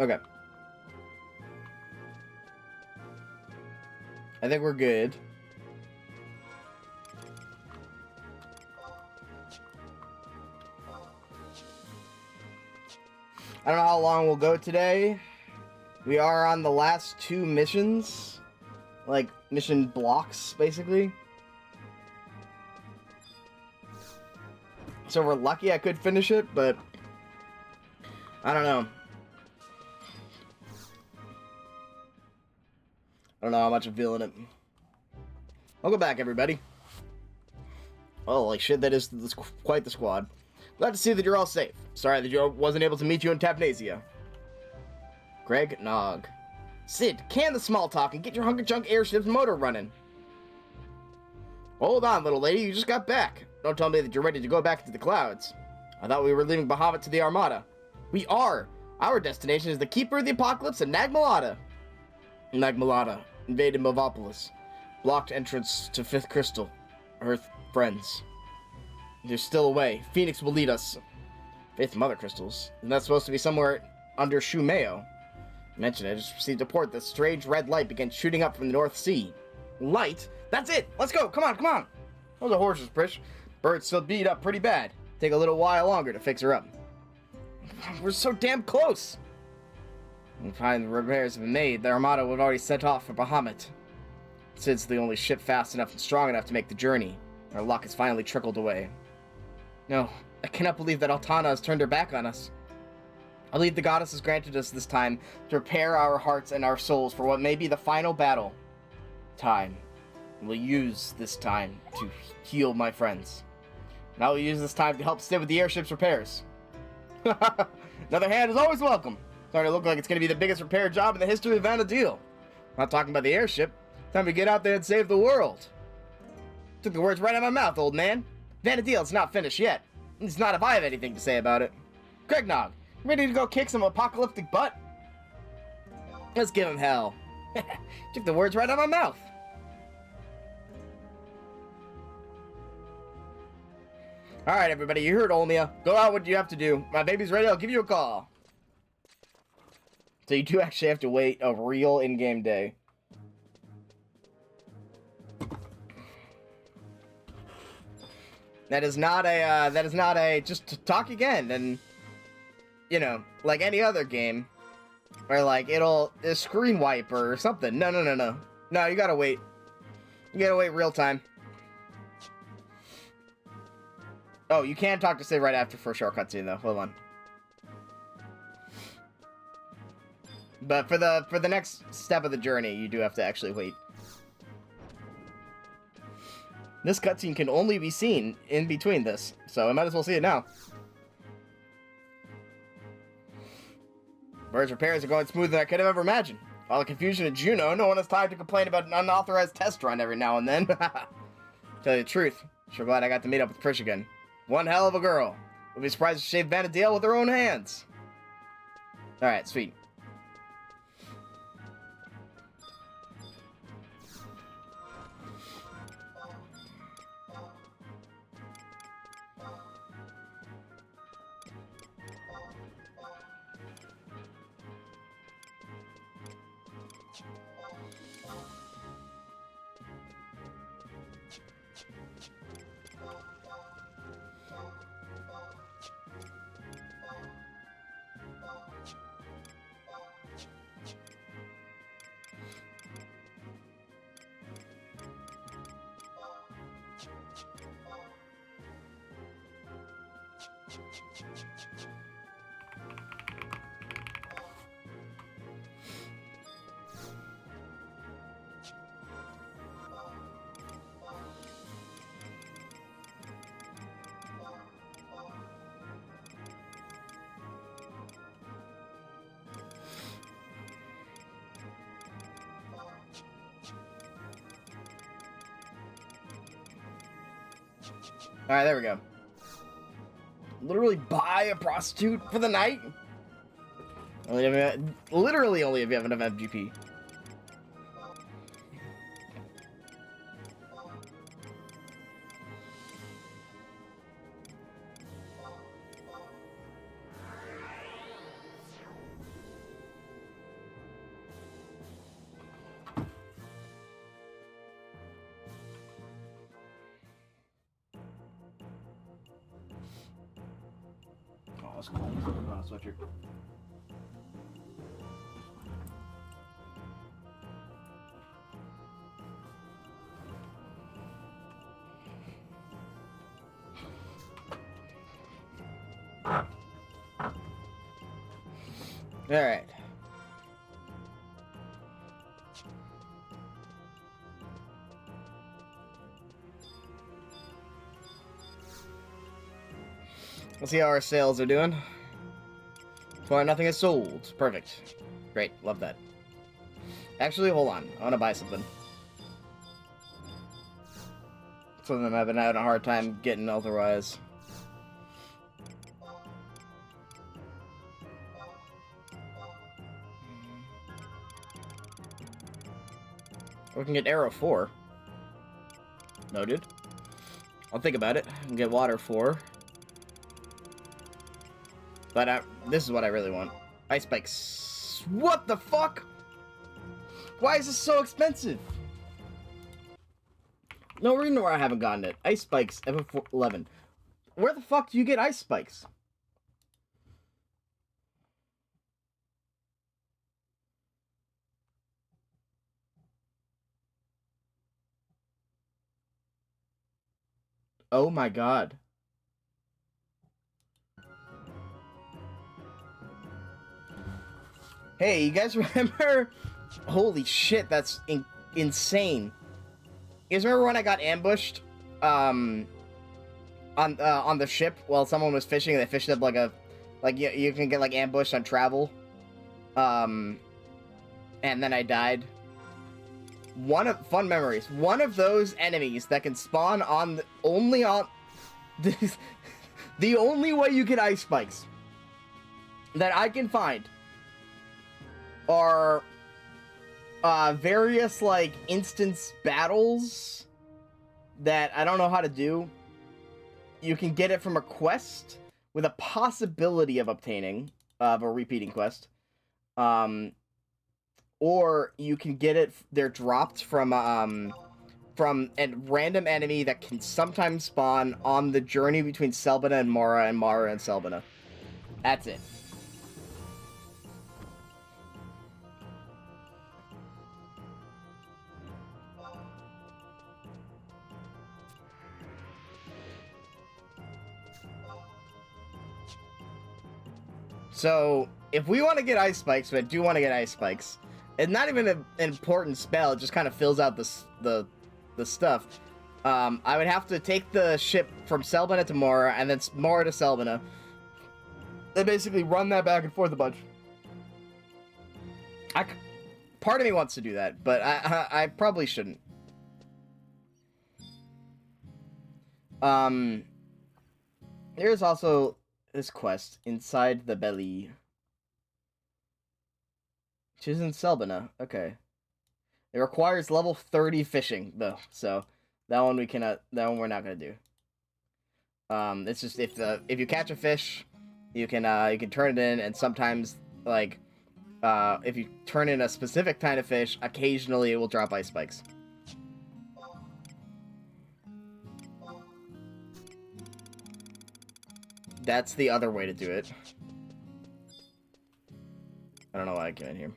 Okay. I think we're good. I don't know how long we'll go today. We are on the last 2 missions. Like, mission blocks, basically. So we're lucky I could finish it, but... I don't know. I don't know how much I'm feeling it. Welcome back, everybody. Holy shit, that is quite the squad. Glad to see that you're all safe. Sorry that I wasn't able to meet you in Tapnasia. Greg Nog. Sid, can the small talk and get your hunk of junk airship's motor running. Hold on, little lady, you just got back. Don't tell me that you're ready to go back into the clouds. I thought we were leaving Bahamut to the Armada. We are. Our destination is the Keeper of the Apocalypse and Nagmalata. Nagmalata invaded Movopolis. Blocked entrance to 5th Crystal. Earth friends. There's still a way. Phoenix will lead us. 5th Mother Crystals. Isn't that supposed to be somewhere under Shumeo? Mentioned I just received a report that strange red light began shooting up from the North Sea. Light? That's it! Let's go! Come on, come on! Those are horses, Prish. Bird's still beat up pretty bad. Take a little while longer to fix her up. We're so damn close! When the repairs have been made, the Armada would have already set off for Bahamut. Sid's the only ship fast enough and strong enough to make the journey. Our luck has finally trickled away. No, I cannot believe that Altana has turned her back on us. I believe the goddess has granted us this time to prepare our hearts and our souls for what may be the final battle. Time. We'll use this time to heal my friends. And I will use this time to help Sid with the airship's repairs. Another hand is always welcome. Starting to look like it's going to be the biggest repair job in the history of Vanadil. I'm not talking about the airship. Time to get out there and save the world. Took the words right out of my mouth, old man. Vanadil's not finished yet. It's not if I have anything to say about it. Gregnog, ready to go kick some apocalyptic butt? Let's give him hell. Took the words right out of my mouth. Alright, everybody, you heard Olmia. Go out what you have to do. My baby's ready, I'll give you a call. So you do actually have to wait a real in-game day. That is not a, just to talk again, and, you know, like any other game, where, like, a screen wiper or something. No. No, you gotta wait. You gotta wait real time. Oh, you can talk to Sid right after for a short cutscene, though. Hold on. But for the next step of the journey, you do have to actually wait. This cutscene can only be seen in between this, so I might as well see it now. Bird's repairs are going smoother than I could have ever imagined. All the confusion at Juno, no one has time to complain about an unauthorized test run every now and then. Tell you the truth, sure glad I got to meet up with Prish again. One hell of a girl. Would be surprised to shave Vanadil with her own hands. Alright, sweet. Alright, there we go. Literally buy a prostitute for the night? Literally only if you have enough FGP. it's cold. So put on a sweatshirt. All right. Let's see how our sales are doing. For nothing is sold. Perfect. Great. Love that. Actually, hold on. I want to buy something. Something I've been having a hard time getting otherwise. We can get arrow 4. Noted. I'll think about it. And get water 4. But this is what I really want. Ice spikes. What the fuck? Why is this so expensive? No reason why I haven't gotten it. Ice spikes, FF11. Where the fuck do you get ice spikes? Oh my god. Hey, you guys remember? Holy shit, that's insane. You guys remember when I got ambushed? On the ship while someone was fishing, and they fished up like you can get like ambushed on travel. And then I died. Fun memories. One of those enemies that can spawn on only on the only way you get ice spikes that I can find are various like instance battles that I don't know how to do. You can get it from a quest with a possibility of obtaining of a repeating quest. Or you can get it, they're dropped from a random enemy that can sometimes spawn on the journey between Selbina and Mara and Selbina. That's it. So, if we want to get ice spikes, but I do want to get ice spikes, it's not even an important spell, it just kind of fills out the stuff. I would have to take the ship from Selbina to Mora, and then Mora to Selbina. They basically run that back and forth a bunch. Part of me wants to do that, but I probably shouldn't. There's also this quest inside the belly. Which is in Selbina. Okay. It requires level 30 fishing though, so that one we cannot. That one we're not gonna do. It's just if you catch a fish, you can turn it in, and sometimes like if you turn in a specific kind of fish, occasionally it will drop ice spikes. That's the other way to do it. I don't know why I came in here.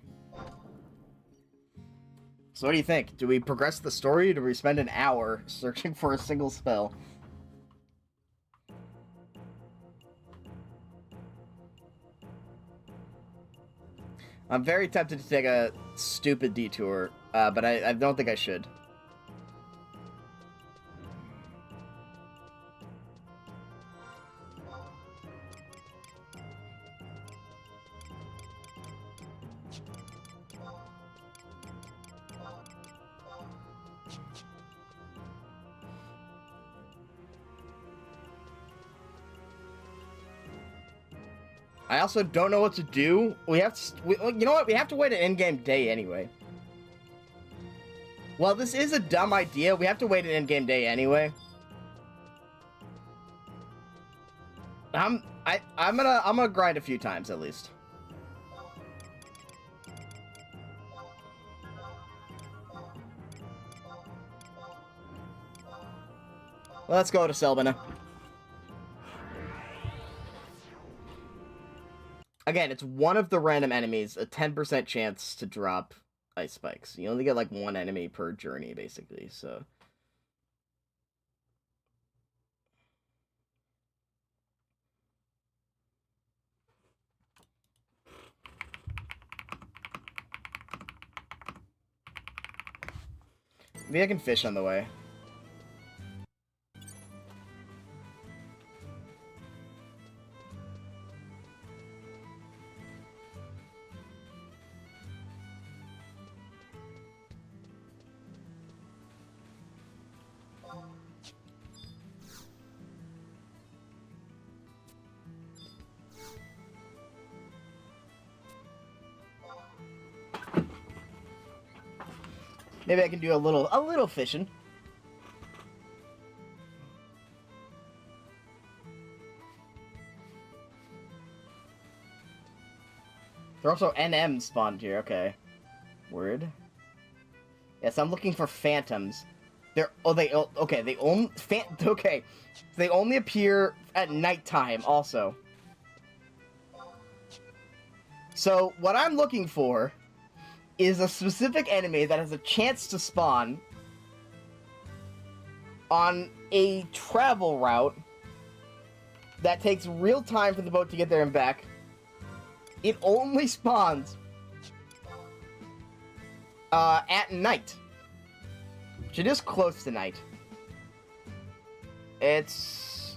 So what do you think? Do we progress the story, or do we spend an hour searching for a single spell? I'm very tempted to take a stupid detour, but I don't think I should. I also don't know what to do. You know what? We have to wait an in-game day anyway. Well, this is a dumb idea. We have to wait an in-game day anyway. I'm gonna grind a few times at least. Let's go to Selbina. Again, it's one of the random enemies, a 10% chance to drop ice spikes. You only get like one enemy per journey, basically, so. Maybe I can fish on the way. Maybe I can do a little fishing. They're also NM spawned here, okay. Word. Yes, I'm looking for phantoms. Okay, they only appear at nighttime also. So, what I'm looking for is a specific enemy that has a chance to spawn on a travel route that takes real time for the boat to get there and back. It only spawns at night. Which it is close to night. It's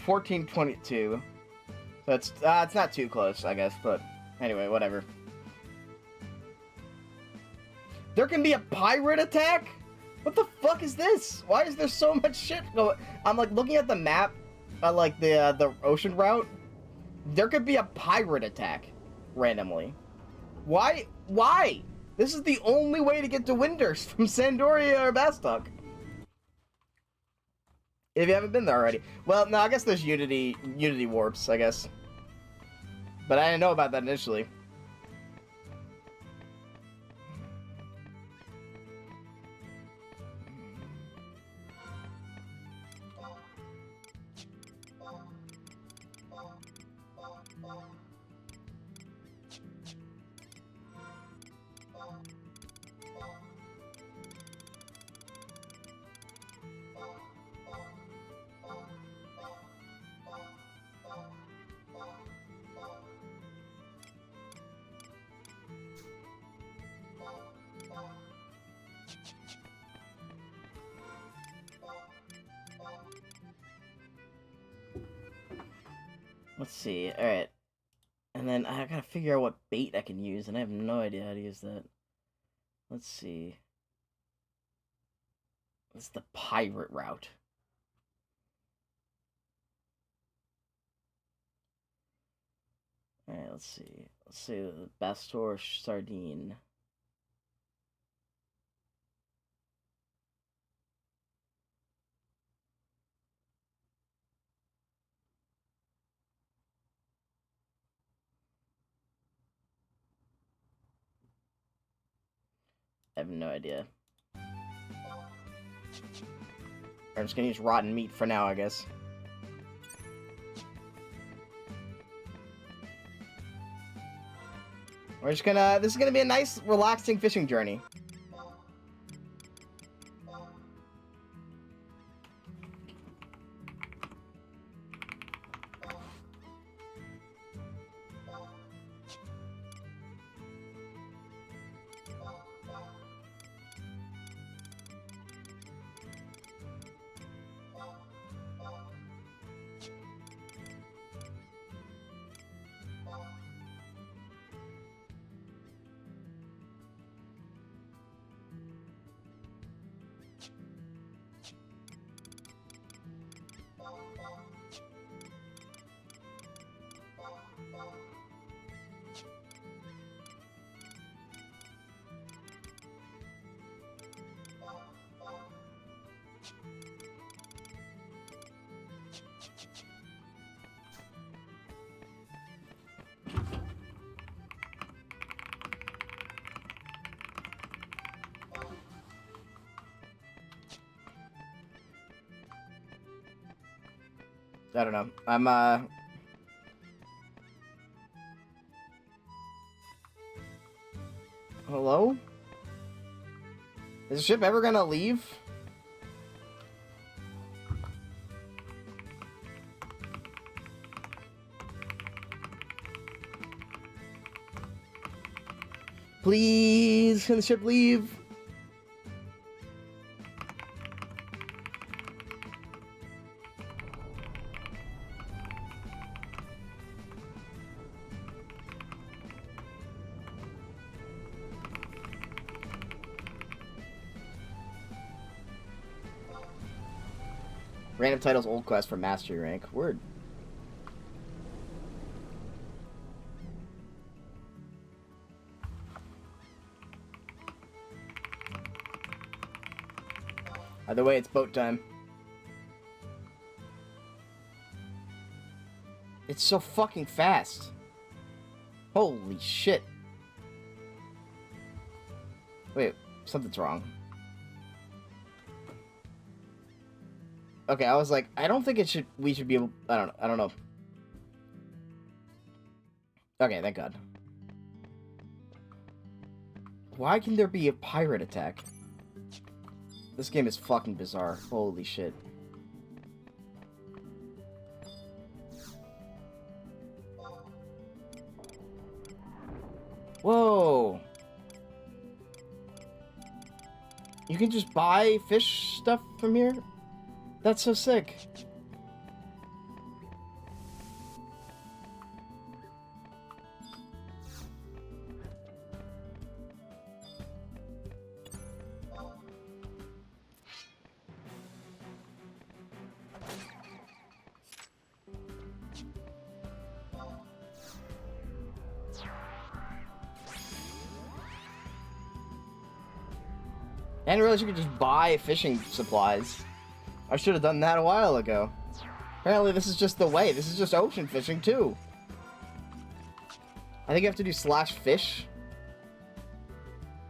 14:22. So it's not too close, I guess, but anyway, whatever. There can be a pirate attack? What the fuck is this? Why is there so much shit going? I'm like looking at the map, like the ocean route. There could be a pirate attack randomly. Why? Why? This is the only way to get to Windurst from Sandoria or Bastok. If you haven't been there already. Well, no, I guess there's Unity warps, I guess. But I didn't know about that initially. Let's see. Alright. And then I gotta figure out what bait I can use, and I have no idea how to use that. Let's see. It's the pirate route. Alright, let's see. Let's see the Bastor Sardine. I have no idea. I'm just gonna use rotten meat for now, I guess. We're just gonna... This is gonna be a nice, relaxing fishing journey. I don't know. Hello? Is the ship ever gonna leave? Please, can the ship leave? Random titles, old quest for mastery rank. Word. Either way, it's boat time. It's so fucking fast. Holy shit. Wait, something's wrong. Okay, I was like, I don't think it should. We should be able. I don't know. Okay, thank God. Why can there be a pirate attack? This game is fucking bizarre. Holy shit. Whoa. You can just buy fish stuff from here? That's so sick. I didn't realize you could just buy fishing supplies. I should have done that a while ago. Apparently this is just the way. This is just ocean fishing too. I think you have to do /fish.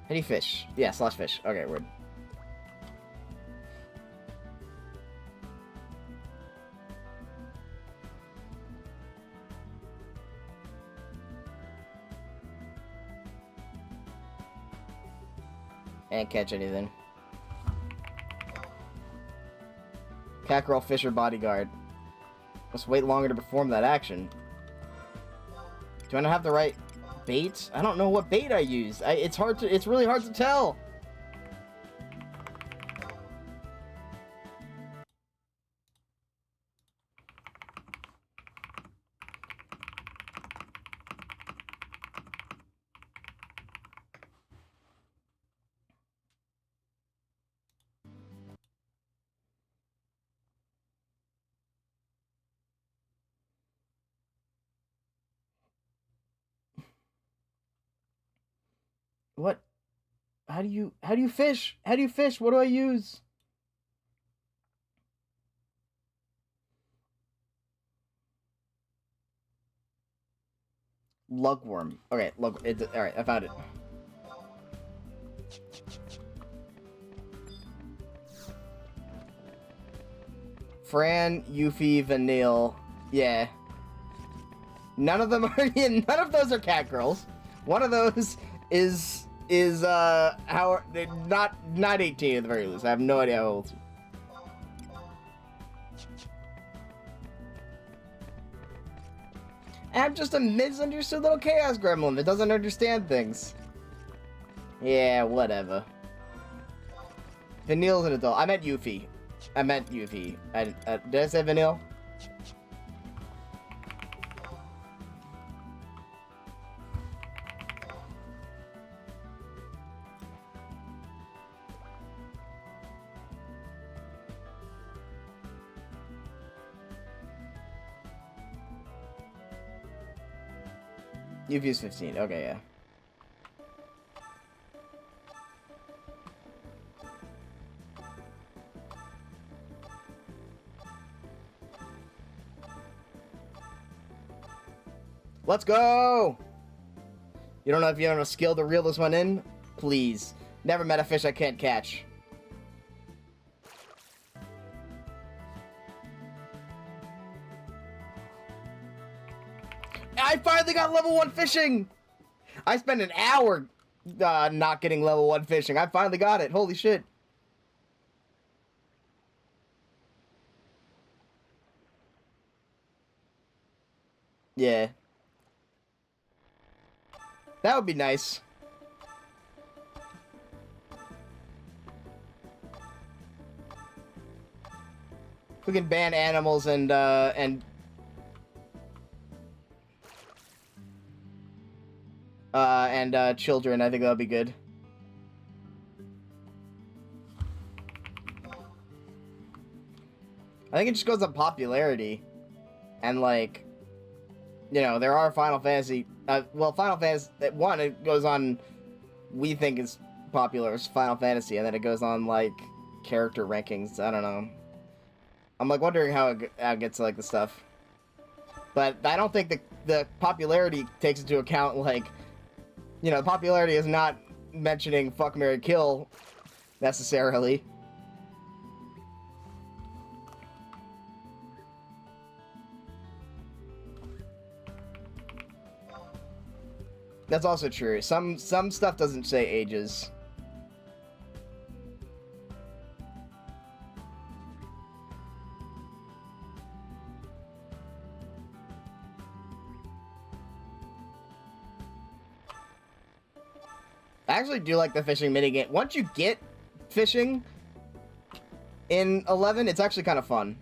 How do you fish? Yeah, /fish. Okay, word. And catch anything. Cackerel Fisher Bodyguard. Must wait longer to perform that action. Do I not have the right bait? I don't know what bait I use. It's really hard to tell. What? How do you fish? How do you fish? What do I use? Lugworm. Okay, alright, I found it. Fran, Yuffie, Vanille. Yeah. None of them are none of those are cat girls. One of those is how not 18 at the very least. I have no idea how old. I'm just a misunderstood little chaos gremlin that doesn't understand things. Yeah, whatever. Vanille's an adult. I meant Yuffie. Did I say Vanille? Yuffie's 15. Okay, yeah. Let's go! You don't know if you have enough skill to reel this one in? Please. Never met a fish I can't catch. I finally got level 1 fishing! I spent an hour not getting level 1 fishing. I finally got it. Holy shit. Yeah. That would be nice. We can ban animals and children. I think that'll be good. I think it just goes on popularity. And, like, you know, there are Final Fantasy... well, Final Fantasy... 1, it goes on... We think is popular as Final Fantasy, and then it goes on, like, character rankings. I don't know. I'm, like, wondering how it gets, like, the stuff. But I don't think the popularity takes into account, like... You know, popularity is not mentioning fuck, marry, kill, necessarily. That's also true. Some stuff doesn't say ages. I actually do like the fishing minigame. Once you get fishing in 11, it's actually kind of fun.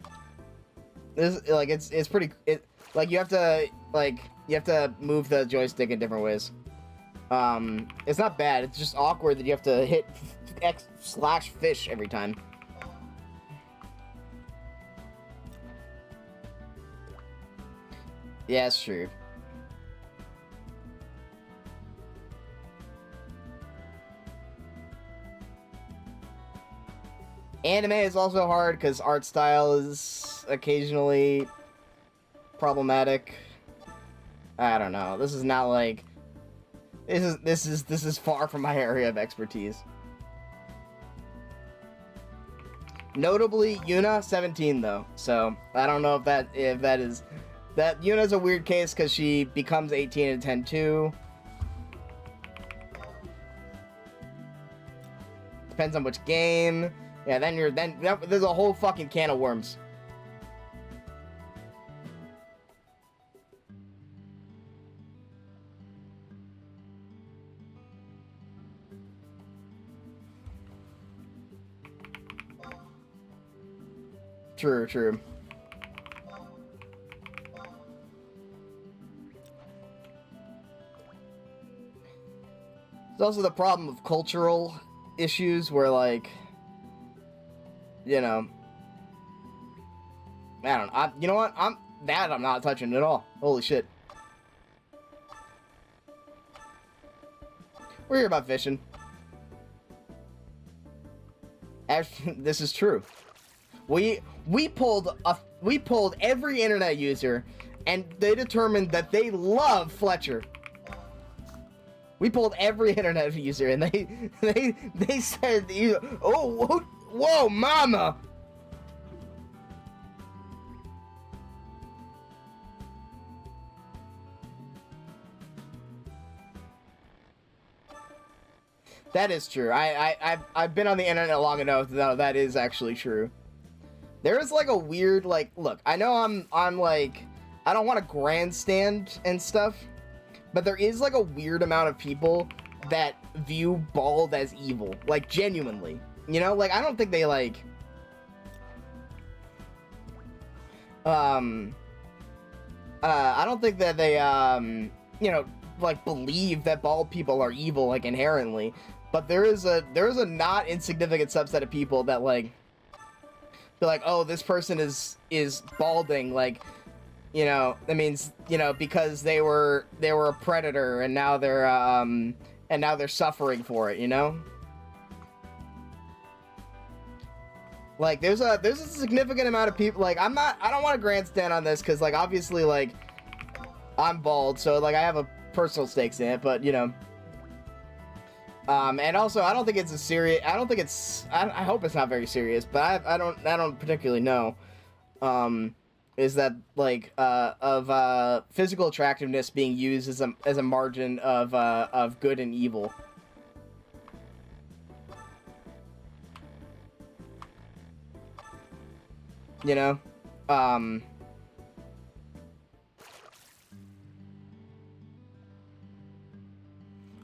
It's pretty... like, you have to move the joystick in different ways. It's not bad. It's just awkward that you have to hit X/fish every time. Yeah, it's true. Anime is also hard because art style is occasionally problematic. I don't know. This is not like... This is far from my area of expertise. Notably, Yuna 17 though. So I don't know if that is that Yuna's a weird case because she becomes 18 in 10-2. Depends on which game. Yeah, there's a whole fucking can of worms. True, true. There's also the problem of cultural issues where, like, you know, I don't know. You know what? I'm not touching at all. Holy shit. We're here about fishing. Actually, this is true. We pulled every internet user, and they determined that they love Fletcher. We pulled every internet user, and they said, "Oh, whoa, mama." That is true. I've been on the internet long enough to know that is actually true. There is like a weird, like, look, I know I'm like, I don't want to grandstand and stuff, but there is like a weird amount of people that view Bald as evil, like genuinely, you know, like I don't think they like, I don't think that they, you know, like believe that bald people are evil, like inherently, but there is a not insignificant subset of people that like, they're like, oh, this person is balding, like, you know, that means, you know, because they were a predator and now they're suffering for it, you know? Like, there's a significant amount of people, like, I don't want to grandstand on this, because, like, obviously, like, I'm bald, so, like, I have a personal stakes in it, but, you know, and also, I don't think it's I hope it's not very serious, but I don't particularly know, is that, like, of physical attractiveness being used as a margin of good and evil. You know?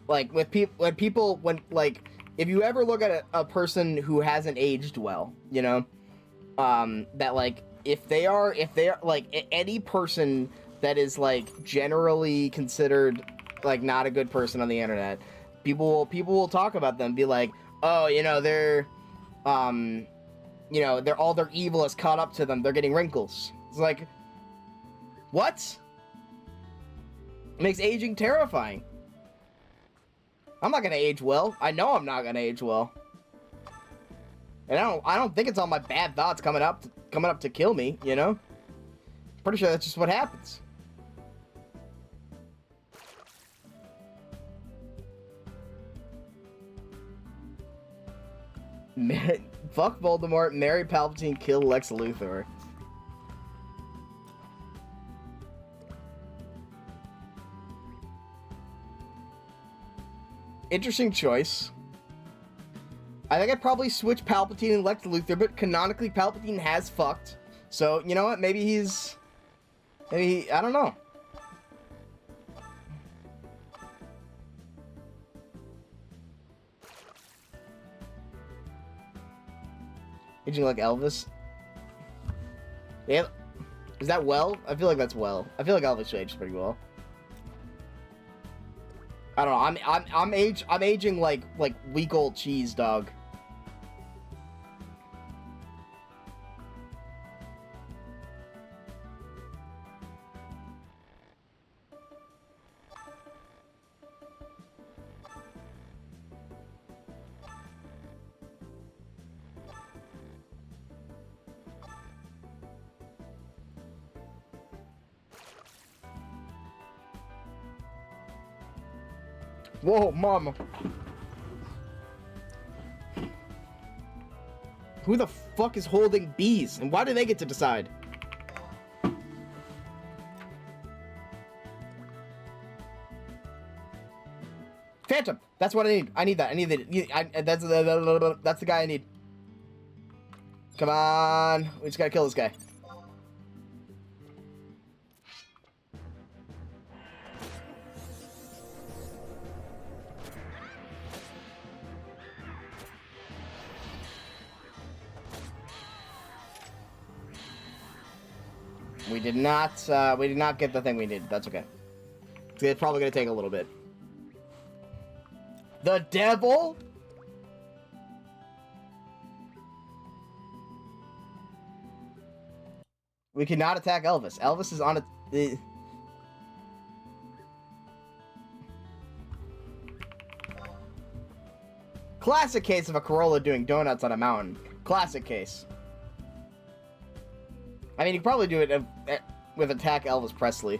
Like, with when, like, if you ever look at a person who hasn't aged well, you know? That, like, if they are, like, any person that is, like, generally considered, like, not a good person on the internet, people will talk about them, be like, oh, you know, you know, all their evil has caught up to them, they're getting wrinkles. It's like, what? It makes aging terrifying. I'm not gonna age well. I know I'm not gonna age well. And I don't think it's all my bad thoughts coming up to kill me, you know? Pretty sure that's just what happens. Fuck Voldemort, marry Palpatine, kill Lex Luthor. Interesting choice. I think I'd probably switch Palpatine and Lex Luthor, but canonically Palpatine has fucked. So, you know what? Maybe I don't know. Aging like Elvis? Yeah. Is that well? I feel like that's well. I feel like Elvis ages pretty well. I don't know. I'm aging like week old cheese, dog. Whoa, mama. Who the fuck is holding bees? And why do they get to decide? Phantom! That's what I need. I need that. I need that. That's the guy I need. Come on. We just gotta kill this guy. We did not get the thing we needed. That's okay. It's probably gonna take a little bit. The devil? We cannot attack Elvis. Elvis is on a... Classic case of a Corolla doing donuts on a mountain. Classic case. I mean, you could probably do it with attack Elvis Presley.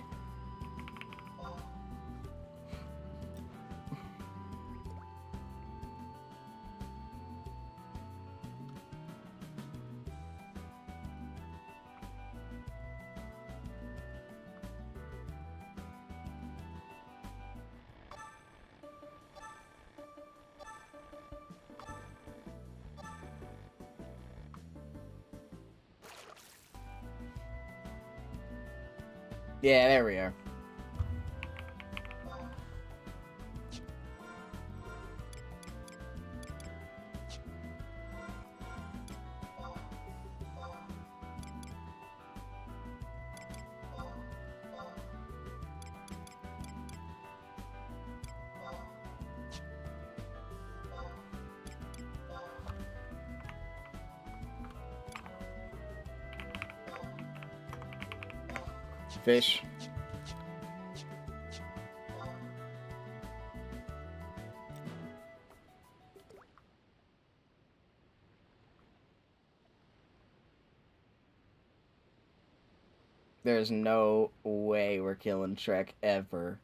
Yeah, there we are. Fish. There's no way we're killing Shrek ever.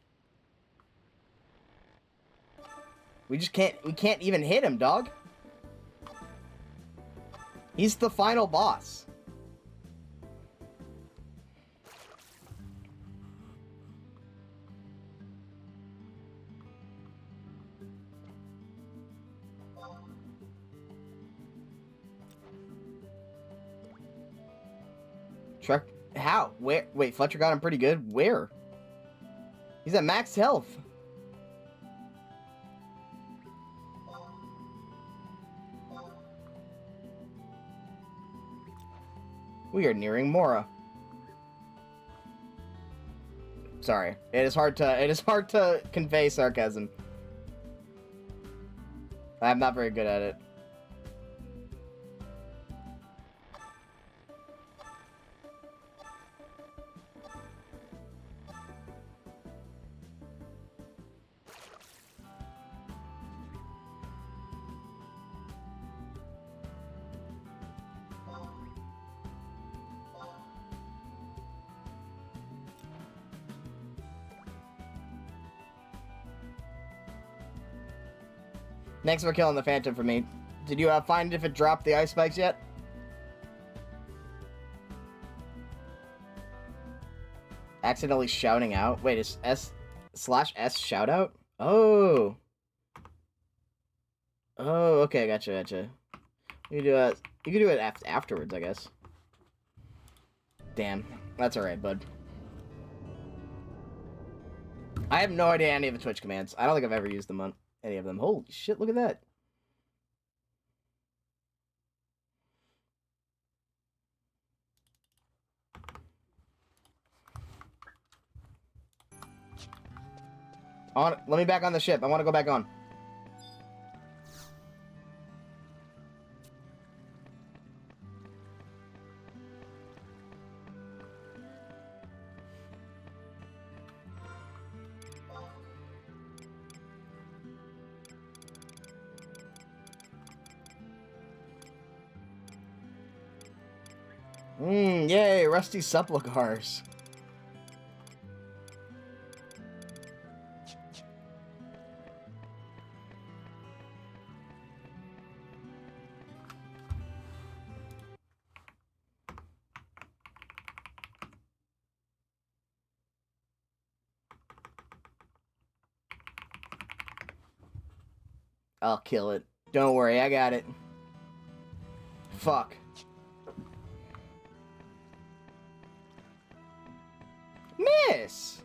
We can't even hit him, dog. He's the final boss. How? Where? Wait, Fletcher got him pretty good? Where? He's at max health. We are nearing Mora. Sorry. It is hard to convey sarcasm. I'm not very good at it. Thanks for killing the Phantom for me. Did you find if it dropped the ice spikes yet? Accidentally shouting out? Wait, is S/S shout out? Oh. Oh, okay, gotcha. You can do it afterwards, I guess. Damn. That's alright, bud. I have no idea any of the Twitch commands. I don't think I've ever used them on any of them. Holy shit, look at that. Let me back on the ship. I want to go back on. Yay, rusty supplicars. I'll kill it. Don't worry, I got it. Fuck. Miss!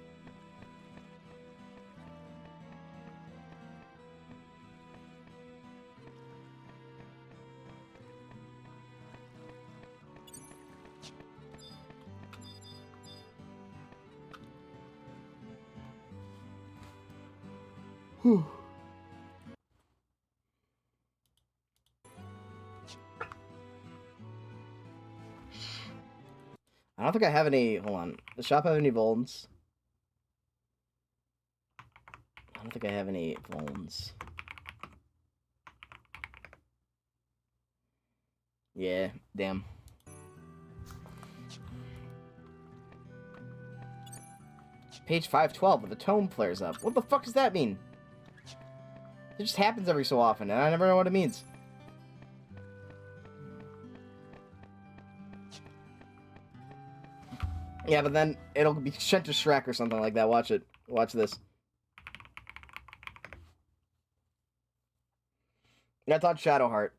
Whew. I don't think I have any... Hold on. Does the shop have any Volans? I don't think I have any Volans. Yeah, damn. Page 512 with the tone flares up. What the fuck does that mean? It just happens every so often, and I never know what it means. Yeah, but then it'll be sent to Shrek or something like that. Watch it. Watch this. That's on Shadowheart.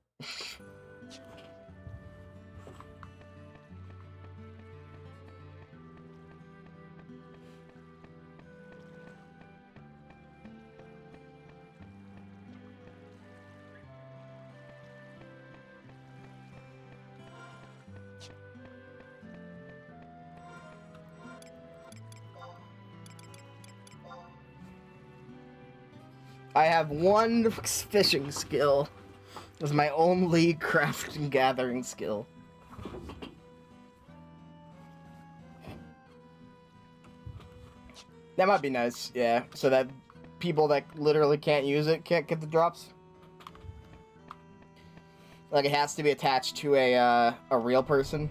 I have one fishing skill. It's my only craft and gathering skill. That might be nice, yeah. So that people that literally can't use it can't get the drops. Like it has to be attached to a real person.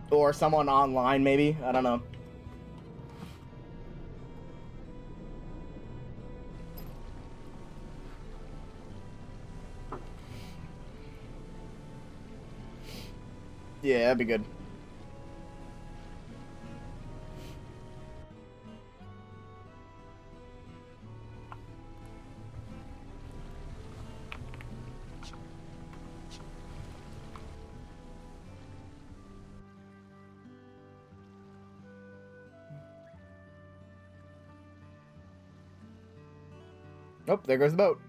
Or someone online, maybe. I don't know. Yeah, that'd be good. Oh, there goes the boat.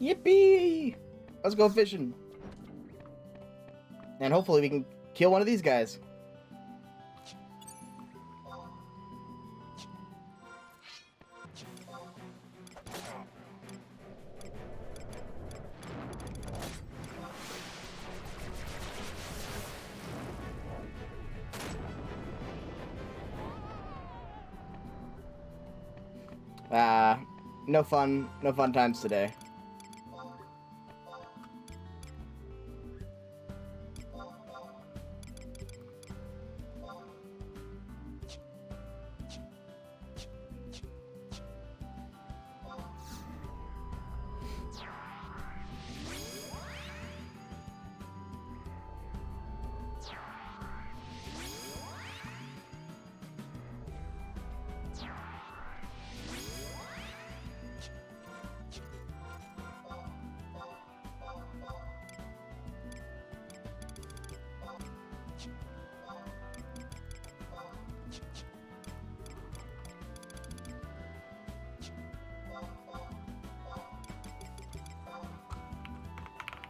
Yippee! Let's go fishing. And hopefully we can kill one of these guys. No fun times today.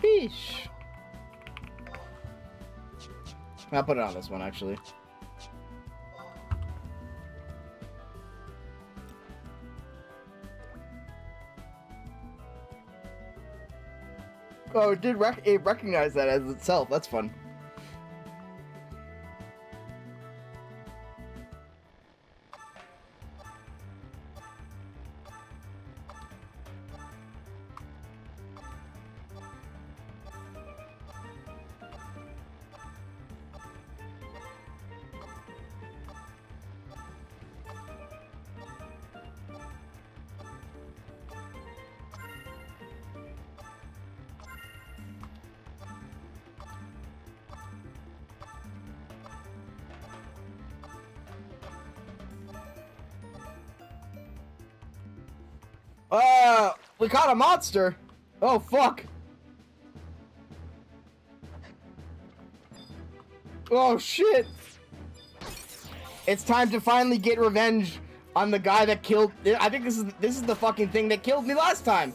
Peace. I'll put it on this one, actually. Oh, it recognize that as itself. That's fun. We caught a monster. Oh, fuck. Oh, shit. It's time to finally get revenge on the guy that killed... I think this is the fucking thing that killed me last time.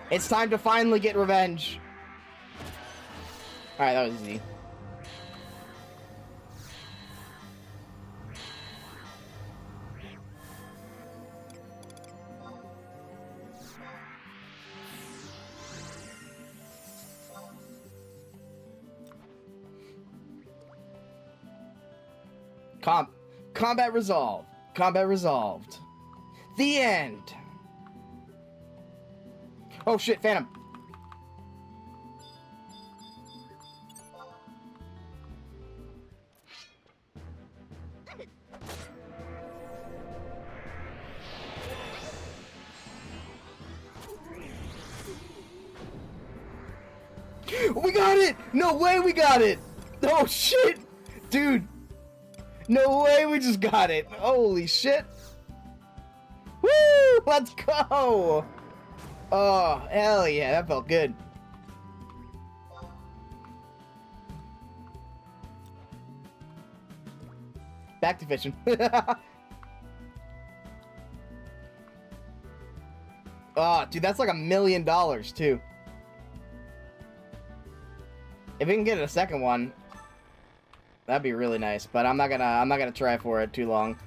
It's time to finally get revenge. Alright, that was easy. Combat resolved. Combat resolved. The end. Oh shit, Phantom. We got it! No way we got it! Oh shit! Dude! No way we just got it! Holy shit! Woo! Let's go! Oh, hell yeah, that felt good. Back to fishing. Oh, dude, that's like $1 million too. If we can get a second one, that'd be really nice. But I'm not gonna try for it too long.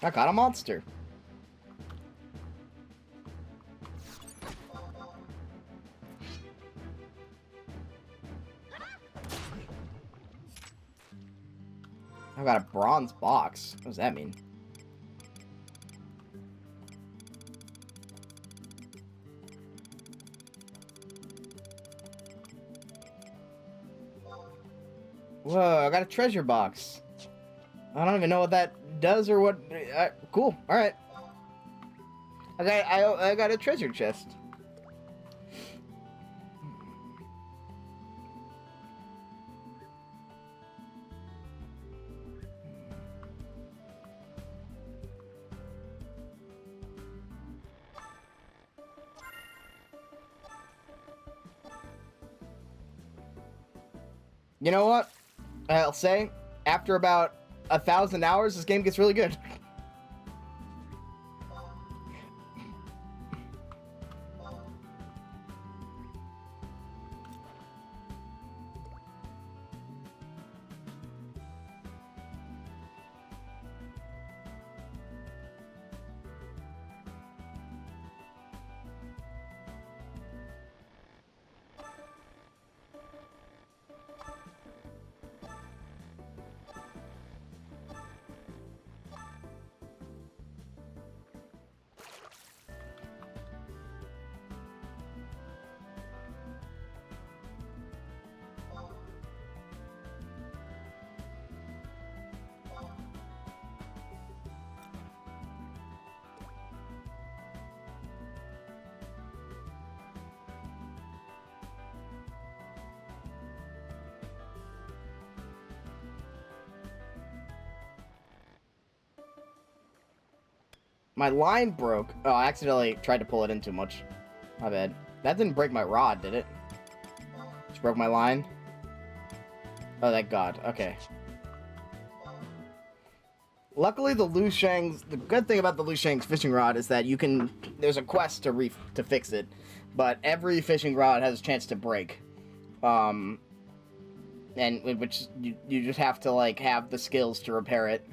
I caught a monster. I got a bronze box. What does that mean? Whoa, I got a treasure box. I don't even know what that does or what... cool, alright. I got a treasure chest. You know what? I'll say, after about 1,000 hours, this game gets really good. My line broke. Oh, I accidentally tried to pull it in too much. My bad. That didn't break my rod, did it? Just broke my line? Oh, thank God. Okay. Luckily, the good thing about the Lu Shang's fishing rod is that you can, there's a quest to fix it, but every fishing rod has a chance to break. And which you just have to, like, have the skills to repair it.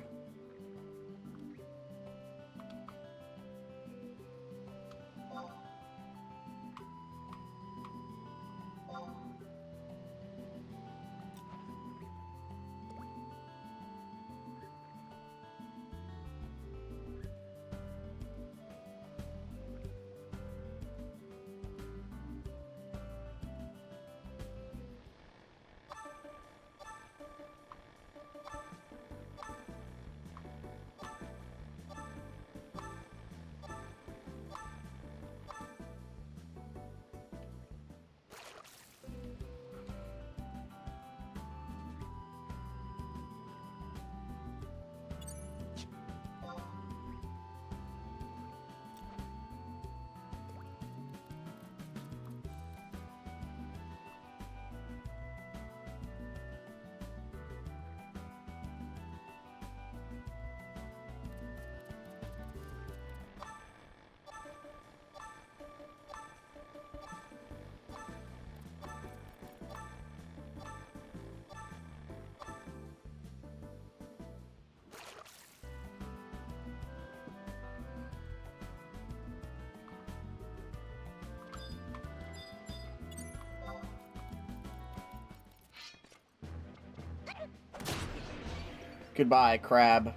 Goodbye, crab.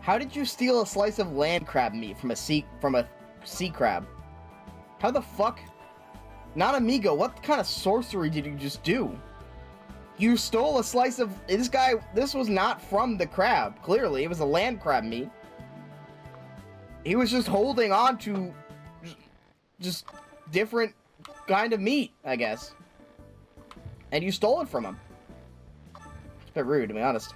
How did you steal a slice of land crab meat from a sea crab? How the fuck? Not amigo, what kind of sorcery did you just do? You stole a slice of this was not from the crab, clearly. It was a land crab meat. He was just holding on to just different kind of meat, I guess. And you stole it from him. It's a bit rude, to be honest.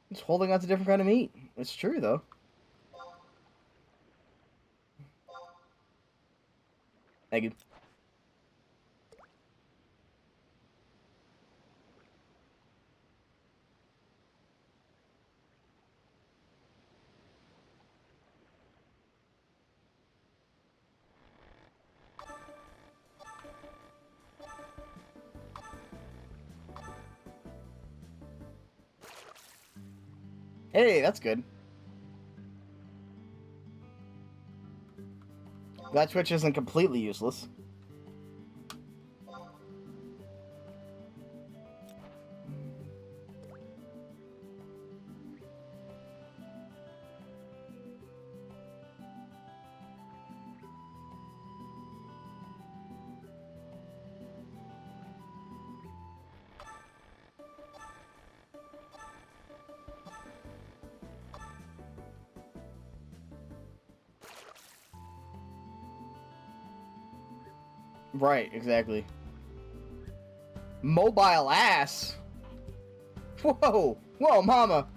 He's holding on to different kind of meat. It's true, though. Thank you. Hey, that's good. That switch isn't completely useless. Right, exactly. Mobile ass? Whoa! Whoa, mama!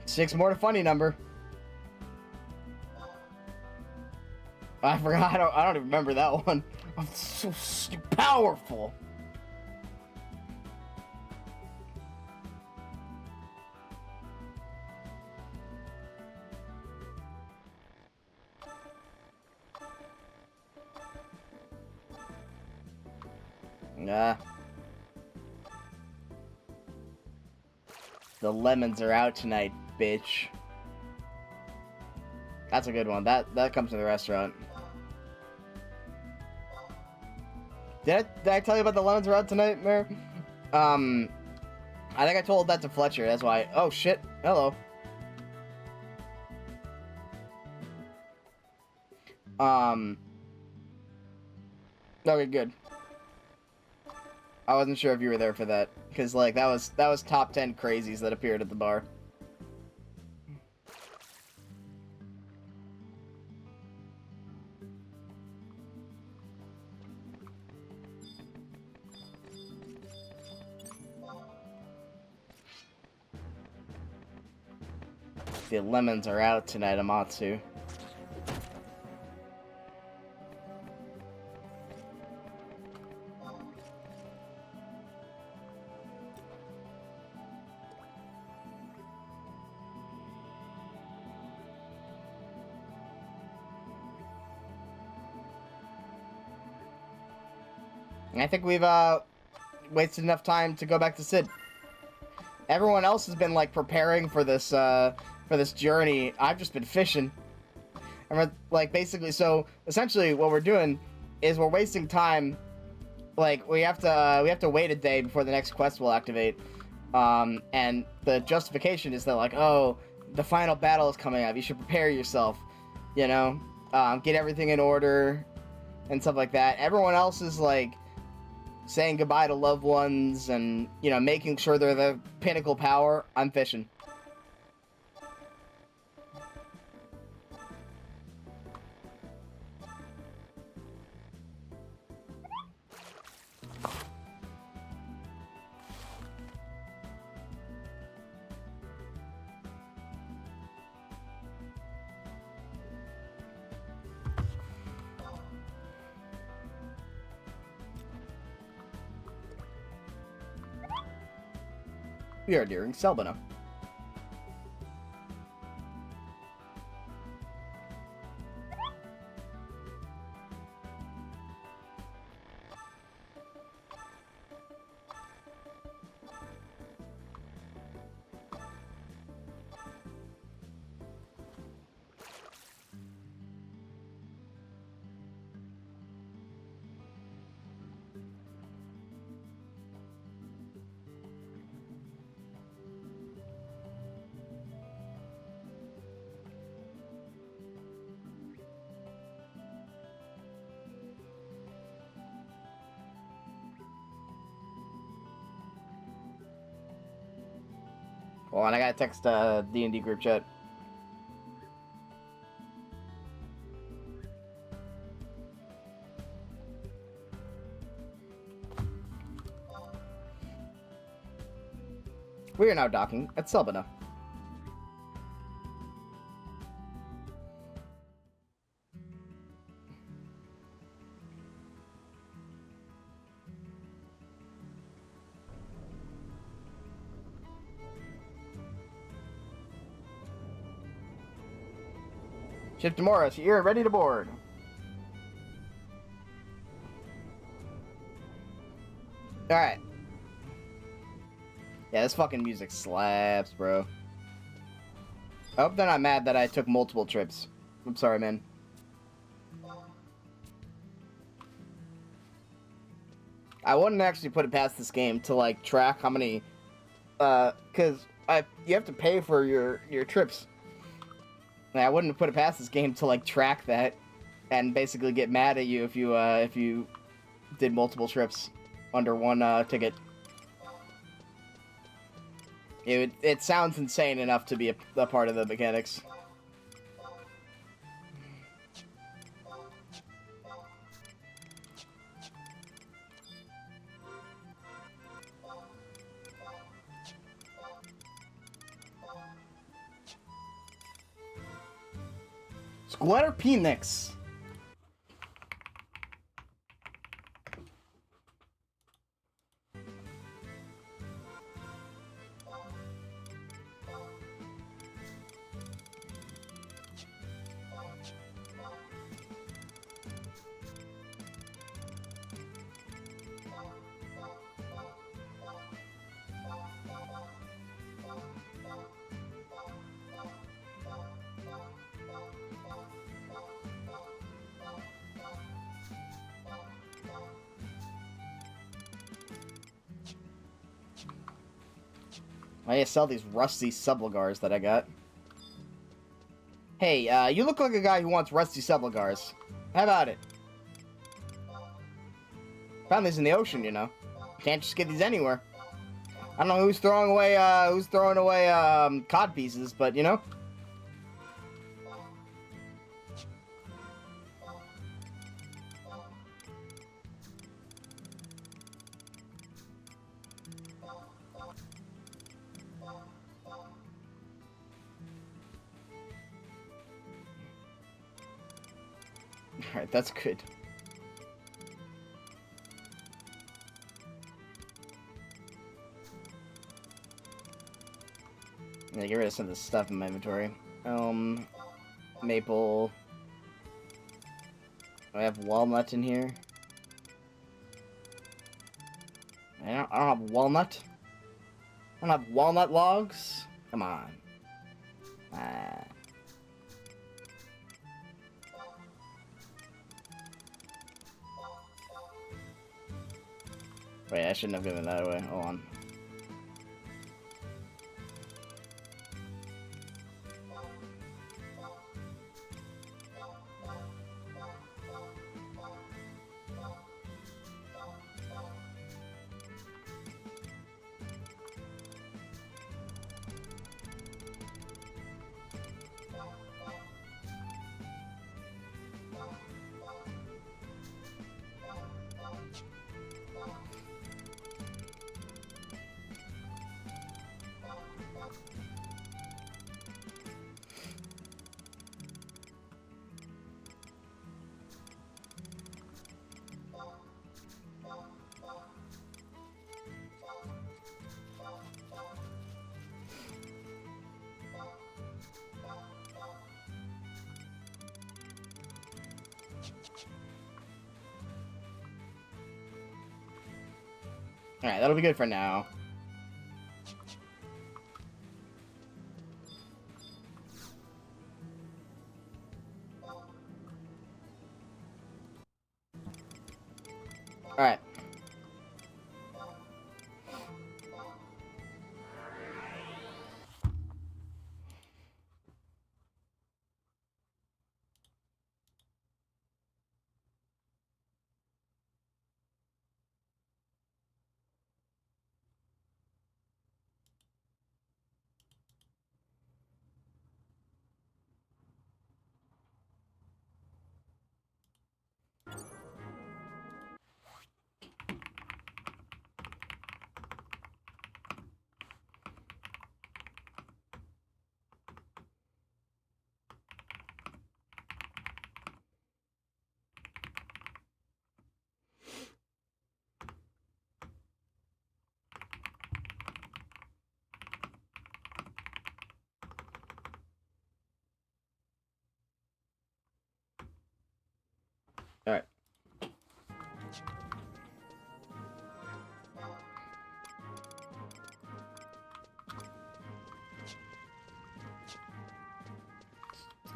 Six more to funny number. I forgot. I don't even remember that one. I'm so powerful. Nah. The lemons are out tonight, bitch. That's a good one. That comes from the restaurant. Did I tell you about the lemons are out tonight, Mayor? I think I told that to Fletcher. That's why. Oh shit. Hello. Okay, good. I wasn't sure if you were there for that, because like that was top 10 crazies that appeared at the bar. The lemons are out tonight, Amatsu. I think we've wasted enough time to go back to Sid. Everyone else has been like preparing for this journey. I've just been fishing. And like basically, so essentially what we're doing is we're wasting time. Like we have to wait a day before the next quest will activate. And the justification is that like, oh, the final battle is coming up. You should prepare yourself. You know, get everything in order and stuff like that. Everyone else is like saying goodbye to loved ones and, you know, making sure they're the pinnacle power. I'm fishing. We are nearing Selbina. Hold on, I gotta text D&D group chat. We are now docking at Selbina. Ship Demoris, you're ready to board. Alright. Yeah, this fucking music slaps, bro. I hope they're not mad that I took multiple trips. I'm sorry, man. I wouldn't actually put it past this game to, like, track how many, because you have to pay for your trips. And I wouldn't put it past this game to, like, track that and basically get mad at you if you did multiple trips under one, ticket. It sounds insane enough to be a part of the mechanics. Squatter Penix. I need to sell these rusty subligars that I got. Hey, you look like a guy who wants rusty subligars. How about it? Found these in the ocean, you know. Can't just get these anywhere. I don't know who's throwing away cod pieces, but you know. Alright, that's good. I'm gonna get rid of some of this stuff in my inventory. Maple. I have walnut in here. I don't have walnut. I don't have walnut logs. Come on. Wait, I shouldn't have given that away. Hold on. Alright, that'll be good for now. Alright.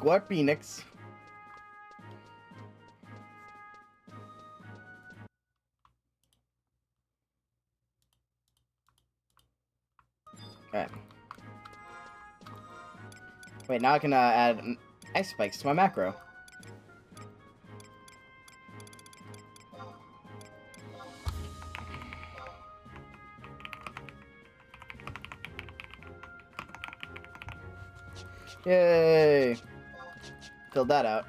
Squirt Phoenix. Alright. Wait, now I can add ice spikes to my macro. Yay! Filled that out.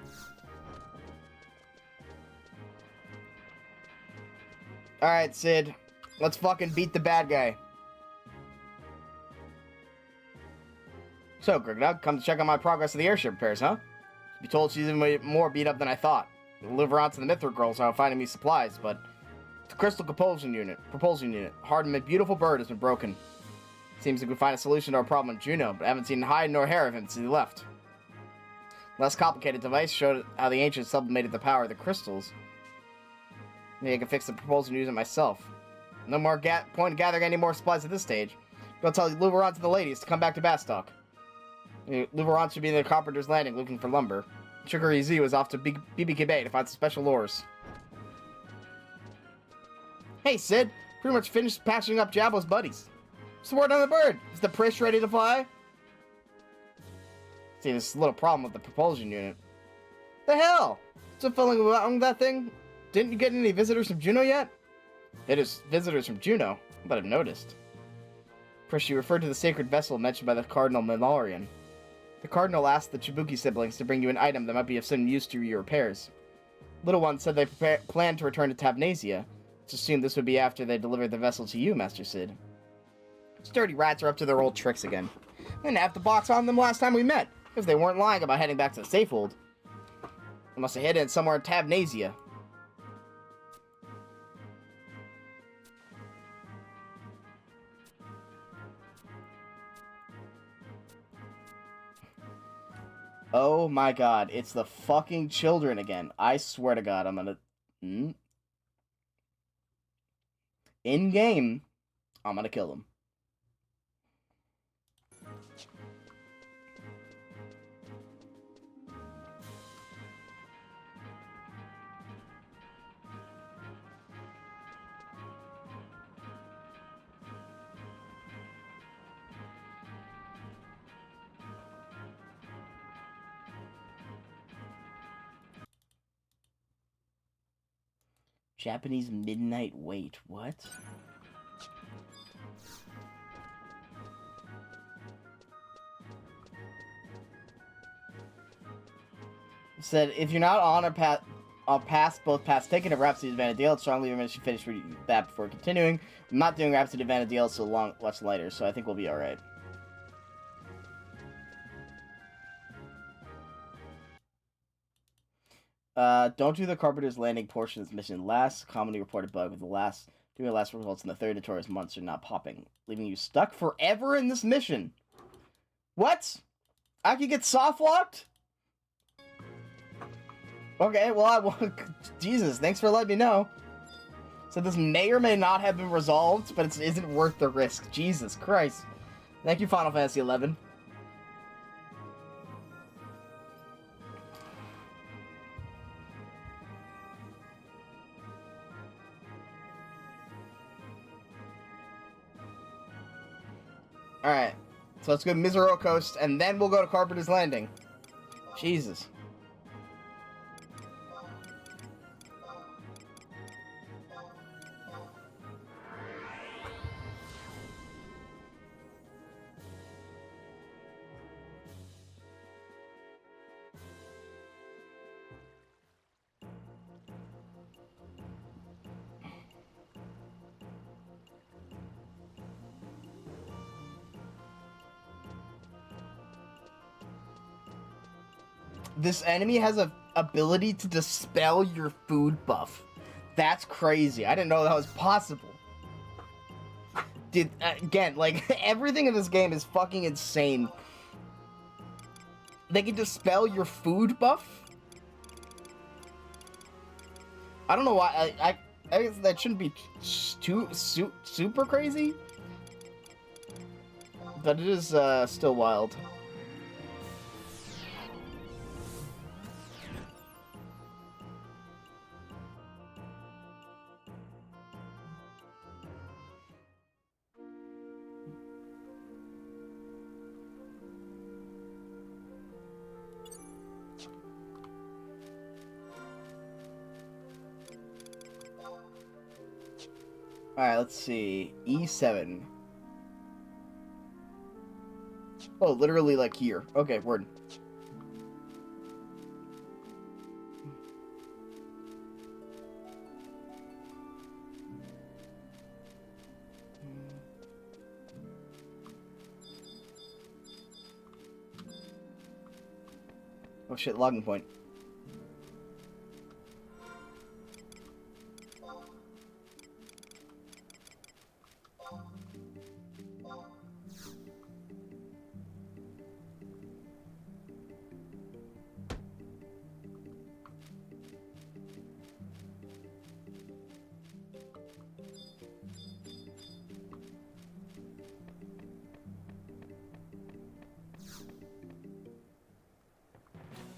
Alright, Sid. Let's fucking beat the bad guy. So, Grignog, come to check on my progress of the airship repairs, huh? You told she's even more beat up than I thought. The Liverants and the Mithril girls are finding me supplies, but the crystal propulsion unit, hard and beautiful bird, has been broken. Seems we could find a solution to our problem in Juno, but I haven't seen hide nor hair of him since he left. Less complicated device showed how the ancients sublimated the power of the crystals. Maybe I can fix the propulsion unit myself. No more point in gathering any more supplies at this stage. Go tell the Liverants and the ladies to come back to Bastok. Liverants should be in the Carpenter's Landing looking for lumber. Sugary Z was off to BBK Bay to find some special ores. Hey, Sid. Pretty much finished patching up Jabbo's buddies. What's the word on the bird? Is the Prish ready to fly? See, there's a little problem with the propulsion unit. The hell? What's up filling wrong with that thing? Didn't you get any visitors from Juno yet? It is visitors from Juno, but I've noticed. Prish, you referred to the sacred vessel mentioned by the Cardinal Milarian. The Cardinal asked the Chibuki siblings to bring you an item that might be of some use to your repairs. Little One said they planned to return to Tabnasia. Just assumed this would be after they delivered the vessel to you, Master Sid. These dirty rats are up to their old tricks again. I didn't have the box on them last time we met, because they weren't lying about heading back to the Safehold. They must have hidden it somewhere in Tabnasia. Oh my god, it's the fucking children again. I swear to god, I'm gonna... In-game, I'm gonna kill them. Japanese midnight wait. What? It said if you're not on or past both paths taken of Rhapsody Vanadale, strongly recommend you finish reading that before continuing. I'm not doing Rhapsody Vanadale so much later, so I think we'll be alright. Don't do the Carpenter's Landing portion of this mission. Last commonly reported bug with doing the last results in the third notorious monster not popping, leaving you stuck forever in this mission. What? I can get soft locked? Okay, well, Jesus, thanks for letting me know. So this may or may not have been resolved, but it isn't worth the risk. Jesus Christ. Thank you, Final Fantasy XI. Alright, so let's go to Mizero Coast, and then we'll go to Carpenter's Landing. Jesus. This enemy has a ability to dispel your food buff. That's crazy. I didn't know that was possible. Dude, again, like, everything in this game is fucking insane. They can dispel your food buff? I don't know why. I guess that shouldn't be too super crazy. But it is still wild. Alright, let's see. E7. Oh, literally like here. Okay, word. Oh shit, logging point.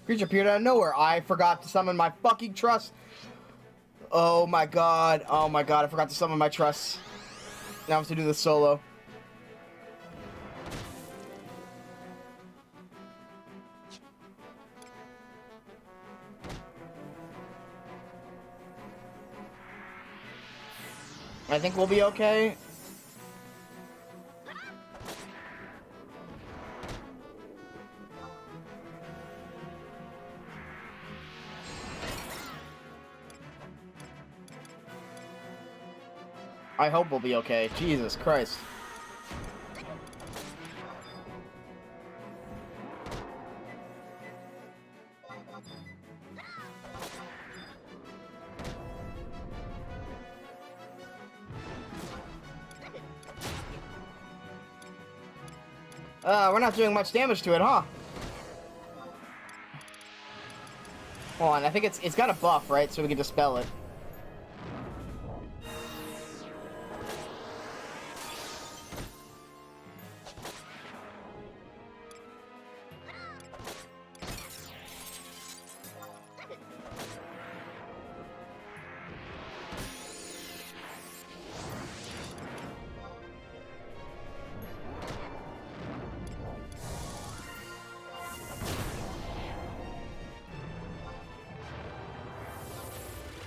Creature appeared out of nowhere. I forgot to summon my fucking trust. Oh my god. Oh my god, I forgot to summon my trust. Now I have to do this solo. I think we'll be okay. I hope we'll be okay. Jesus Christ. We're not doing much damage to it, huh? Hold on, I think it's got a buff, right? So we can dispel it.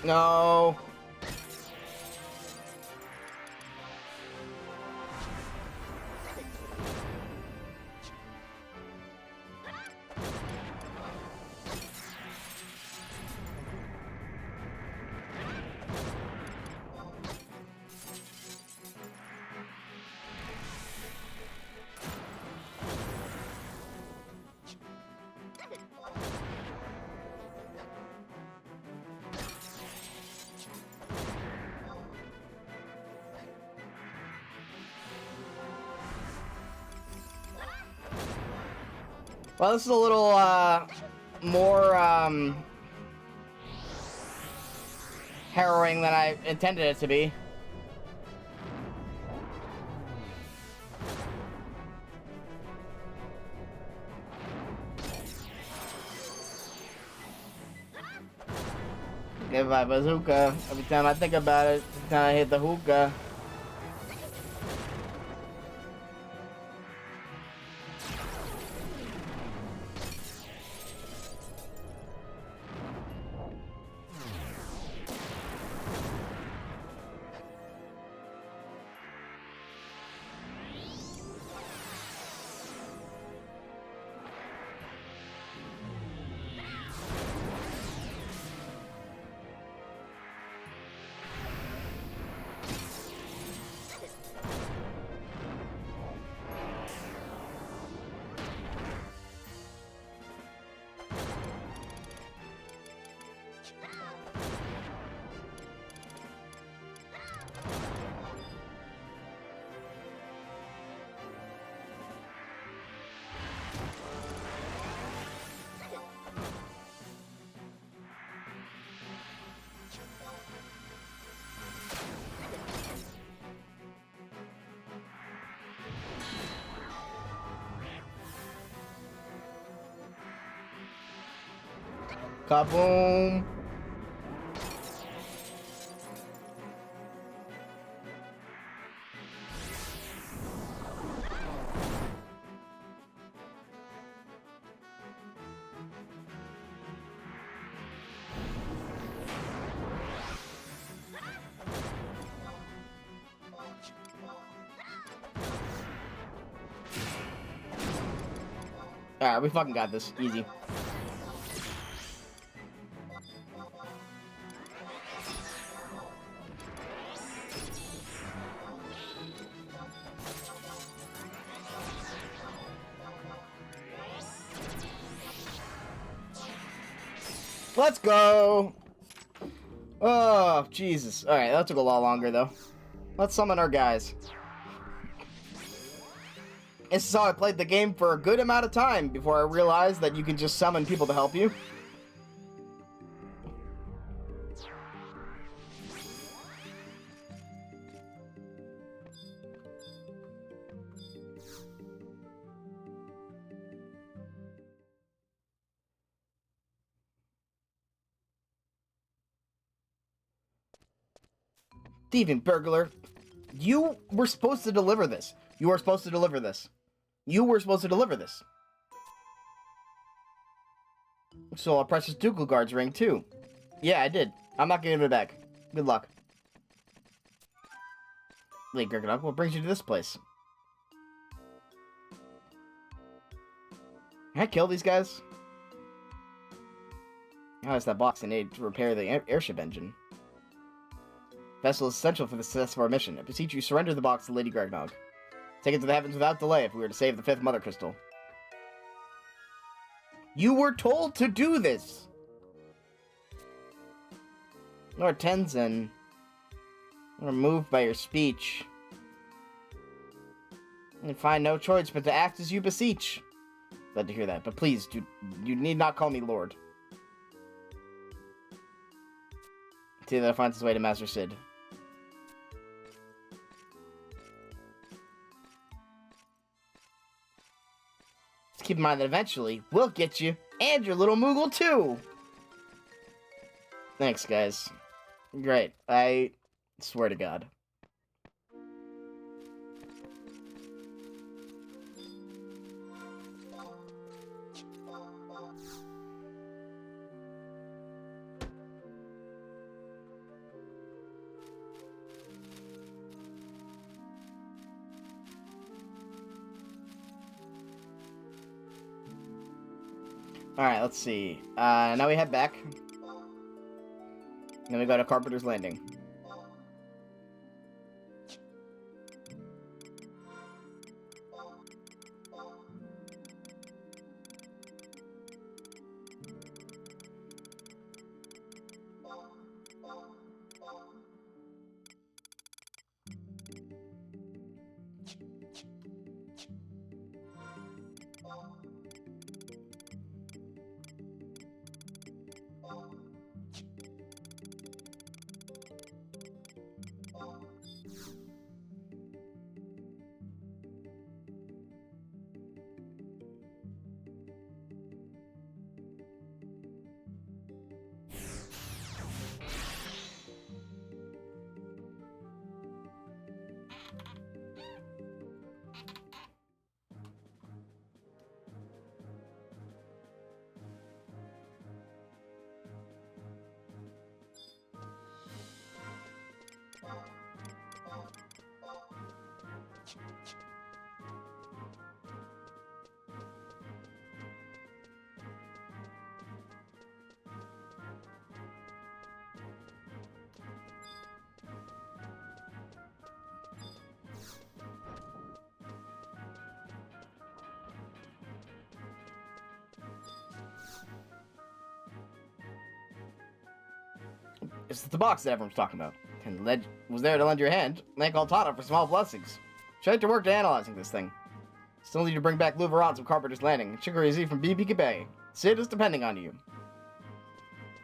No. Well, this is a little, more, harrowing than I intended it to be. Give my bazooka. Every time I think about it, every time I hit the hookah. Kaboom! Alright, we fucking got this. Easy. Let's go! Oh, Jesus. Alright, that took a lot longer, though. Let's summon our guys. This is how I played the game for a good amount of time before I realized that you can just summon people to help you. Thieving burglar. You were supposed to deliver this. You were supposed to deliver this. You were supposed to deliver this. So I'll precious Ducal Guard's ring, too. Yeah, I did. I'm not giving it back. Good luck. Wait, Gurgadog, what brings you to this place? Can I kill these guys? Oh, it's that box I need to repair the airship engine. Vessel is essential for the success of our mission. I beseech you, surrender the box to Lady Gregnog. Take it to the heavens without delay if we were to save the 5th Mother Crystal. You were told to do this! Lord Tenzin, I'm moved by your speech. And find no choice but to act as you beseech. Glad to hear that, but please, you need not call me Lord. See that finds his way to Master Sid. Just keep in mind that eventually, we'll get you, and your little Moogle too! Thanks, guys. Great. I swear to God. Alright, let's see. Now we head back. Then we go to Carpenter's Landing. It's the box that everyone's talking about. And was there to lend your hand. Thank Altana for small blessings. She had to work to analyzing this thing. Still need to bring back Louverance from Carpenter's Landing. Chigurizi from BB Bay. Sid is depending on you.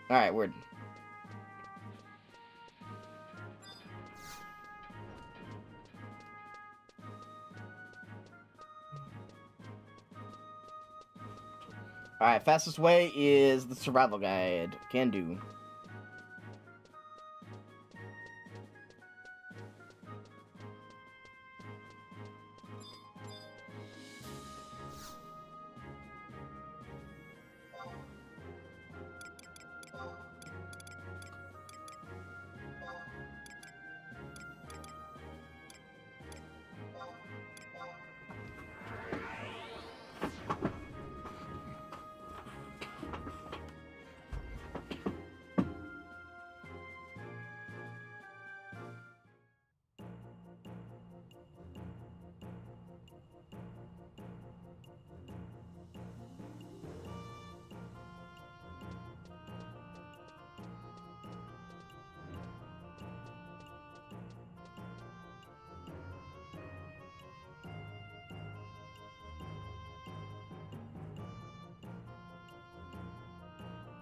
Alright, word. Alright, fastest way is the survival guide. Can do.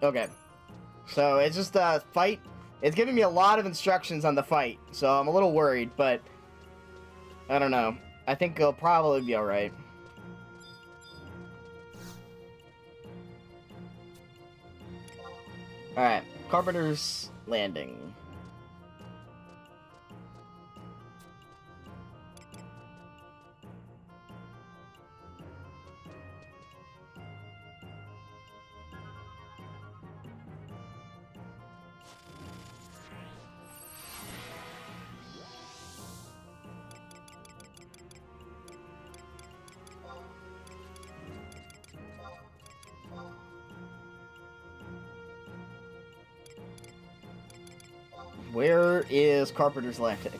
Okay. So it's just a fight. It's giving me a lot of instructions on the fight, so I'm a little worried, but I don't know. I think it'll probably be alright. Alright, Carpenter's Landing. Where is Carpenter's Landing?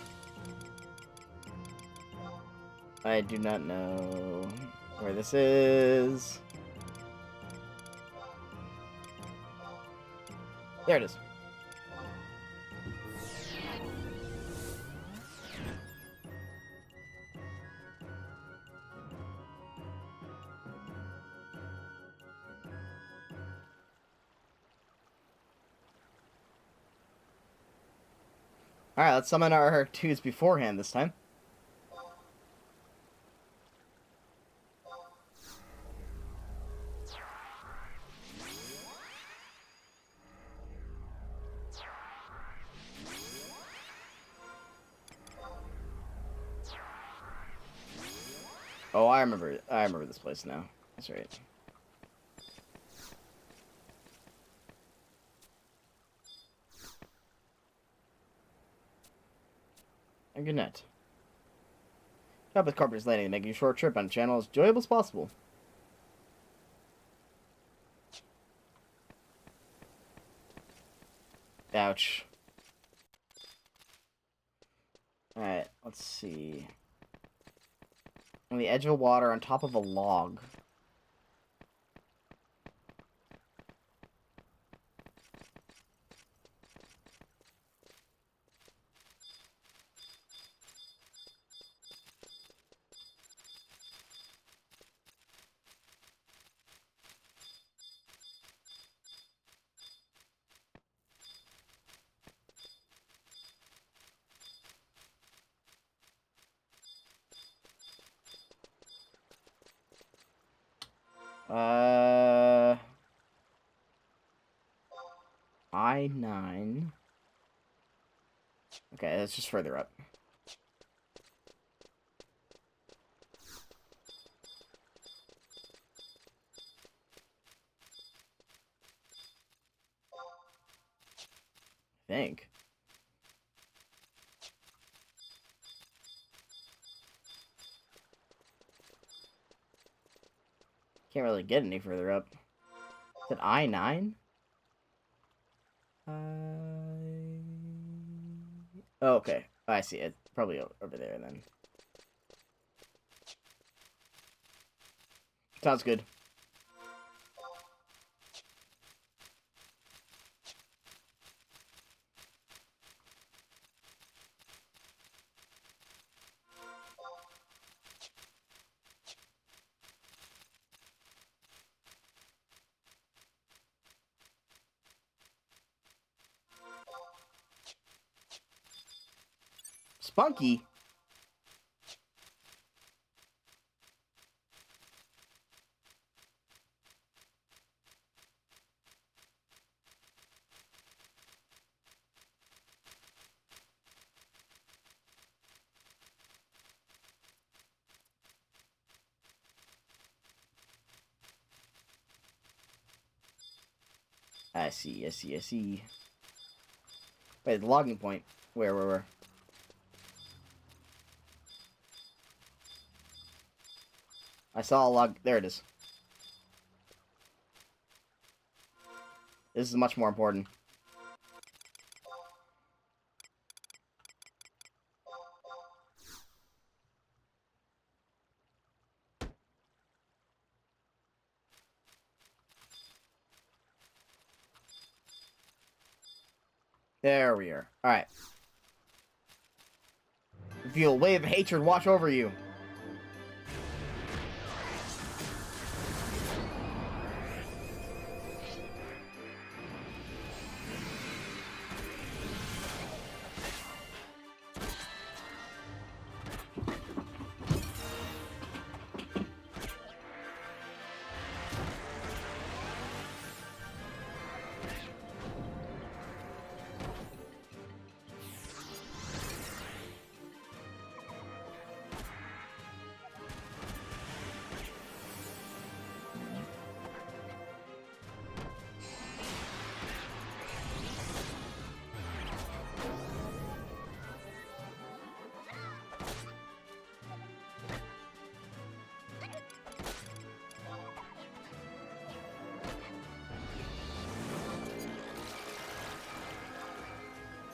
I do not know where this is. There it is. Alright, let's summon our twos beforehand this time. Oh, I remember this place now. That's right. And good night. Job with Carpenter's Landing, making a short trip on the channel as enjoyable as possible. Ouch. Alright, let's see. On the edge of the water, on top of a log. I-9. Okay, that's just further up. I think. Can't really get any further up. Is it I-9? Oh, okay. I see it. Probably over there then. Sounds good. Spunky? I see, I see, I see. Wait, the logging point. Where? I saw a log. There it is. This is much more important. There we are. Alright. Feel a wave of hatred wash over you.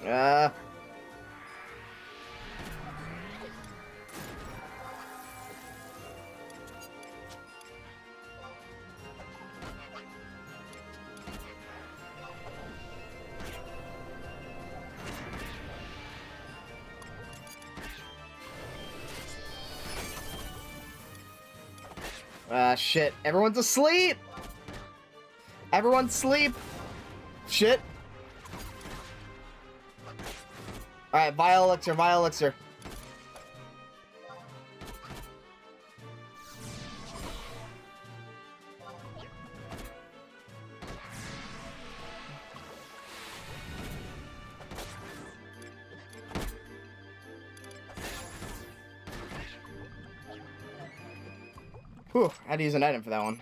Uh... Shit. Everyone's asleep! Everyone's asleep! Shit. Alright, Vile Elixir, Vile Elixir. Whew, I had to use an item for that one.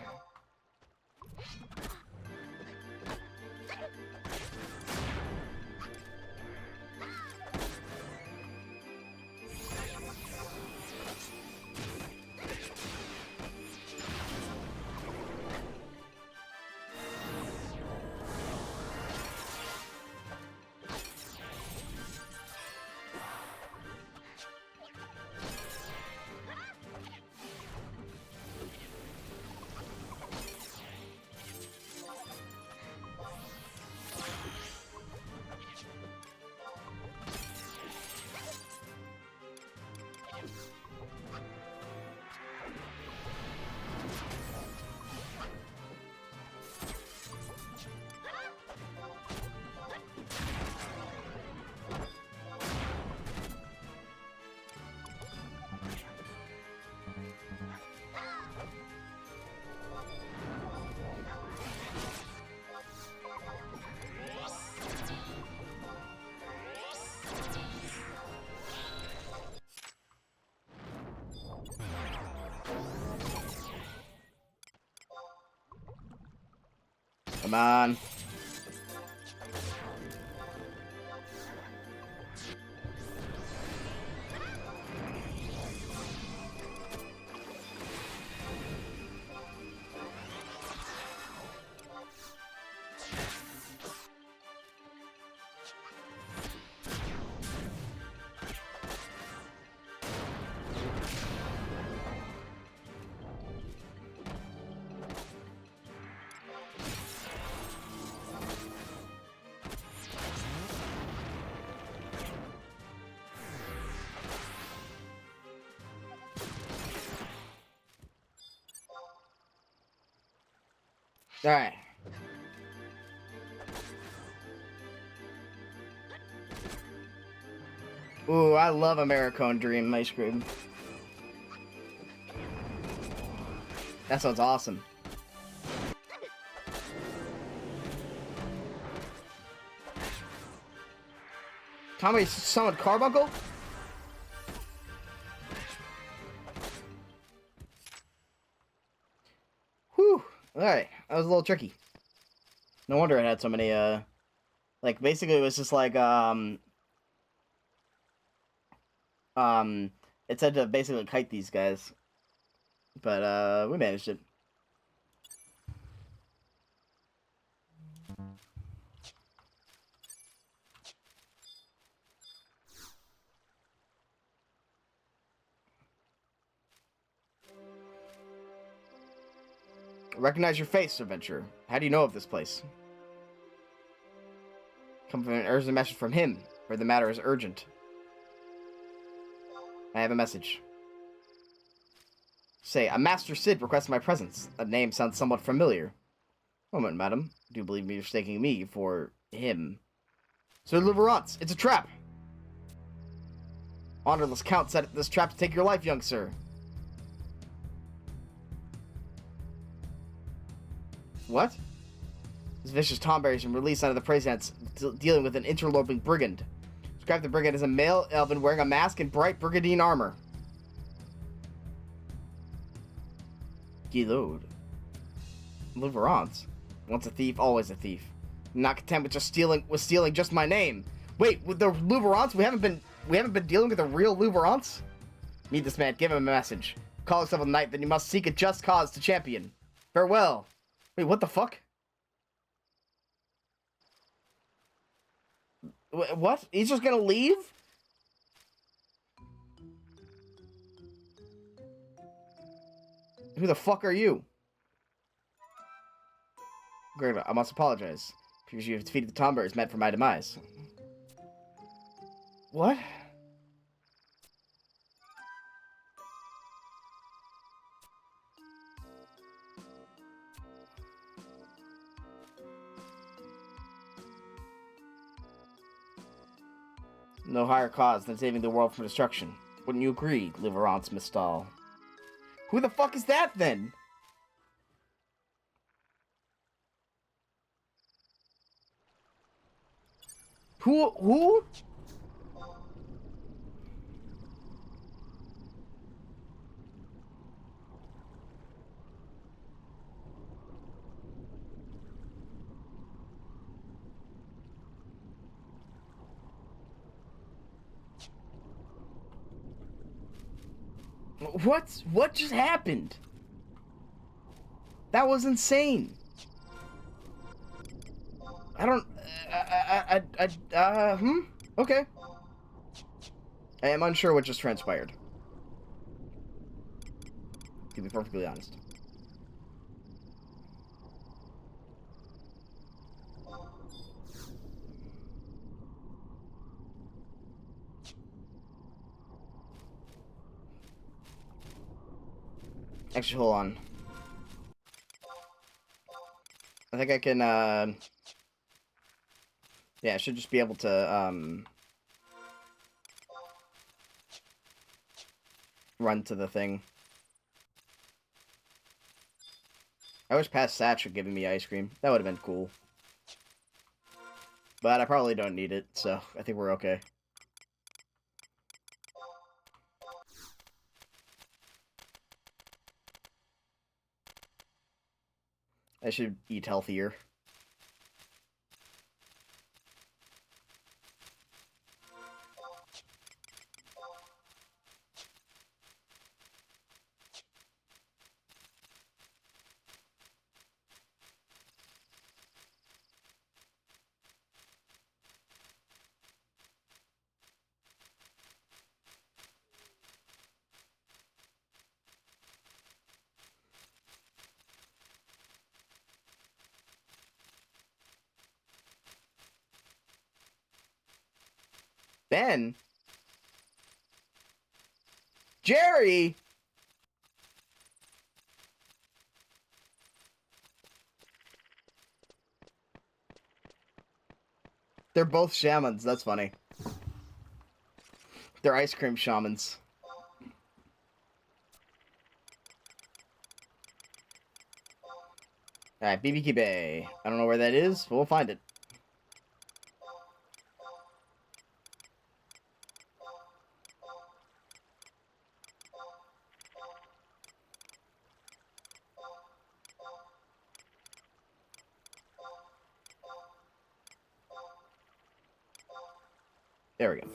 Come on. All right. Ooh, I love Americone Dream ice cream. That sounds awesome. Tommy summoned Carbuncle? Whew. Alright, that was a little tricky. No wonder it had so many, like, basically it was just like, it said to basically kite these guys. But, we managed it. Recognize your face, adventurer. How do you know of this place? Come from an urgent message from him, where the matter is urgent. I have a message. Say, a Master Sid requests my presence. That name sounds somewhat familiar. Moment, madam. Do you believe me mistaking me for him? Sir Luverance, it's a trap! Honorless Count set this trap to take your life, young sir. What? This vicious Tomberry has been released out of the prison dealing with an interloping brigand. Describe the brigand as a male elven wearing a mask and bright brigandine armor. Gilode. Luverance. Once a thief, always a thief. I'm not content with just stealing just my name. Wait, with the Luverance? We haven't been dealing with a real Luverance? Meet this man, give him a message. Call yourself a knight, then you must seek a just cause to champion. Farewell. Wait, what the fuck? What? He's just gonna leave? Who the fuck are you? Great, I must apologize. Because you have defeated the Tombears meant for my demise. What? No higher cause than saving the world from destruction. Wouldn't you agree, Liverance Mistal? Who the fuck is that, then? Who? What just happened? That was insane. I don't... Okay. I am unsure what just transpired. To be perfectly honest. Actually, hold on. I think I can, yeah, I should just be able to, run to the thing. I wish past Satch had given me ice cream. That would have been cool. But I probably don't need it, so I think we're okay. I should eat healthier. Ben? Jerry! They're both shamans, that's funny. They're ice cream shamans. Alright, BBQ Bay. I don't know where that is, but we'll find it. There we go.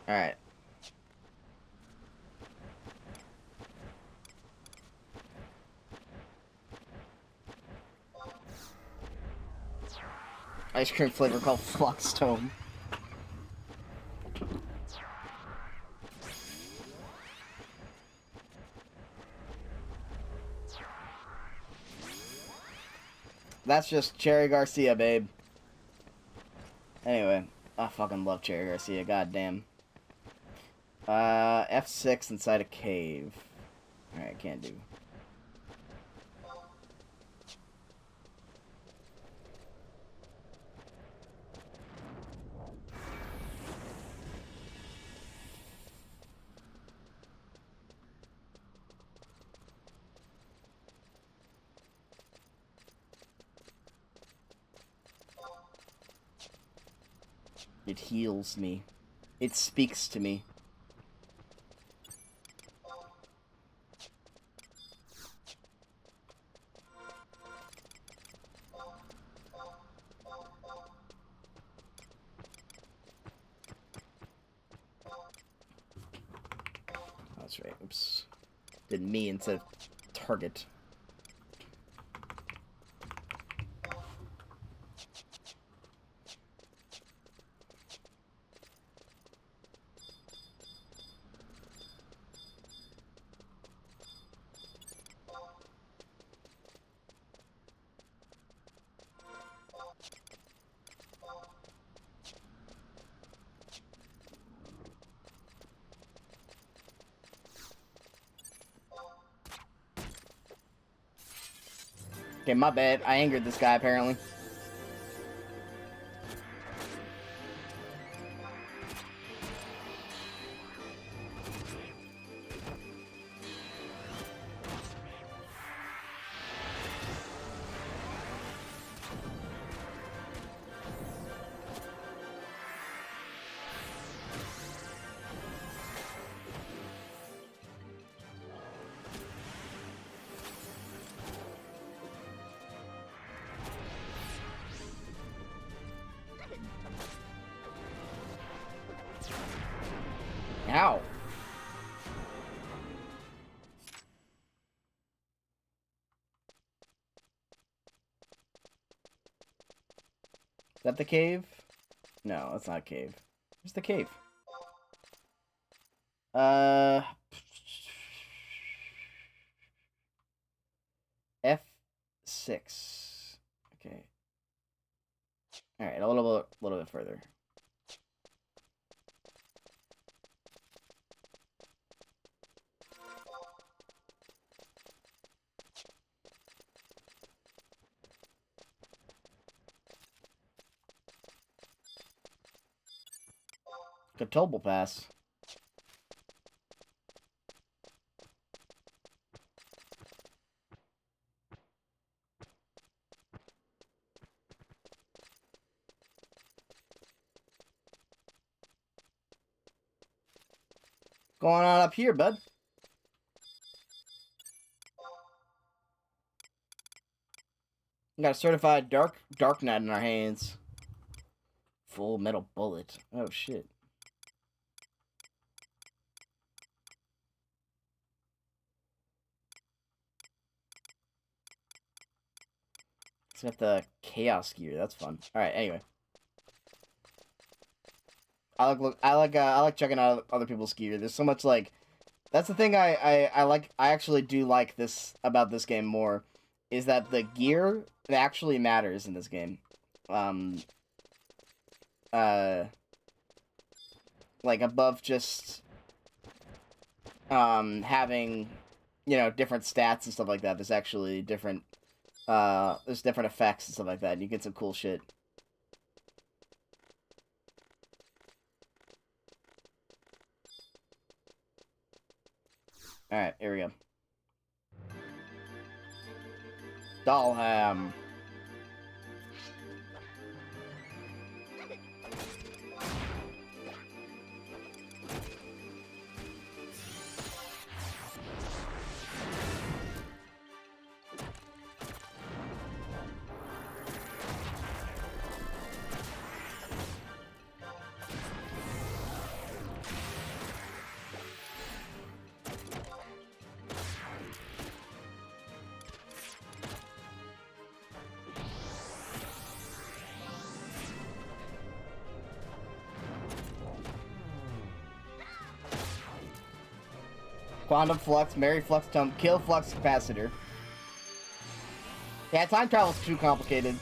Alright. Ice cream flavor called Fluxtome. That's just Cherry Garcia, babe. Anyway, I fucking love Cherry Garcia, goddamn. F6 inside a cave. Alright, can't do. It heals me. It speaks to me. that's right. Oops. Did me instead of target. Okay, my bad. I angered this guy, apparently. Ow. Is that the cave? No, that's not a cave. Where's the cave? F6. Okay. Alright, a little bit further. Catobal Pass. Going on up here, bud? We got a certified dark knight in our hands. Full metal bullet. Oh shit. It's got the chaos gear. That's fun. All right. Anyway, I like checking out other people's gear. There's so much like. That's the thing I like. I actually do like this about this game more, is that the gear actually matters in this game. Like above just having, you know, different stats and stuff like that. There's actually different there's different effects and stuff like that. And you get some cool shit. Alright, here we go. Dalham. Quantum Flux, Mary Flux Tome, Kill Flux Capacitor. Yeah, time travel's too complicated.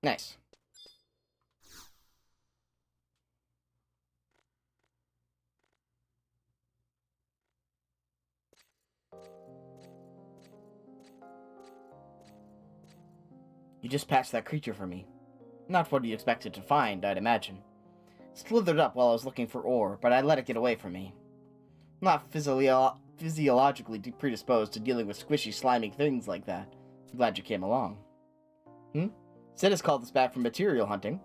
Nice. You just patched that creature for me. Not what you expected to find, I'd imagine. Slithered up while I was looking for ore, but I let it get away from me. I'm not physiologically predisposed to dealing with squishy, slimy things like that. I'm glad you came along. Sid has called us back from material hunting.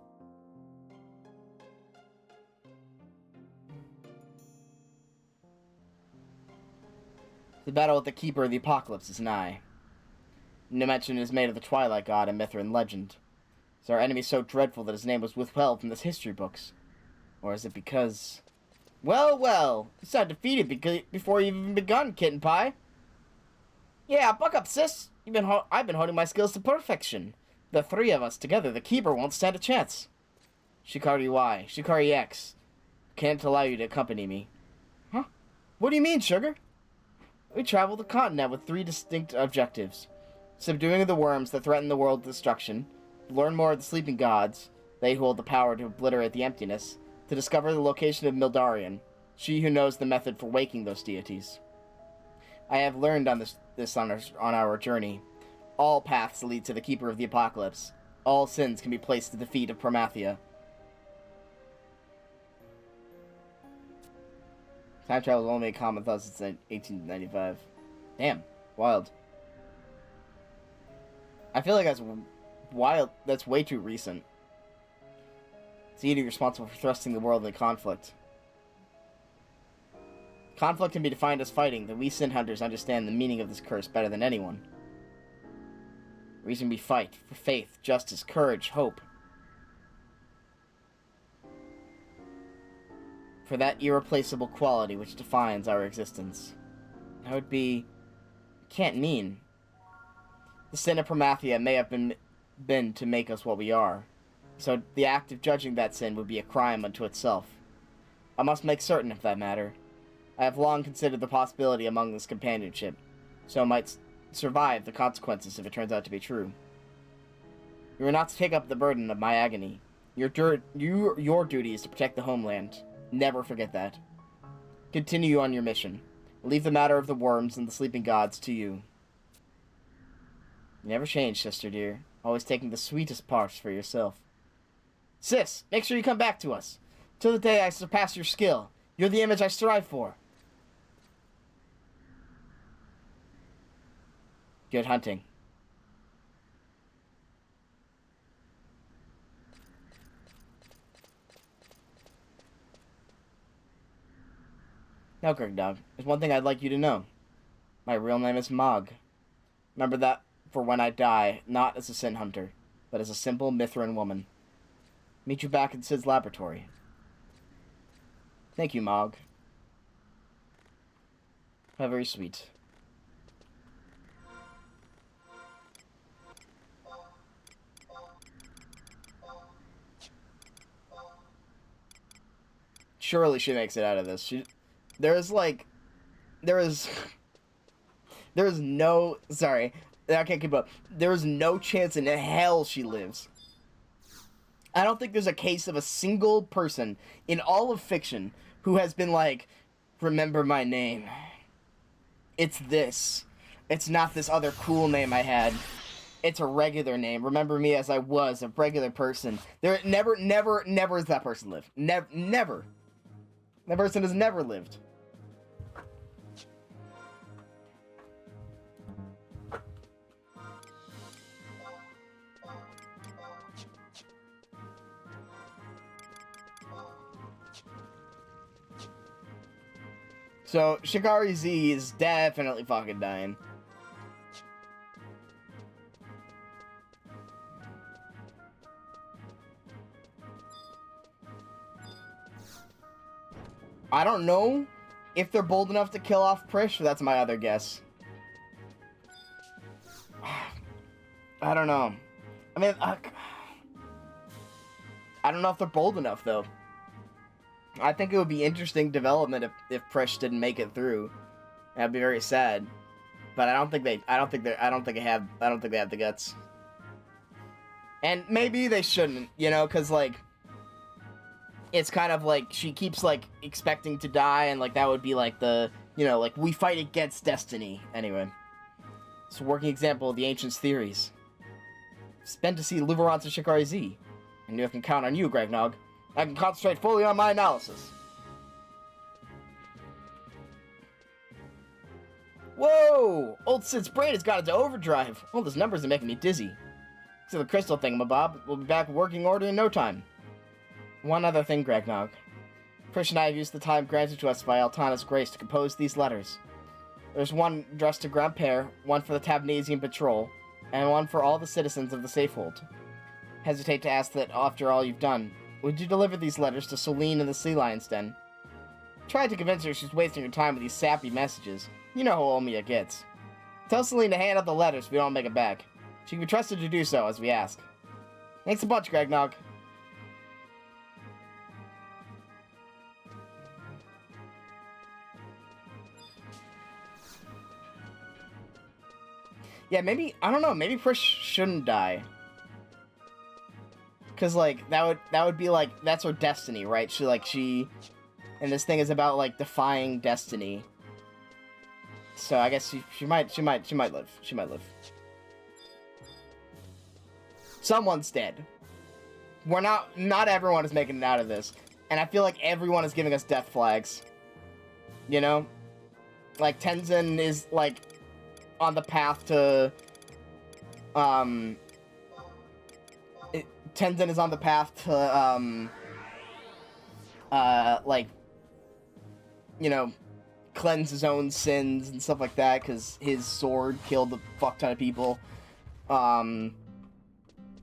The battle with the Keeper of the Apocalypse is nigh. No mention is made of the Twilight God in Mithrin legend. Is our enemy so dreadful that his name was withheld from the history books? Or is it because... Well, well, it's not defeated before you've even begun, Kitten Pie. Yeah, buck up, sis. I've been honing my skills to perfection. The three of us together, the Keeper won't stand a chance. Shikari Y, Shikari X. Can't allow you to accompany me. Huh? What do you mean, Sugar? We travel the continent with 3 distinct objectives. Subduing the worms that threaten the world's destruction, learn more of the sleeping gods, they who hold the power to obliterate the emptiness, to discover the location of Mildarian, she who knows the method for waking those deities. I have learned on on our journey. All paths lead to the Keeper of the Apocalypse. All sins can be placed to the feet of Promathia. Time travel is only a common thought since 1895. Damn, wild. I feel like that's wild. That's way too recent. It's either responsible for thrusting the world into conflict. Conflict can be defined as fighting, but we sin hunters understand the meaning of this curse better than anyone. The reason we fight, for faith, justice, courage, hope. For that irreplaceable quality which defines our existence. That would be... can't mean. The sin of Promathia may have been to make us what we are. So the act of judging that sin would be a crime unto itself. I must make certain of that matter. I have long considered the possibility among this companionship, so I might survive the consequences if it turns out to be true. You are not to take up the burden of my agony. Your duty is to protect the homeland. Never forget that. Continue on your mission. Leave the matter of the worms and the sleeping gods to you. You never change, sister dear. Always taking the sweetest parts for yourself. Sis, make sure you come back to us. Till the day I surpass your skill. You're the image I strive for. Good hunting. Now, Greg Dog, there's one thing I'd like you to know. My real name is Mog. Remember that for when I die, not as a sin hunter, but as a simple Mithrin woman. Meet you back in Sid's laboratory. Thank you, Mog. How very sweet. Surely she makes it out of this. There is no... Sorry, I can't keep up. There is no chance in hell she lives. I don't think there's a case of a single person in all of fiction who has been like, remember my name. It's this. It's not this other cool name I had. It's a regular name. Remember me as I was, a regular person. There never has that person lived. Never. That person has never lived. So, Shikari Z is definitely fucking dying. I don't know if they're bold enough to kill off Prish, but that's my other guess. I don't know. I mean, I don't know if they're bold enough, though. I think it would be interesting development if Prish didn't make it through. That'd be very sad. But I don't think they have the guts. And maybe they shouldn't, you know, because, like, it's kind of like she keeps, like, expecting to die, and, like, that would be, like, the, you know, like, we fight against destiny. Anyway. It's a working example of the ancients' theories. It's been to see Luverance and Shikari Z. I knew I can count on you, Gregnog. I can concentrate fully on my analysis. Whoa! Old Sid's brain has got into overdrive. All those numbers are making me dizzy. So the crystal thingamabob will be back in working order in no time. One other thing, Gregnog. Prish and I have used the time granted to us by Altana's grace to compose these letters. There's one addressed to Grandpere, one for the Tabnasian Patrol, and one for all the citizens of the Safehold. Hesitate to ask that after all you've done, would you deliver these letters to Celine in the Sea Lion's Den? Try to convince her she's wasting her time with these sappy messages. You know how Omiya gets. Tell Celine to hand out the letters if we don't make it back. She can be trusted to do so as we ask. Thanks a bunch, Gregnog. Yeah, maybe, I don't know, maybe Prish shouldn't die. Cause, like, that would be, like, that's her destiny, right? And this thing is about, like, defying destiny. So I guess she might live. She might live. Someone's dead. Not everyone is making it out of this. And I feel like everyone is giving us death flags. You know? Like, Tenzin is, like, on the path to, Tenzin is on the path to, like, you know, cleanse his own sins and stuff like that, because his sword killed a fuck ton of people.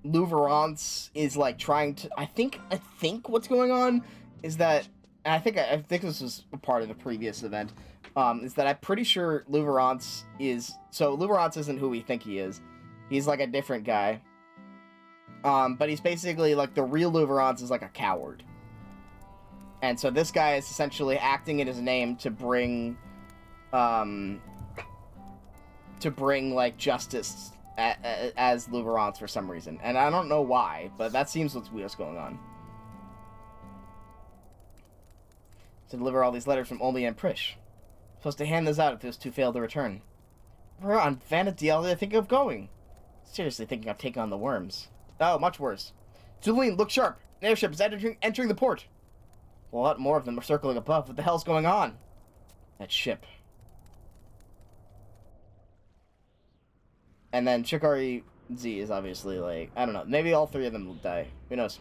Luverance is, like, trying to, I think what's going on is that, and I think this was a part of the previous event, is that I'm pretty sure Luverance isn't who we think he is. He's, like, a different guy. But he's basically, like, the real Luverance is, like, a coward. And so this guy is essentially acting in his name to bring, like, justice as Luverance for some reason. And I don't know why, but that seems what's going on. To deliver all these letters from Omi and Prish. Supposed to hand those out if those two fail to return. Where on Vanadil did I think of going? Seriously thinking of taking on the worms. Oh, much worse. Julian, look sharp! An airship is entering the port! A lot more of them are circling above. What the hell's going on? That ship. And then Shikari Z is obviously, like, I don't know. Maybe all three of them will die. Who knows?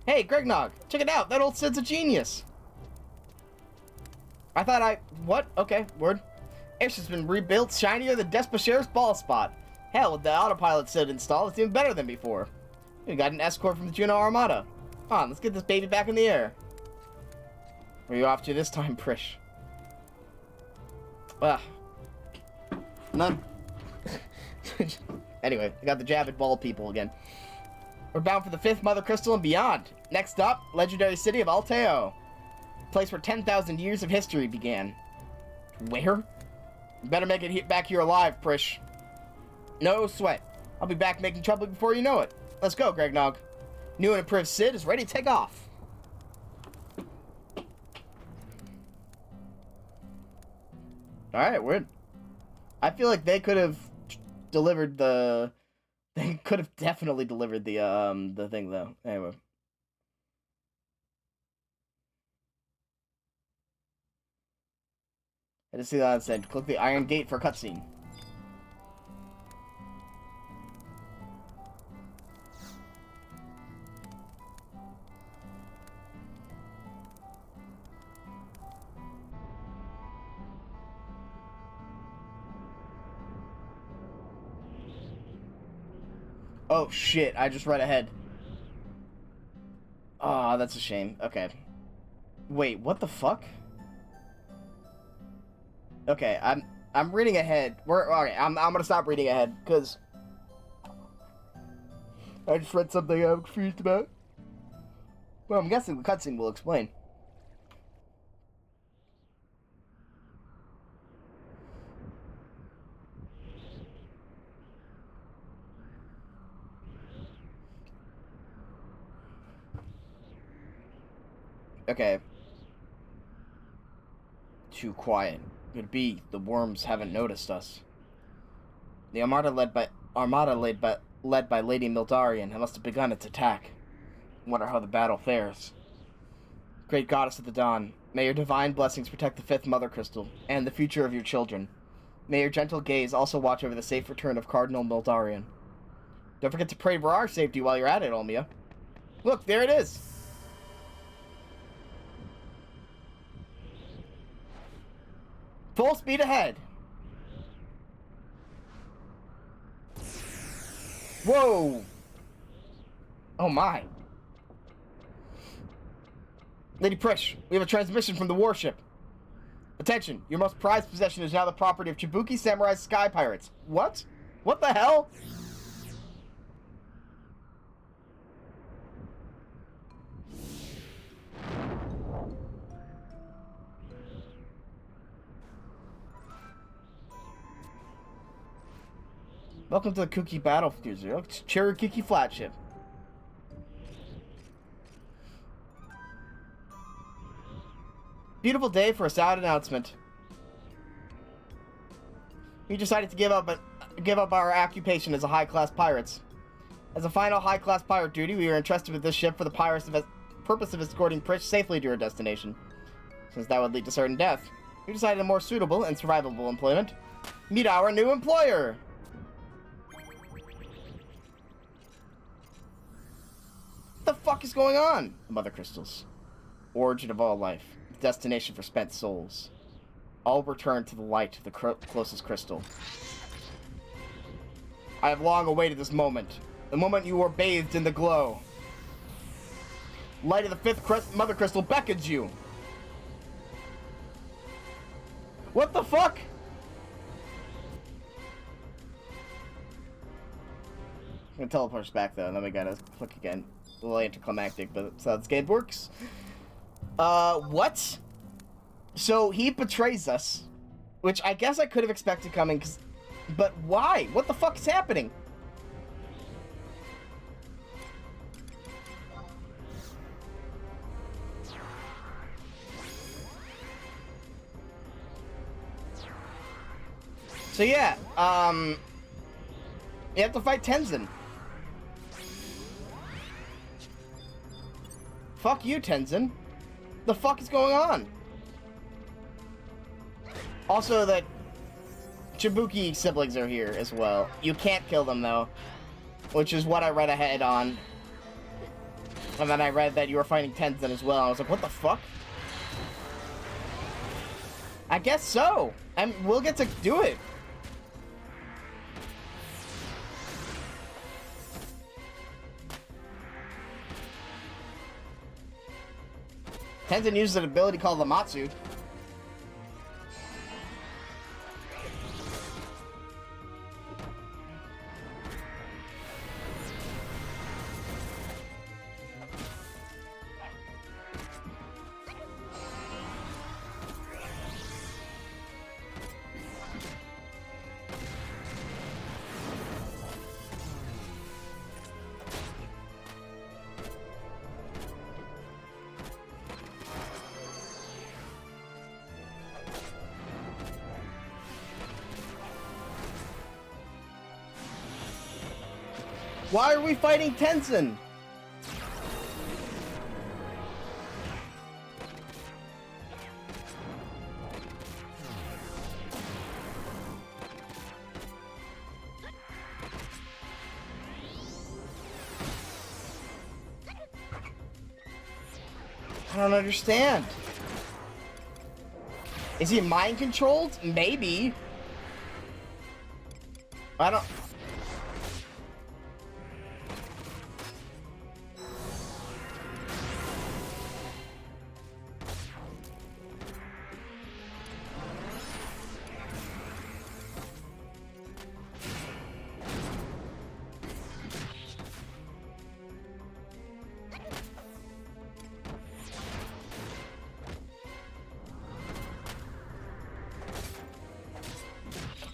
Hey, Gregnog! Check it out! That old Sid's a genius! What? Okay, word. Airship's been rebuilt shinier than Despacier's ball spot. Hell, with the autopilot Sid installed, it's even better than before. We got an escort from the Juno Armada. Come on, let's get this baby back in the air. Where are you off to this time, Prish? None. Anyway, we got the jabbed bald people again. We're bound for the 5th Mother Crystal and beyond. Next up, legendary city of Alteo. Place where 10,000 years of history began. Where? You better make it back here alive, Prish. No sweat. I'll be back making trouble before you know it. Let's go, Gregnog. New and improved Sid is ready to take off. Alright, weird. I feel like they could have delivered the... They could have definitely delivered the thing, though. Anyway. I just see that it said, click the Iron Gate for cutscene. Oh shit, I just read ahead. Oh, that's a shame. Okay. Wait, what the fuck? Okay, I'm reading ahead. Okay, I'm gonna stop reading ahead, because I just read something I'm confused about. Well, I'm guessing the cutscene will explain. Okay. Too quiet. Could be the worms haven't noticed us. The Armada led by Lady Mildarian must have begun its attack. Wonder how the battle fares. Great Goddess of the Dawn, may your divine blessings protect the fifth Mother Crystal and the future of your children. May your gentle gaze also watch over the safe return of Cardinal Mildarian. Don't forget to pray for our safety while you're at it, Olmia. Look, there it is! Full speed ahead! Whoa! Oh my. Lady Prish, we have a transmission from the warship. Attention, your most prized possession is now the property of Chibuki Samurai Sky Pirates. What? What the hell? Welcome to the Kuki Battlefield Zero. It's Cherokee Flatship. Beautiful day for a sad announcement. We decided to give up our occupation as a high-class pirates. As a final high-class pirate duty, we were entrusted with this ship for the purpose of escorting Prish safely to her destination. Since that would lead to certain death, we decided a more suitable and survivable employment. Meet our new employer! What the fuck is going on? The Mother Crystals. Origin of all life. Destination for spent souls. All return to the light of the closest crystal. I have long awaited this moment. The moment you were bathed in the glow. Light of the fifth Mother Crystal beckons you. What the fuck? I'm gonna teleport us back though, and then we gotta click again. A little anticlimactic, but that's how this game works. What? So he betrays us, which I guess I could have expected coming, but why? What the fuck is happening? So yeah, you have to fight Tenzin. Fuck you, Tenzin. The fuck is going on? Also, the Chibuki siblings are here as well. You can't kill them, though. Which is what I read ahead on. And then I read that you were fighting Tenzin as well. I was like, what the fuck? I guess so. And we'll get to do it. Tenzin uses an ability called Lamatsu. Why are we fighting Tenzin? I don't understand. Is he mind controlled? Maybe. I don't...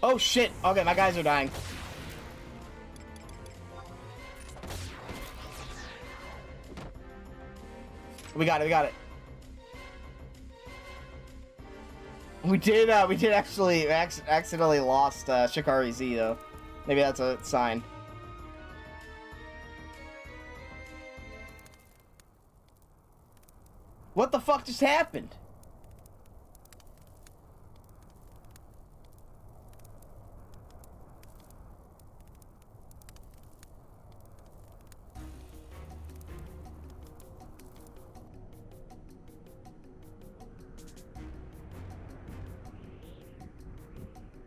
Oh shit! Okay, my guys are dying. We got it, we got it. We did actually accidentally lost Shikari Z though. Maybe that's a sign. What the fuck just happened?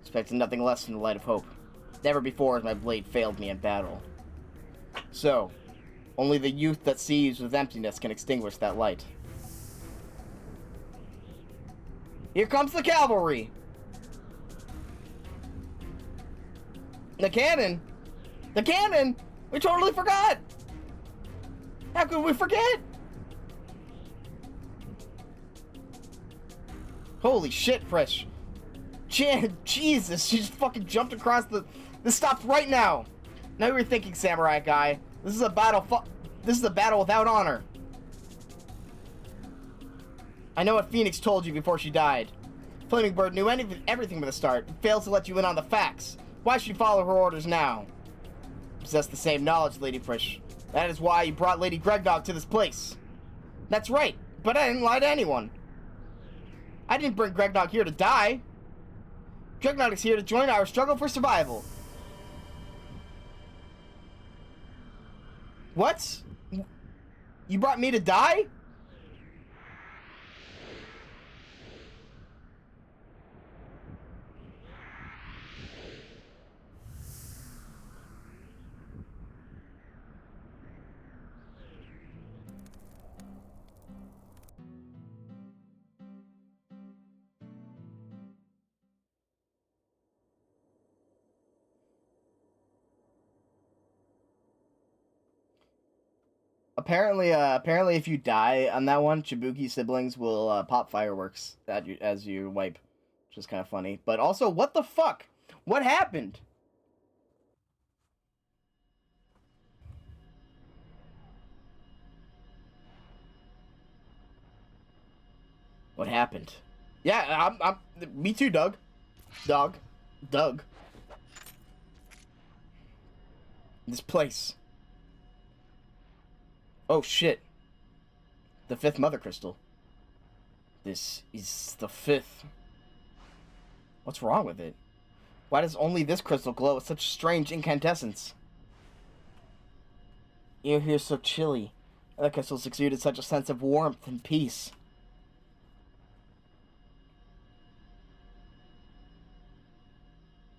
Expecting nothing less than the light of hope. Never before has my blade failed me in battle. So, only the youth that sees with emptiness can extinguish that light. Here comes the cavalry! The cannon! The cannon! We totally forgot! How could we forget? Holy shit, Fresh. Jesus, she just fucking jumped across the... This stops right now! Now you're thinking, samurai guy. This is a battle without honor. I know what Phoenix told you before she died. Flaming Bird knew everything from the start, and failed to let you in on the facts. Why should you follow her orders now? Possess the same knowledge, Lady Frisch. That is why you brought Lady Gregnog to this place. That's right, but I didn't lie to anyone. I didn't bring Gregnog here to die. Gregnog is here to join our struggle for survival. What? You brought me to die? Apparently, if you die on that one, Chibuki siblings will pop fireworks at you as you wipe, which is kind of funny. But also, what the fuck? What happened? What happened? Yeah, me too, Doug. Doug. This place. Oh shit. The 5th Mother Crystal. This is the 5th. What's wrong with it? Why does only this crystal glow with such strange incandescence? You're here so chilly. Other crystals exuded such a sense of warmth and peace.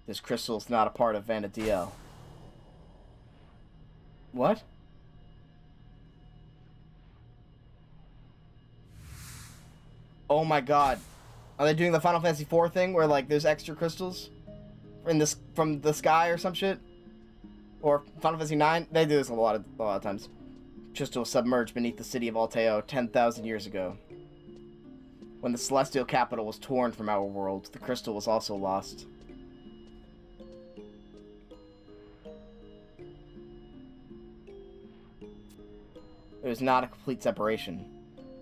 This crystal is not a part of Vana'diel. What? Oh my god. Are they doing the Final Fantasy IV thing where, like, there's extra crystals in this from the sky or some shit? Or Final Fantasy IX? They do this a lot of times. Crystal was submerged beneath the city of Alteo 10,000 years ago. When the celestial capital was torn from our world, the crystal was also lost. It was not a complete separation.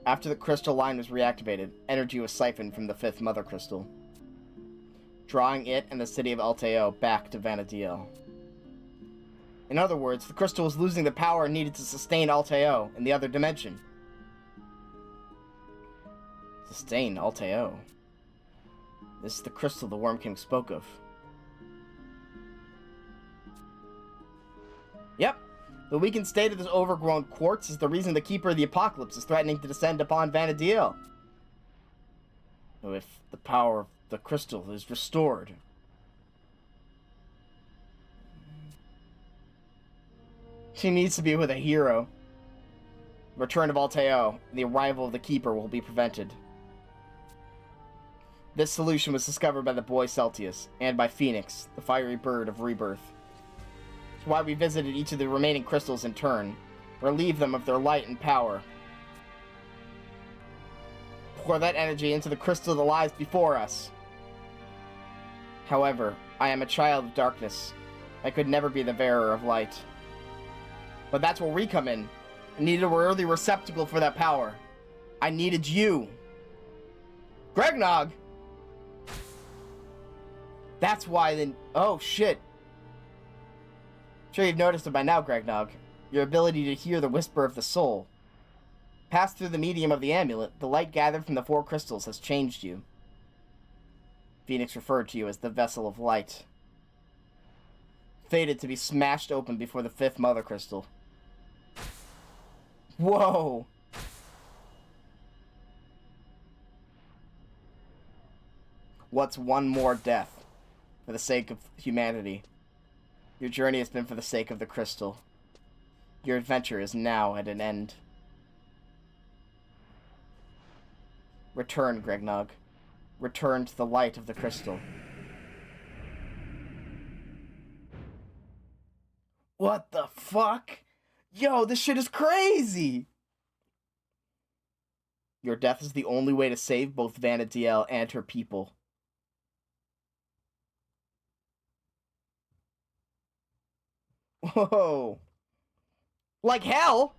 After the crystal line was reactivated, energy was siphoned from the 5th Mother Crystal, drawing it and the city of Alteo back to Vana'diel. In other words, the crystal was losing the power needed to sustain Alteo in the other dimension. Sustain Alteo. This is the crystal the Worm King spoke of. Yep. The weakened state of this overgrown quartz is the reason the Keeper of the Apocalypse is threatening to descend upon Vana'diel. If the power of the crystal is restored. She needs to be with a hero. The return of Alteo and the arrival of the Keeper will be prevented. This solution was discovered by the boy Celtius, and by Phoenix, the fiery bird of rebirth. That's why we visited each of the remaining crystals in turn, relieve them of their light and power. Pour that energy into the crystal that lies before us. However, I am a child of darkness. I could never be the bearer of light. But that's where we come in. I needed a worthy receptacle for that power. I needed you. Gregnog! That's why then... Oh, shit. Sure you've noticed it by now, Gregnog. Your ability to hear the whisper of the soul. Passed through the medium of the amulet, the light gathered from the 4 crystals has changed you. Phoenix referred to you as the Vessel of Light. Fated to be smashed open before the 5th Mother Crystal. Whoa! What's one more death? For the sake of humanity. Your journey has been for the sake of the crystal. Your adventure is now at an end. Return, Gregnog. Return to the light of the crystal. What the fuck? Yo, this shit is crazy! Your death is the only way to save both Vana'diel and her people. Whoa. Like hell?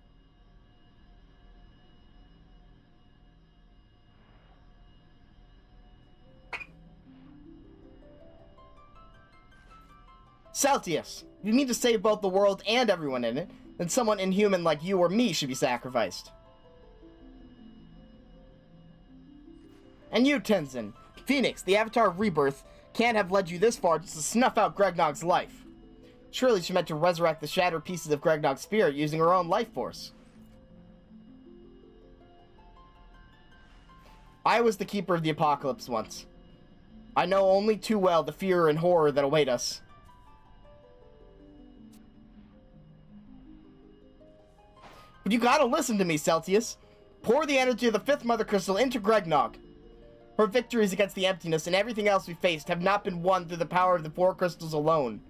Celtius, if you mean to save both the world and everyone in it, then someone inhuman like you or me should be sacrificed. And you, Tenzin. Phoenix, the Avatar of Rebirth, can't have led you this far just to snuff out Gregnog's life. Surely she meant to resurrect the shattered pieces of Gregnog's spirit using her own life force. I was the Keeper of the Apocalypse once. I know only too well the fear and horror that await us. But you gotta listen to me, Celtius. Pour the energy of the 5th Mother Crystal into Gregnog. Her victories against the emptiness and everything else we faced have not been won through the power of the 4 crystals alone.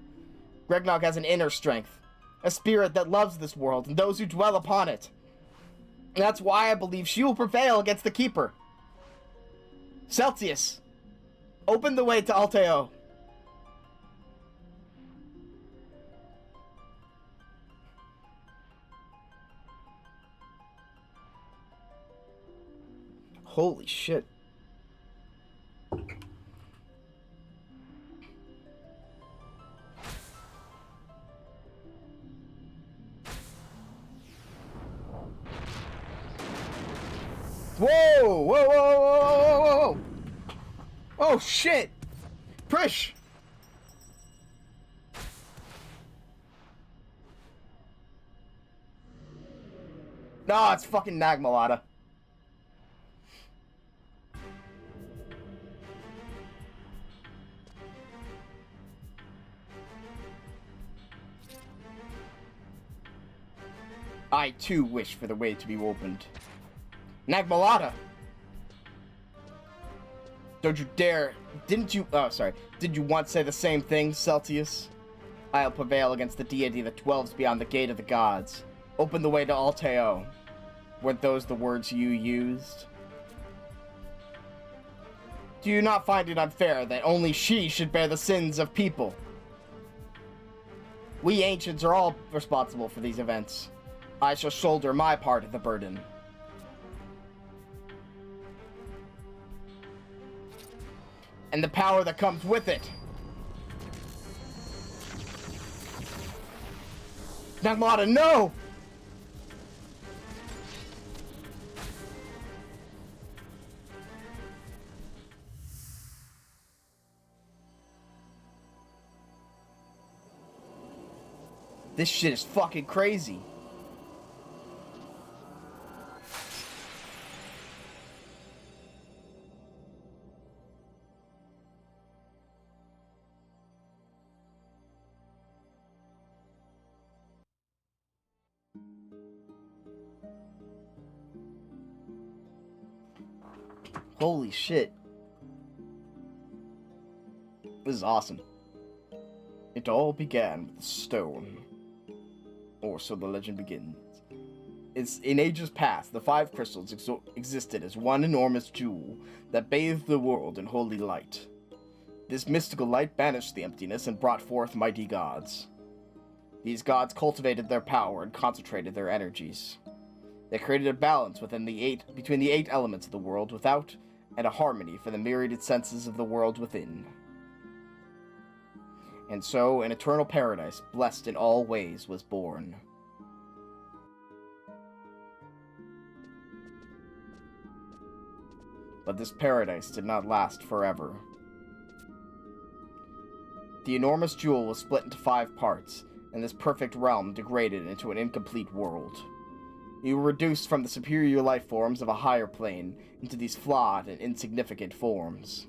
Gregnog has an inner strength, a spirit that loves this world and those who dwell upon it. And that's why I believe she will prevail against the Keeper. Celtius, open the way to Alteo. Holy shit. Whoa! Whoa, whoa, whoa, whoa, whoa, whoa! Oh, shit! Prish! No, it's fucking Nagmalata. I, too, wish for the way to be opened. Nagmalata! Don't you dare... Did you once say the same thing, Celtius? I'll prevail against the deity that dwells beyond the gate of the gods. Open the way to Alteo. Weren't those the words you used? Do you not find it unfair that only she should bear the sins of people? We ancients are all responsible for these events. I shall shoulder my part of the burden. And the power that comes with it. Nagmata, no! This shit is fucking crazy. Holy shit. This is awesome. It all began with the stone. Or so the legend begins. In ages past, the 5 crystals existed as one enormous jewel that bathed the world in holy light. This mystical light banished the emptiness and brought forth mighty gods. These gods cultivated their power and concentrated their energies. They created a balance between the 8 elements of the world without, and a harmony for the myriad senses of the world within. And so an eternal paradise, blessed in all ways, was born. But this paradise did not last forever. The enormous jewel was split into 5 parts, and this perfect realm degraded into an incomplete world. You were reduced from the superior life forms of a higher plane into these flawed and insignificant forms.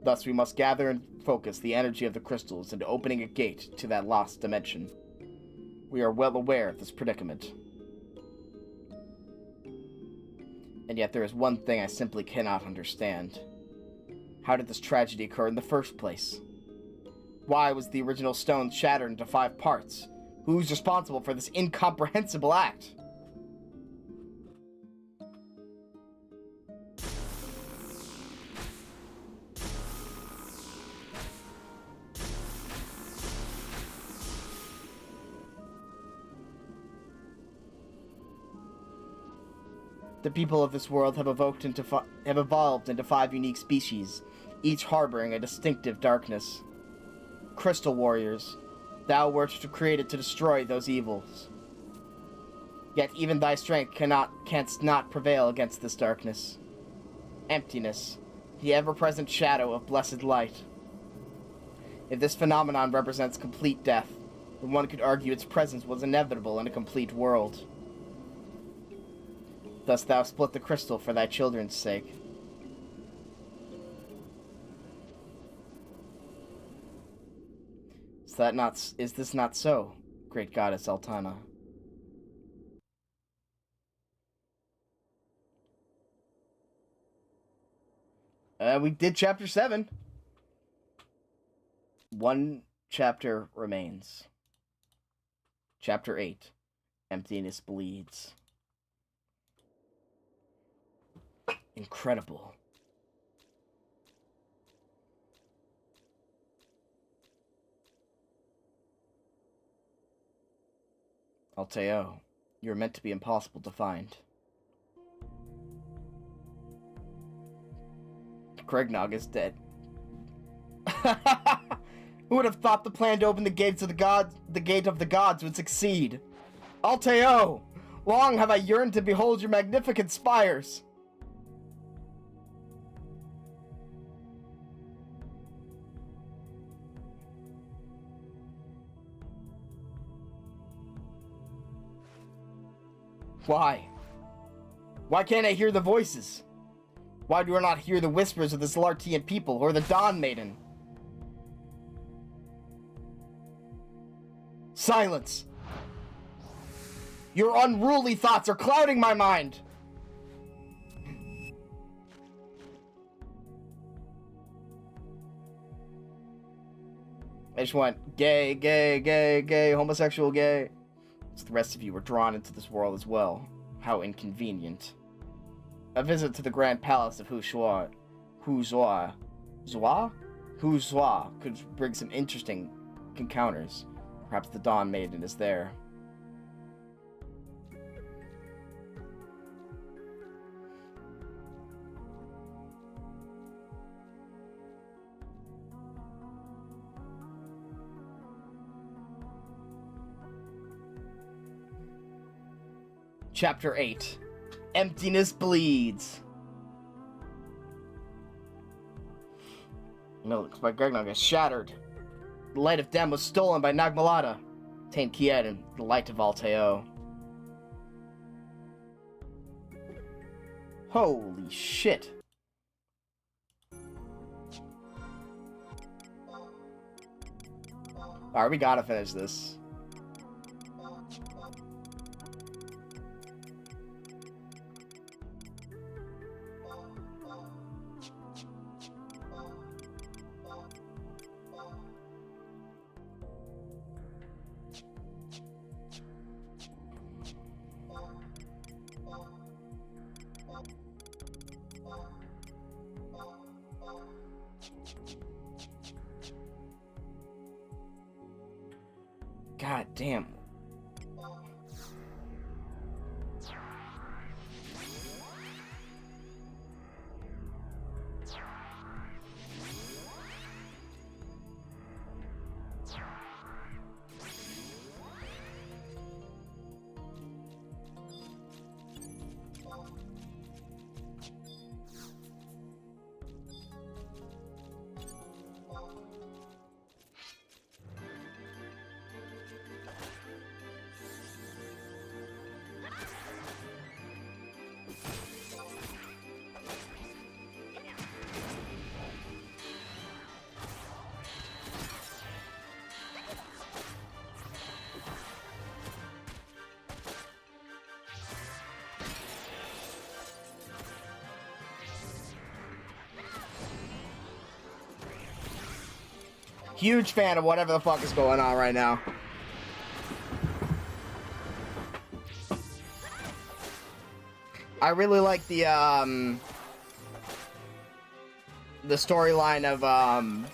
Thus, we must gather and focus the energy of the crystals into opening a gate to that lost dimension. We are well aware of this predicament. And yet there is one thing I simply cannot understand. How did this tragedy occur in the first place? Why was the original stone shattered into 5 parts? Who's responsible for this incomprehensible act? The people of this world have evolved into 5 unique species, each harboring a distinctive darkness. Crystal warriors, thou wert created to destroy those evils. Yet even thy strength canst not prevail against this darkness. Emptiness, the ever-present shadow of blessed light. If this phenomenon represents complete death, then one could argue its presence was inevitable in a complete world. Thus thou split the crystal for thy children's sake. Is this not so, great goddess Altana? We did chapter 7. 1 chapter remains. Chapter 8. Emptiness bleeds. Incredible. Alteo, you're meant to be impossible to find. Gregnog is dead. Who would have thought the plan to open the gates of the gate of the gods would succeed? Alteo, long have I yearned to behold your magnificent spires. Why? Why can't I hear the voices? Why do I not hear the whispers of the Zlartian people or the Dawn Maiden? Silence! Your unruly thoughts are clouding my mind! I just went, gay, gay, gay, gay, homosexual, gay. So the rest of you were drawn into this world as well. How inconvenient. A visit to the Grand Palace of Huzhua could bring some interesting encounters. Perhaps the Dawn Maiden is there. Chapter 8. Emptiness bleeds. No, looks like Gregnog is shattered. The light of Dem was stolen by Nagmalata. Tain Kied and the light of Alteo. Holy shit. Alright, we gotta finish this. God damn. Huge fan of whatever the fuck is going on right now. I really like the storyline of,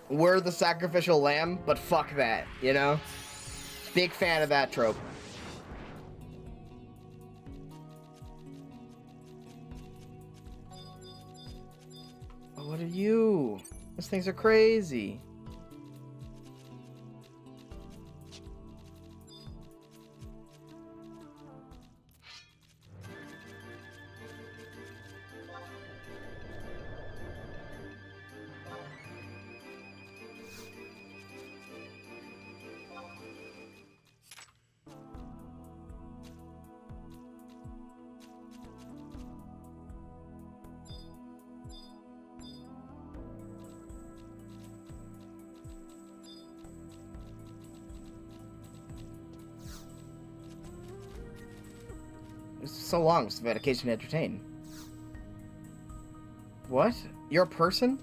we're the sacrificial lamb, but fuck that, you know? Big fan of that trope. What are you? Those things are crazy. It's so long since I've had occasion to entertain. What? You're a person?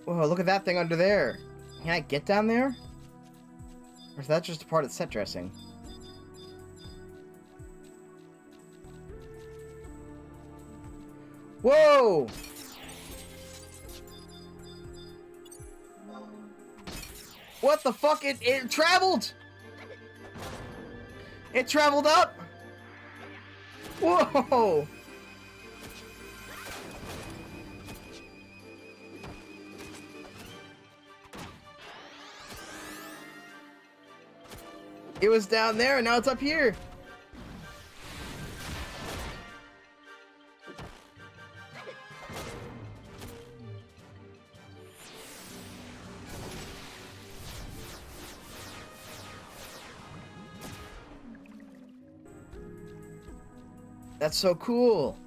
Whoa, look at that thing under there. Can I get down there? Or is that just a part of set dressing? Whoa! What the fuck? It traveled! It traveled up! Whoa! It was down there, and now it's up here. That's so cool.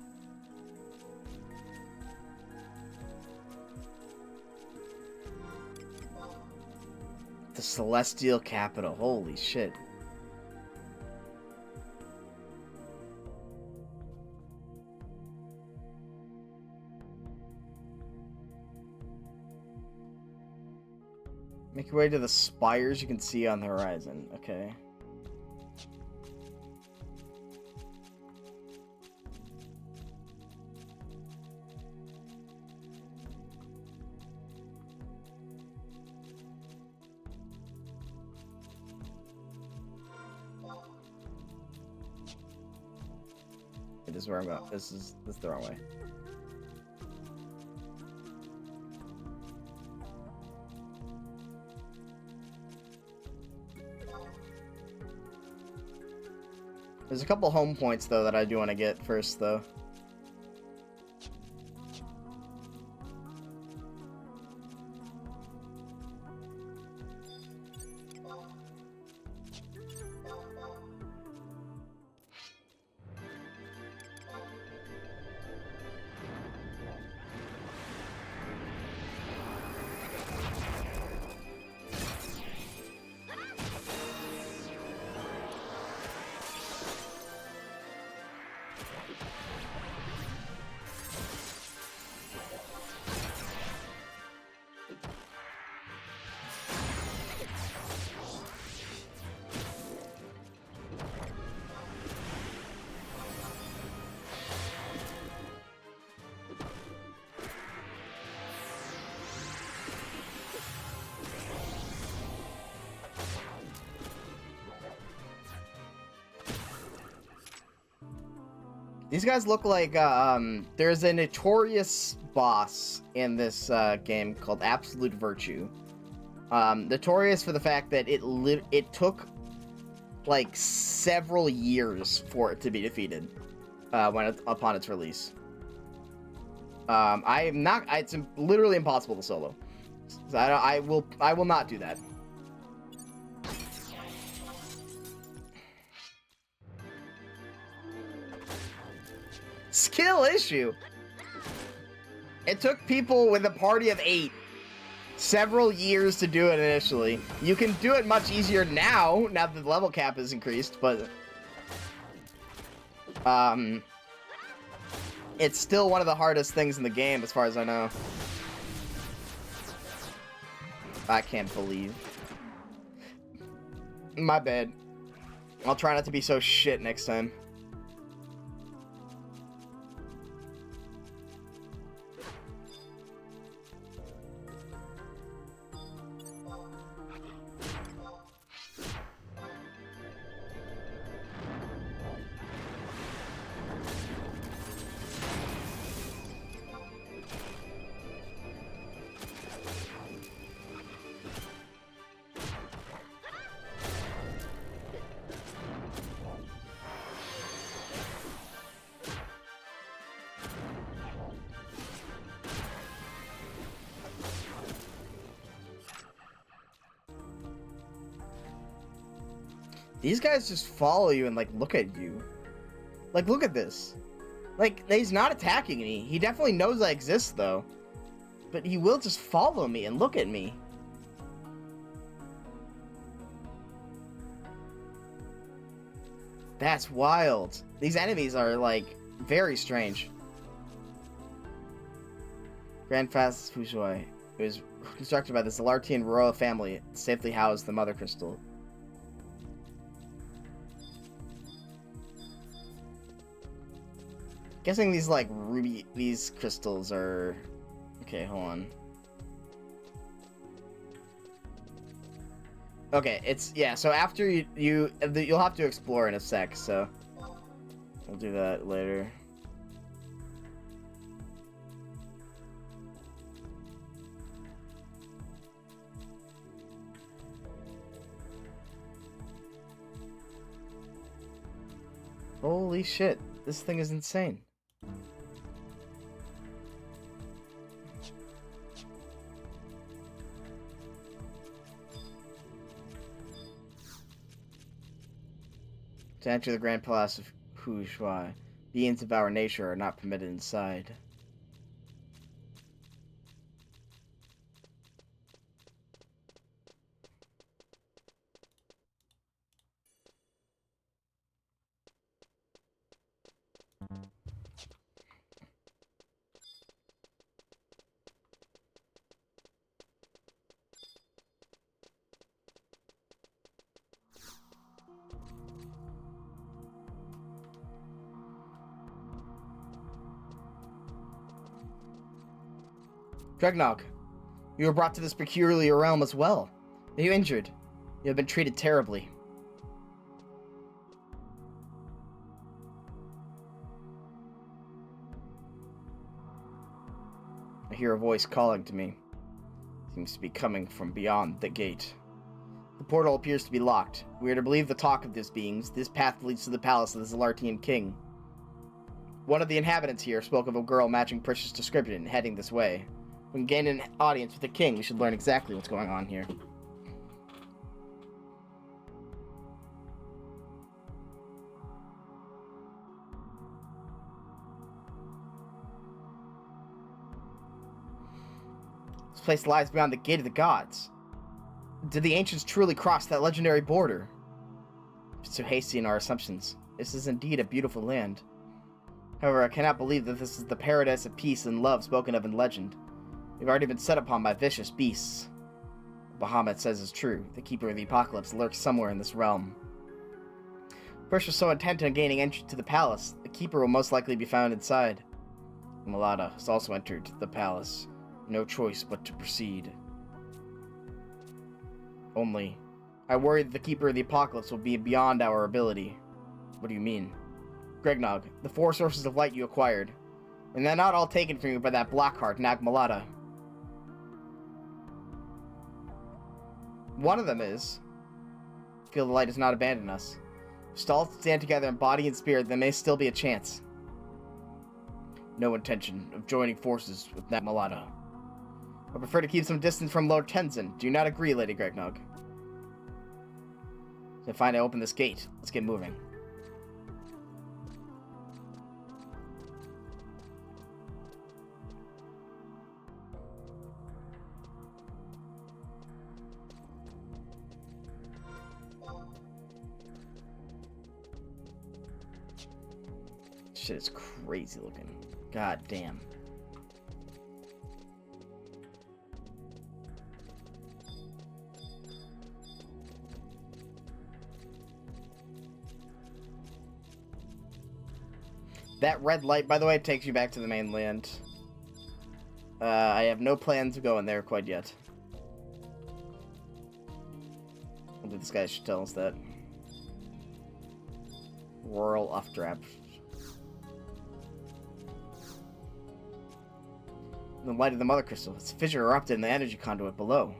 The Celestial Capital. Holy shit. Make your way to the spires you can see on the horizon. Okay. This is where I'm going. This is the wrong way. There's a couple home points though that I do want to get first though. These guys look like, there's a notorious boss in this game called Absolute Virtue. Notorious for the fact that it took like several years for it to be defeated upon its release. I am not. It's literally impossible to solo. So I will not do that. Skill issue. It took people with a party of 8 several years to do it initially. You can do it much easier now that the level cap is increased, but it's still one of the hardest things in the game as far as I know. I can't believe. My bad. I'll try not to be so shit next time. These guys just follow you and, like, look at you. Like, look at this. Like, he's not attacking me. He definitely knows I exist, though. But he will just follow me and look at me. That's wild. These enemies are, like, very strange. Grand Fast Fushui. It was constructed by the Zalartian royal family to safely house the Mother Crystal. Guessing these, like, these crystals are... Okay, hold on. Okay, it's... Yeah, so after you'll have to explore in a sec, so... We'll do that later. Holy shit, this thing is insane. To enter the Grand Palace of Huishui, beings of our nature are not permitted inside. Dregnog, you were brought to this peculiar realm as well. Are you injured? You have been treated terribly. I hear a voice calling to me. Seems to be coming from beyond the gate. The portal appears to be locked. We are to believe the talk of these beings. This path leads to the palace of the Zalartian king. One of the inhabitants here spoke of a girl matching Precious' description heading this way. When gaining an audience with the king, we should learn exactly what's going on here. This place lies beyond the gate of the gods. Did the ancients truly cross that legendary border? We're so hasty in our assumptions. This is indeed a beautiful land. However, I cannot believe that this is the paradise of peace and love spoken of in legend. We've already been set upon by vicious beasts. What Bahamut says is true. The Keeper of the Apocalypse lurks somewhere in this realm. First was so intent on gaining entry to the palace, the Keeper will most likely be found inside. Malada has also entered the palace. No choice but to proceed. Only, I worry that the Keeper of the Apocalypse will be beyond our ability. What do you mean? Gregnog, the 4 sources of light you acquired. And they're not all taken from you by that Blackheart, Nagmalada. One of them is. feel the light does not abandon us. Just all stand together in body and spirit, there may still be a chance. No intention of joining forces with Nagmalada. I prefer to keep some distance from Lord Tenzin. Do you not agree, Lady Gregnog? So fine, I open this gate. Let's get moving. Shit is crazy looking. God damn. That red light, by the way, takes you back to the mainland. I have no plans of going there quite yet. I think this guy should tell us that. Rural Updraft. In the light of the Mother Crystal, its fissure erupted in the energy conduit below.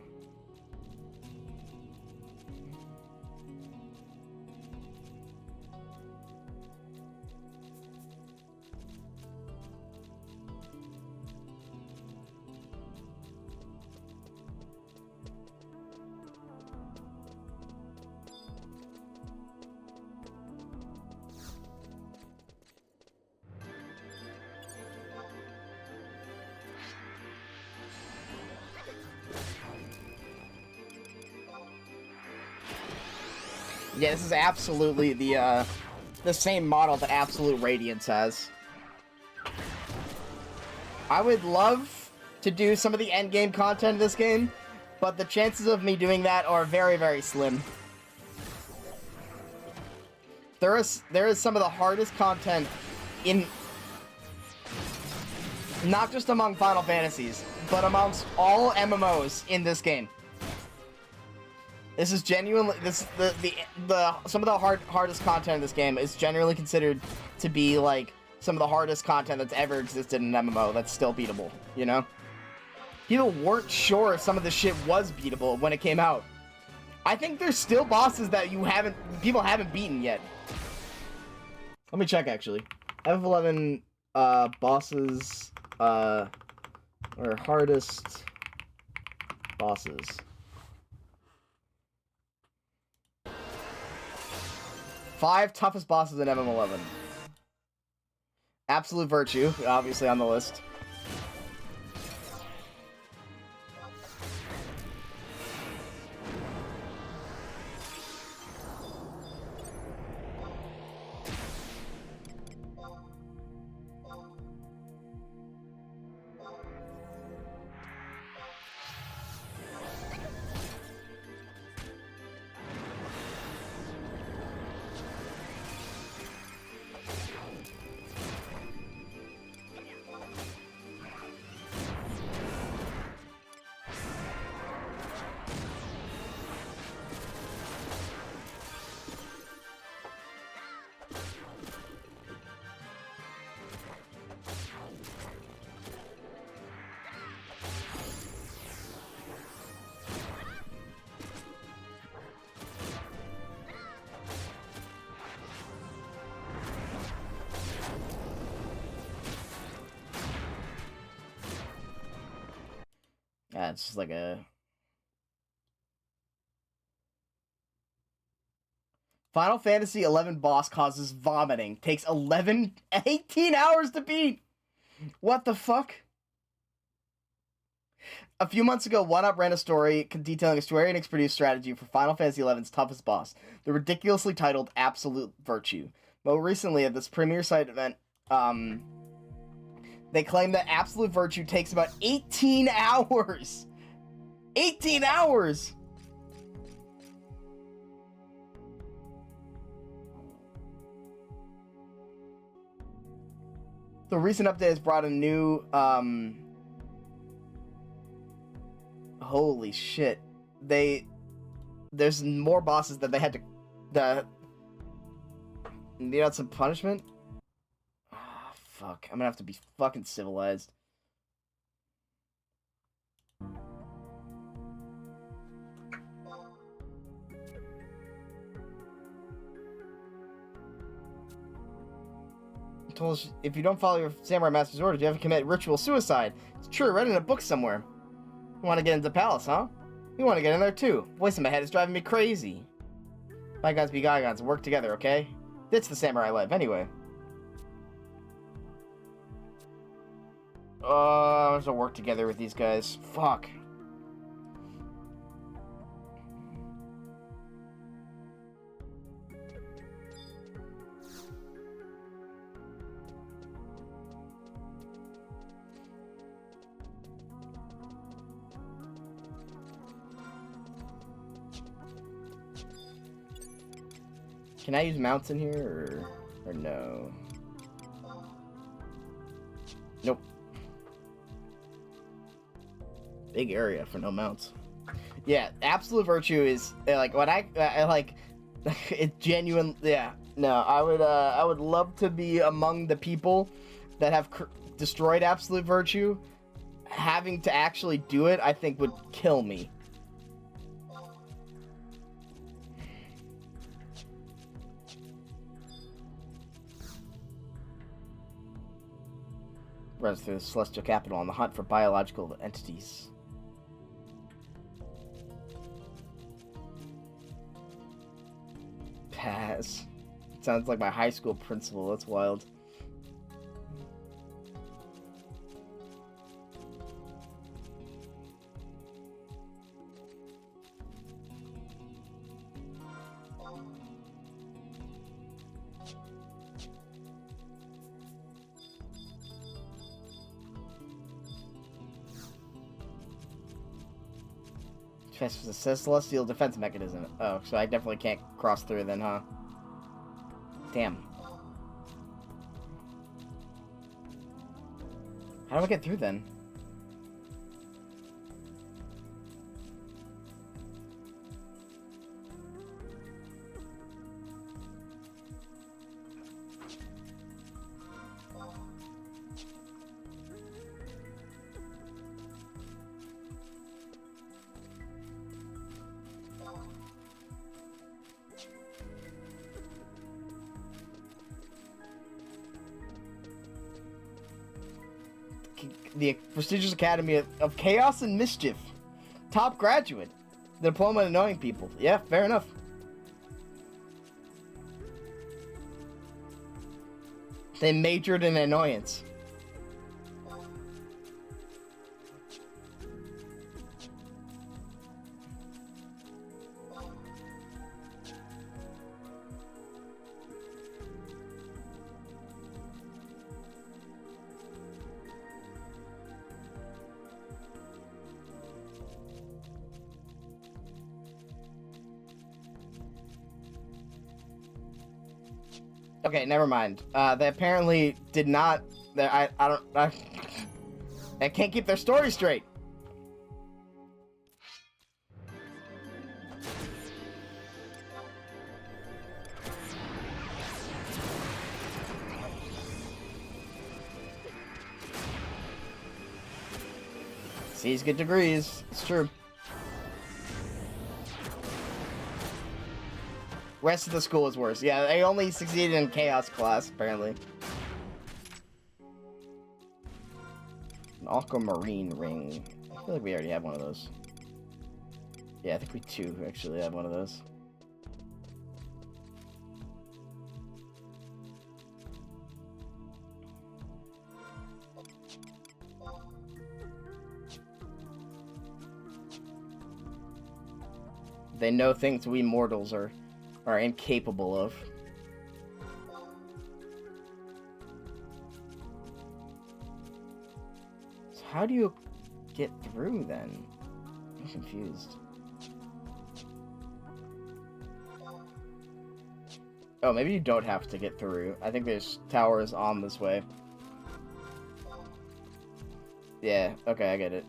Yeah, this is absolutely the same model that Absolute Radiance has. I would love to do some of the endgame content of this game, but the chances of me doing that are very, very slim. There is some of the hardest content in... not just among Final Fantasies, but amongst all MMOs in this game. This is genuinely, this the some of the hardest content in this game is generally considered to be like some of the hardest content that's ever existed in an MMO that's still beatable, you know? People weren't sure some of the shit was beatable when it came out. I think there's still bosses that people haven't beaten yet. Let me check actually. FF11 bosses or hardest bosses. Five toughest bosses in MM11. Absolute Virtue, obviously on the list. Yeah, it's just like a... Final Fantasy 11 boss causes vomiting. Takes 18 hours to beat! What the fuck? A few months ago, 1UP ran a story detailing a Square Enix-produced strategy for Final Fantasy XI's toughest boss, the ridiculously titled Absolute Virtue. More recently, at this premiere site event, they claim that Absolute Virtue takes about 18 hours! 18 hours! The recent update has brought a new, holy shit. There's more bosses that they had to, need out some punishment? Ah, fuck. I'm gonna have to be fucking civilized. told us if you don't follow your samurai master's orders, you have to commit ritual suicide. It's true, read it in a book somewhere. You want to get into the palace, huh? You want to get in there too. Voice in my head is driving me crazy. Bygones be bygones, work together, okay? That's the samurai life, anyway. I have to work together with these guys. Fuck. Can I use mounts in here, or no? Nope. Big area for no mounts. Yeah, absolute virtue is like what I like. It genuine. Yeah, no, I would love to be among the people that have destroyed absolute virtue. Having to actually do it, I think, would kill me. Runs through the celestial capital on the hunt for biological entities. Pass. Sounds like my high school principal. That's wild. It says celestial defense mechanism. Oh, so I definitely can't cross through then, huh? Damn. How do I get through then? The prestigious Academy of Chaos and Mischief. Top graduate. The diploma in annoying people. Yeah, fair enough. They majored in annoyance. Okay, never mind. They apparently did not. I can't keep their story straight. C's get degrees. It's true. Rest of the school is worse. Yeah, they only succeeded in chaos class, apparently. An aquamarine ring. I feel like we already have one of those. Yeah, I think we too actually have one of those. They know things we mortals are incapable of. So how do you get through then? I'm confused. Oh, maybe you don't have to get through. I think there's towers on this way. Yeah, okay, I get it.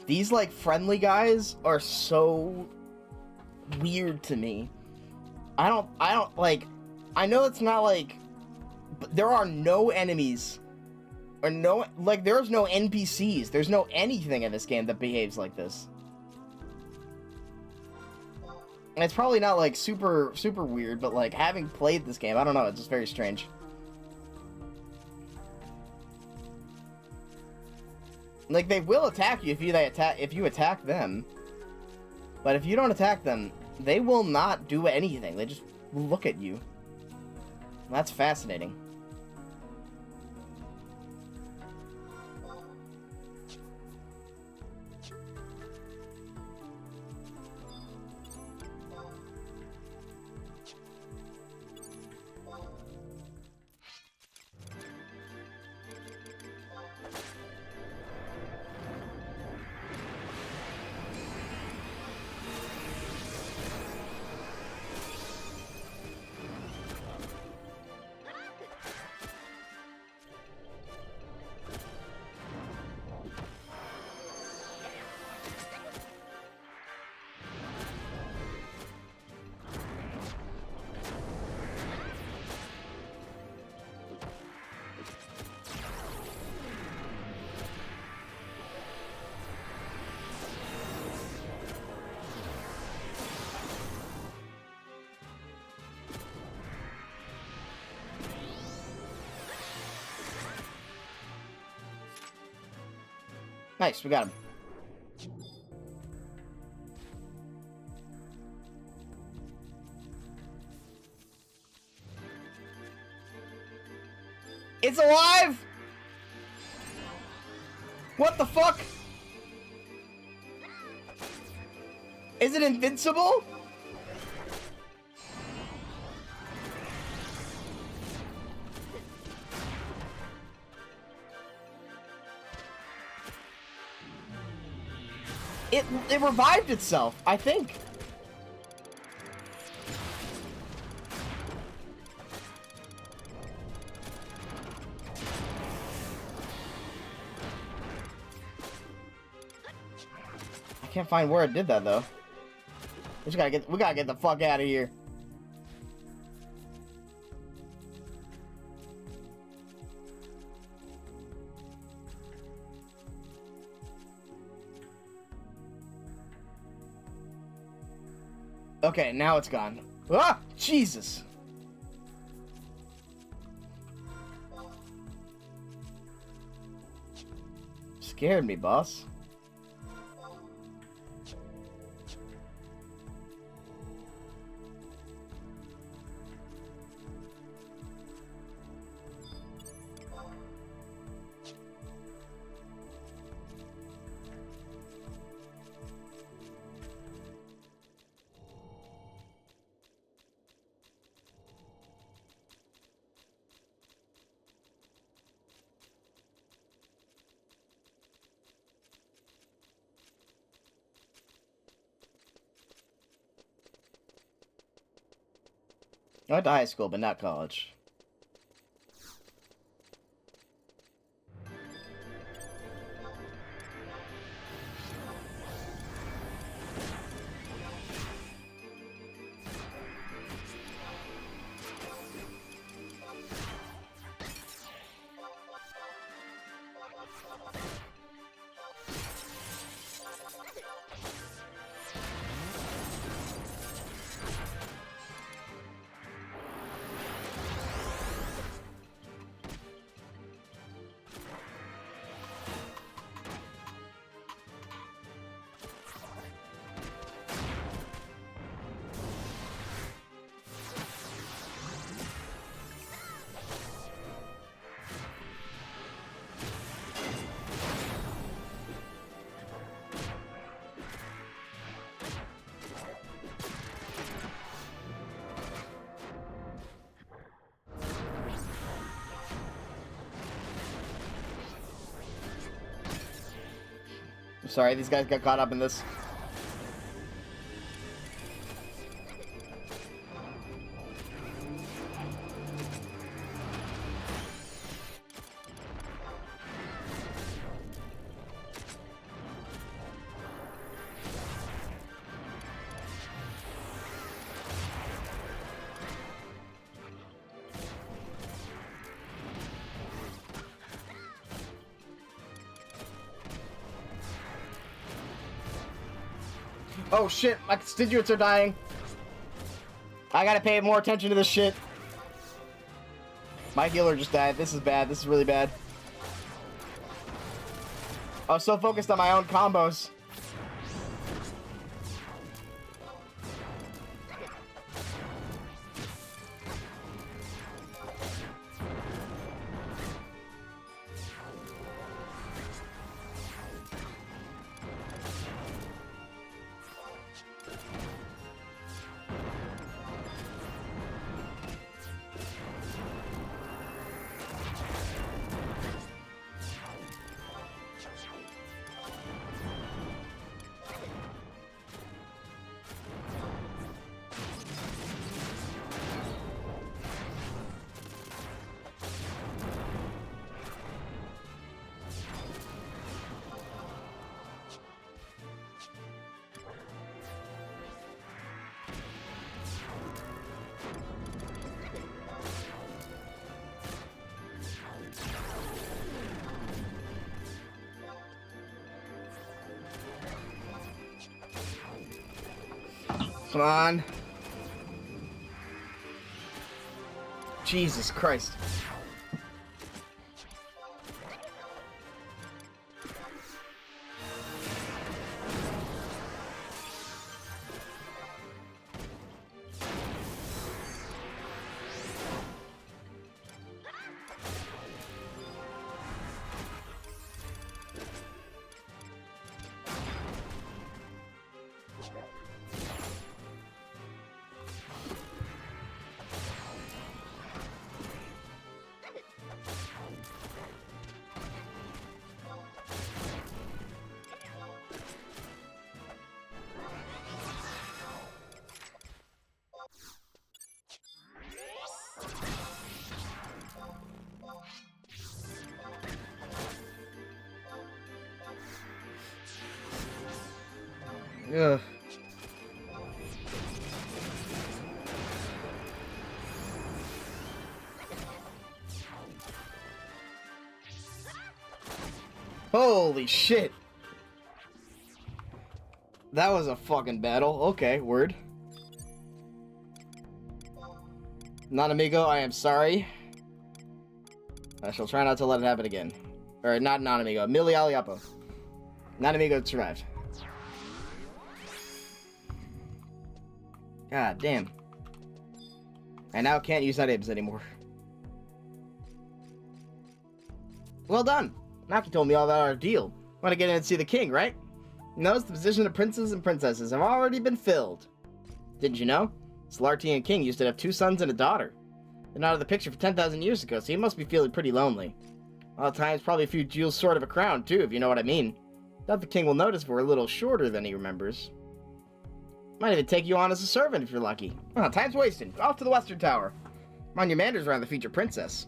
These, like, friendly guys are so weird to me. I don't, like, I know it's not, like, but there are no enemies Or no, like, there's no NPCs. There's no anything in this game that behaves like this. And it's probably not, like, super weird, but, like, having played this game, I don't know, it's just very strange. Like, they will attack you if you attack them. But if you don't attack them, they will not do anything. They just look at you. That's fascinating. Nice, we got him. It's alive! What the fuck? Is it invincible? It revived itself, I think. I can't find where it did that though. We gotta get the fuck out of here. Okay, now it's gone. Ah! Jesus! Scared me, boss. I went to high school, but not college. I'm sorry, these guys got caught up in this. Oh shit, my constituents are dying. I gotta pay more attention to this shit. My healer just died. This is bad. This is really bad. I was so focused on my own combos. Come on. Jesus Christ. Ugh. Holy shit. That was a fucking battle. Okay, word. Non-amigo, I am sorry. I shall try not to let it happen again. Or, not non-amigo. Mili Aliapo. Non-amigo survived. God damn. I now can't use items anymore. Well done. Naki told me all about our deal. Want to get in and see the king, right? Notice the position of princes and princesses have already been filled. Didn't you know? Salartian king used to have 2 sons and a daughter. They're out of the picture for 10,000 years ago, so he must be feeling pretty lonely. All the times, probably a few jewels short of a crown, too, if you know what I mean. Doubt the king will notice if we're a little shorter than he remembers. Might even take you on as a servant if you're lucky. Oh, time's wasted. Off to the Western Tower. Mind your manners around the future princess.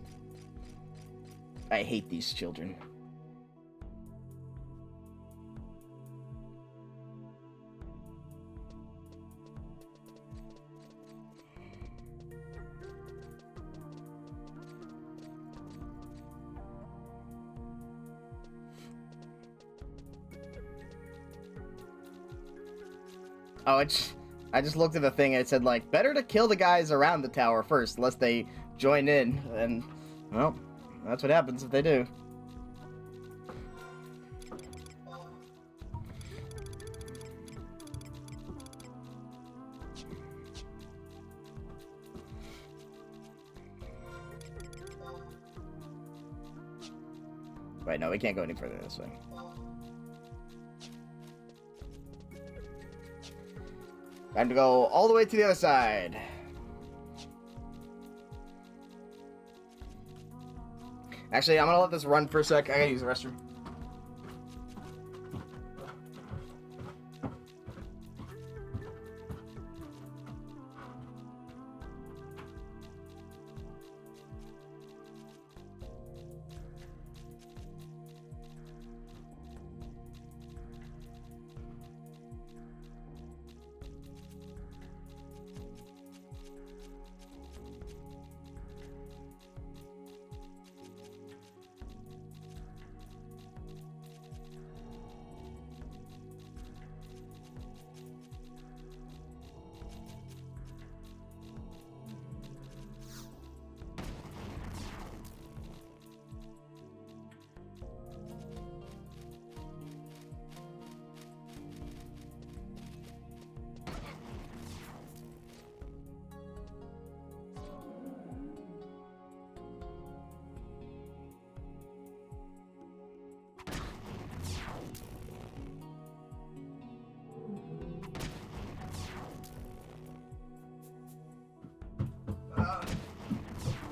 I hate these children. Oh, I just looked at the thing and it said, like, better to kill the guys around the tower first, lest they join in. And, well, that's what happens if they do. Right, no, we can't go any further this way. Time to go all the way to the other side. Actually, I'm gonna let this run for a sec. I gotta use the restroom.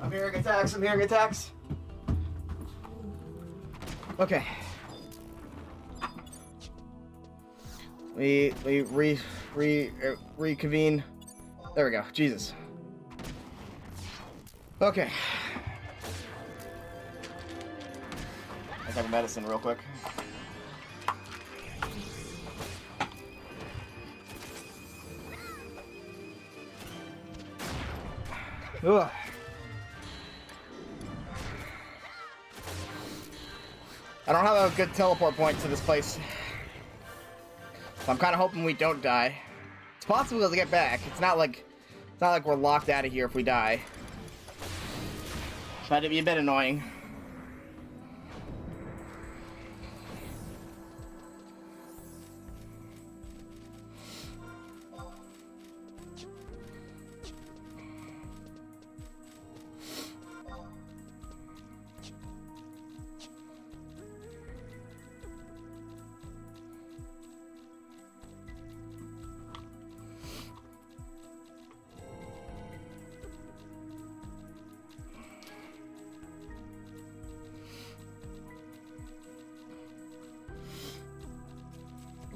I'm hearing attacks. I'm hearing attacks. Okay. We reconvene. There we go. Jesus. Okay. I'll take medicine real quick. Ugh. I don't have a good teleport point to this place. So I'm kind of hoping we don't die. It's possible to get back. It's not like we're locked out of here if we die. But it'd be a bit annoying.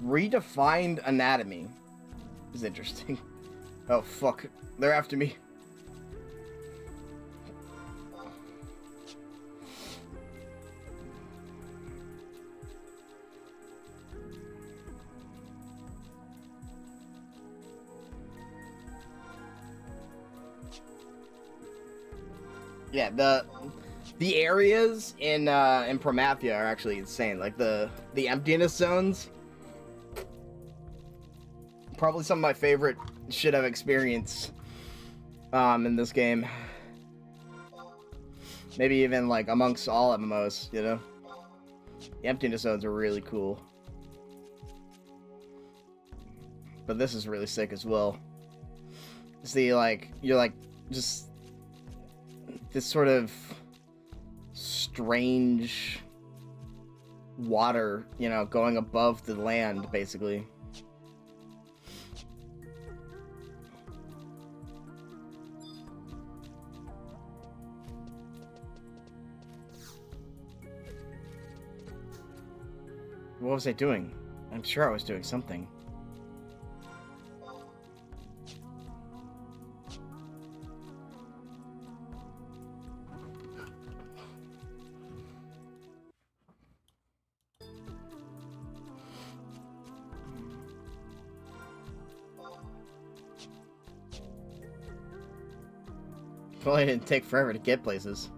Redefined anatomy is interesting. Oh fuck, they're after me. Yeah, the areas in Promathia are actually insane. Like the emptiness zones. Probably some of my favorite shit I've experienced in this game. Maybe even like amongst all MMOs, you know? The emptiness zones are really cool. But this is really sick as well. See, like, you're like, just this sort of strange water, you know, going above the land, basically. What was I doing? I'm sure I was doing something. Probably didn't take forever to get places.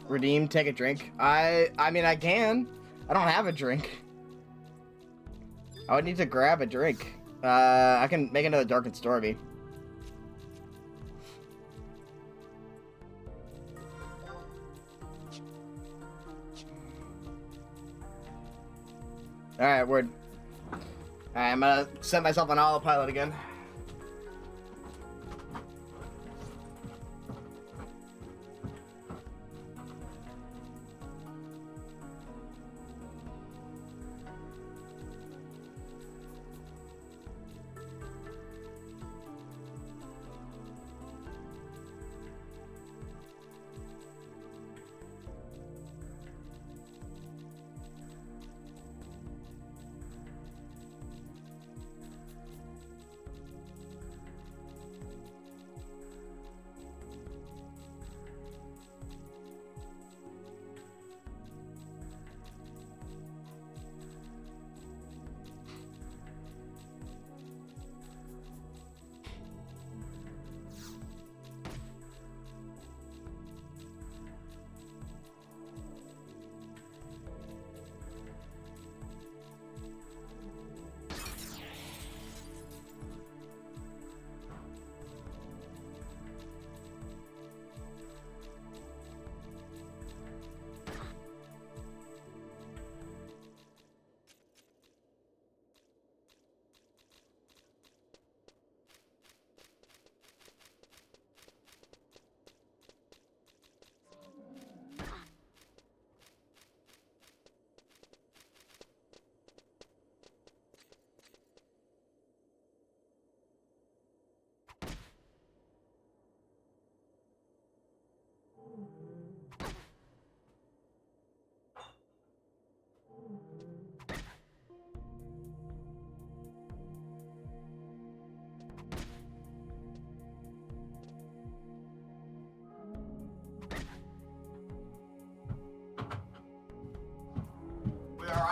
Redeem, take a drink. I mean, I can. I don't have a drink. I would need to grab a drink. I can make another Darkened Stormy. Alright, word. Alright, I'm gonna set myself on autopilot again.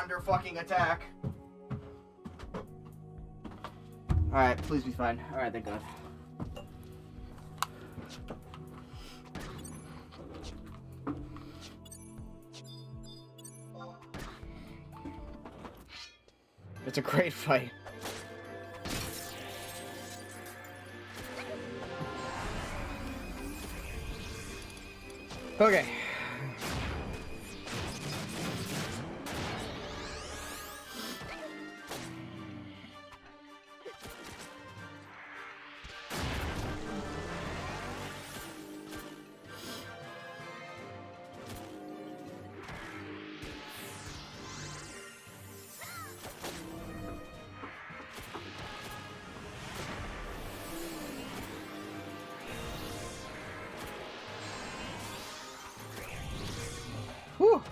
under fucking attack. Alright, please be fine. Alright, thank God. It's a great fight. Okay. Whew.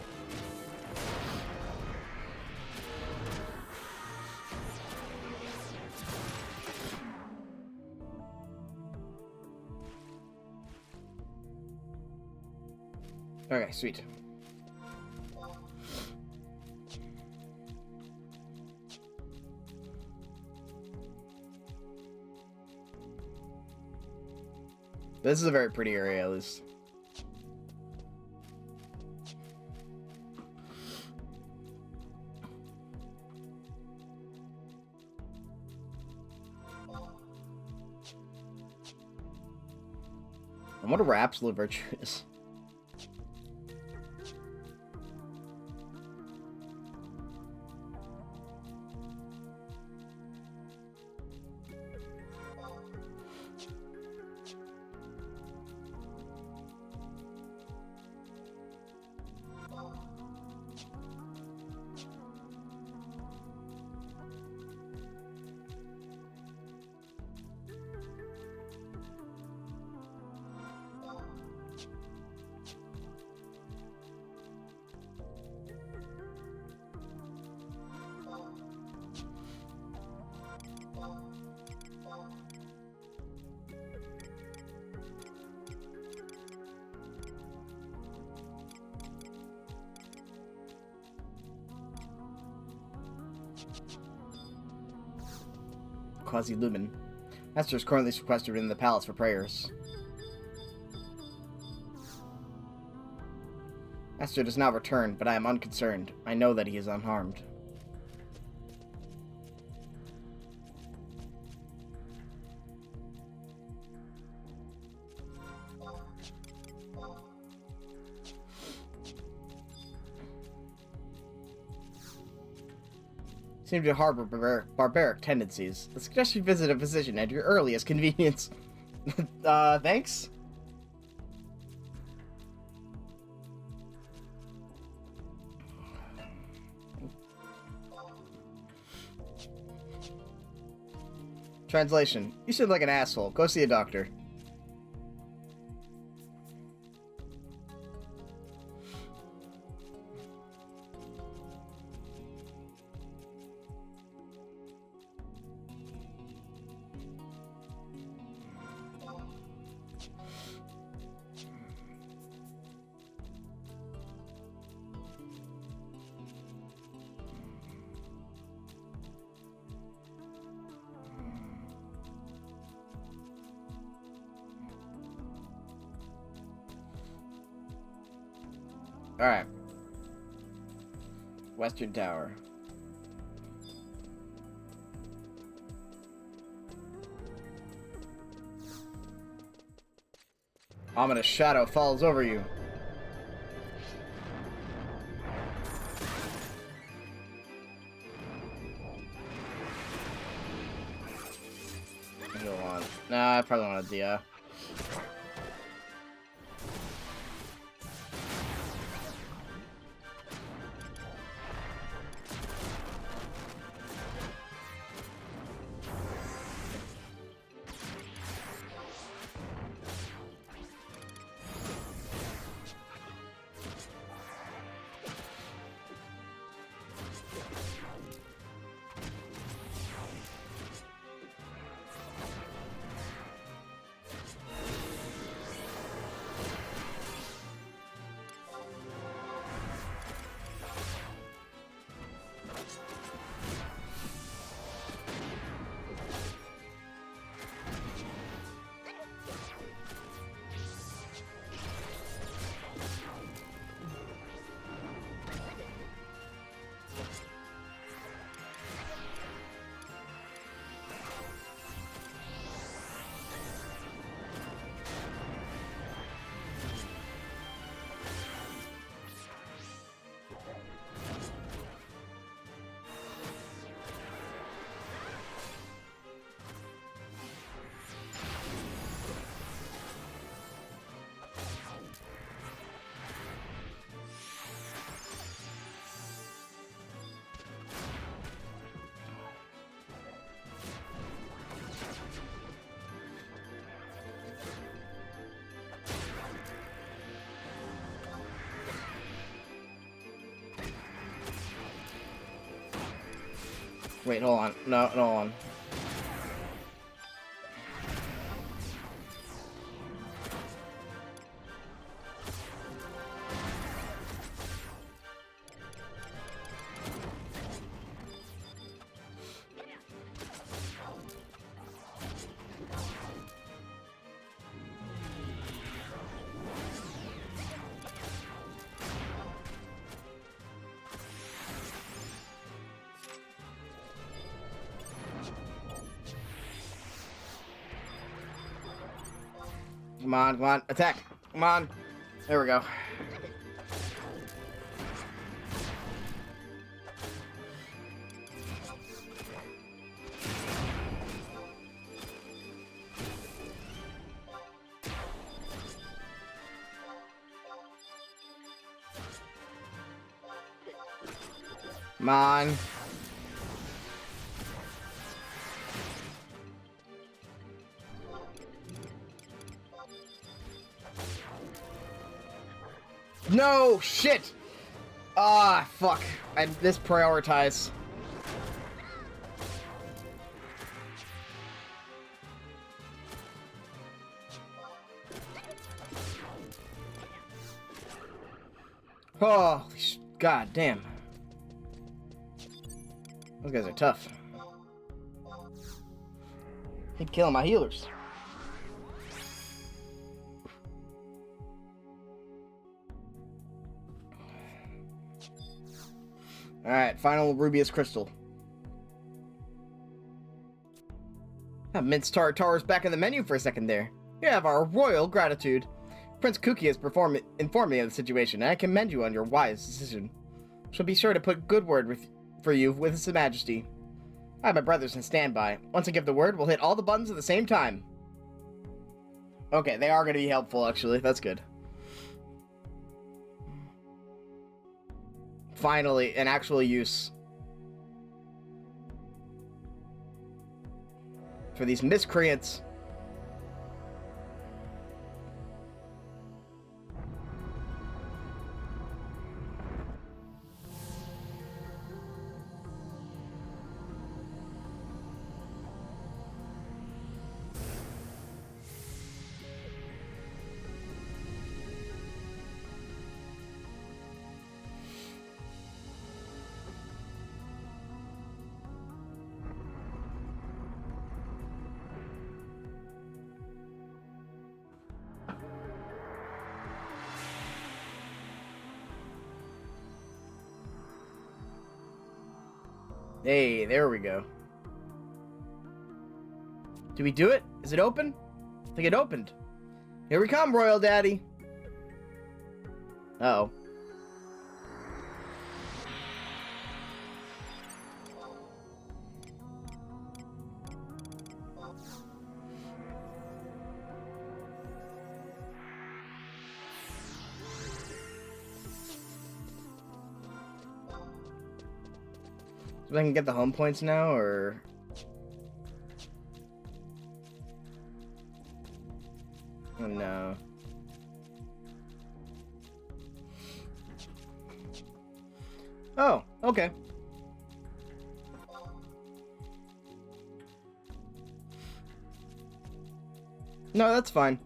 Okay, sweet. This is a very pretty area, at least. I wonder where absolute virtue is. Quasi-Lumen. Master is currently sequestered in the palace for prayers. Master does not return, but I am unconcerned. I know that he is unharmed. Seem to harbor barbaric tendencies. I suggest you visit a physician at your earliest convenience. Thanks? Translation. You seem like an asshole. Go see a doctor. Alright. Western Tower. Ominous shadow falls over you. Nah, I probably want a Dia. Wait, hold on. No, hold on. Come on, come on. Attack. Come on. There we go. Come on. No, shit! Ah, fuck. I misprioritized. Oh, god damn. Those guys are tough. Keep killing my healers. Alright, final Rubius Crystal. Mince Tartar's back in the menu for a second there. You have our royal gratitude. Prince Kuki has informed me of the situation, and I commend you on your wise decision. Shall be sure to put good word for you with His Majesty. I have my brothers in standby. Once I give the word, we'll hit all the buttons at the same time. Okay, they are going to be helpful, actually. That's good. Finally, an actual use for these miscreants. Hey, there we go. Did we do it? Is it open? I think it opened. Here we come, Royal Daddy. Uh-oh. So I can get the home points now, or... Oh, no. Oh, okay. No, that's fine.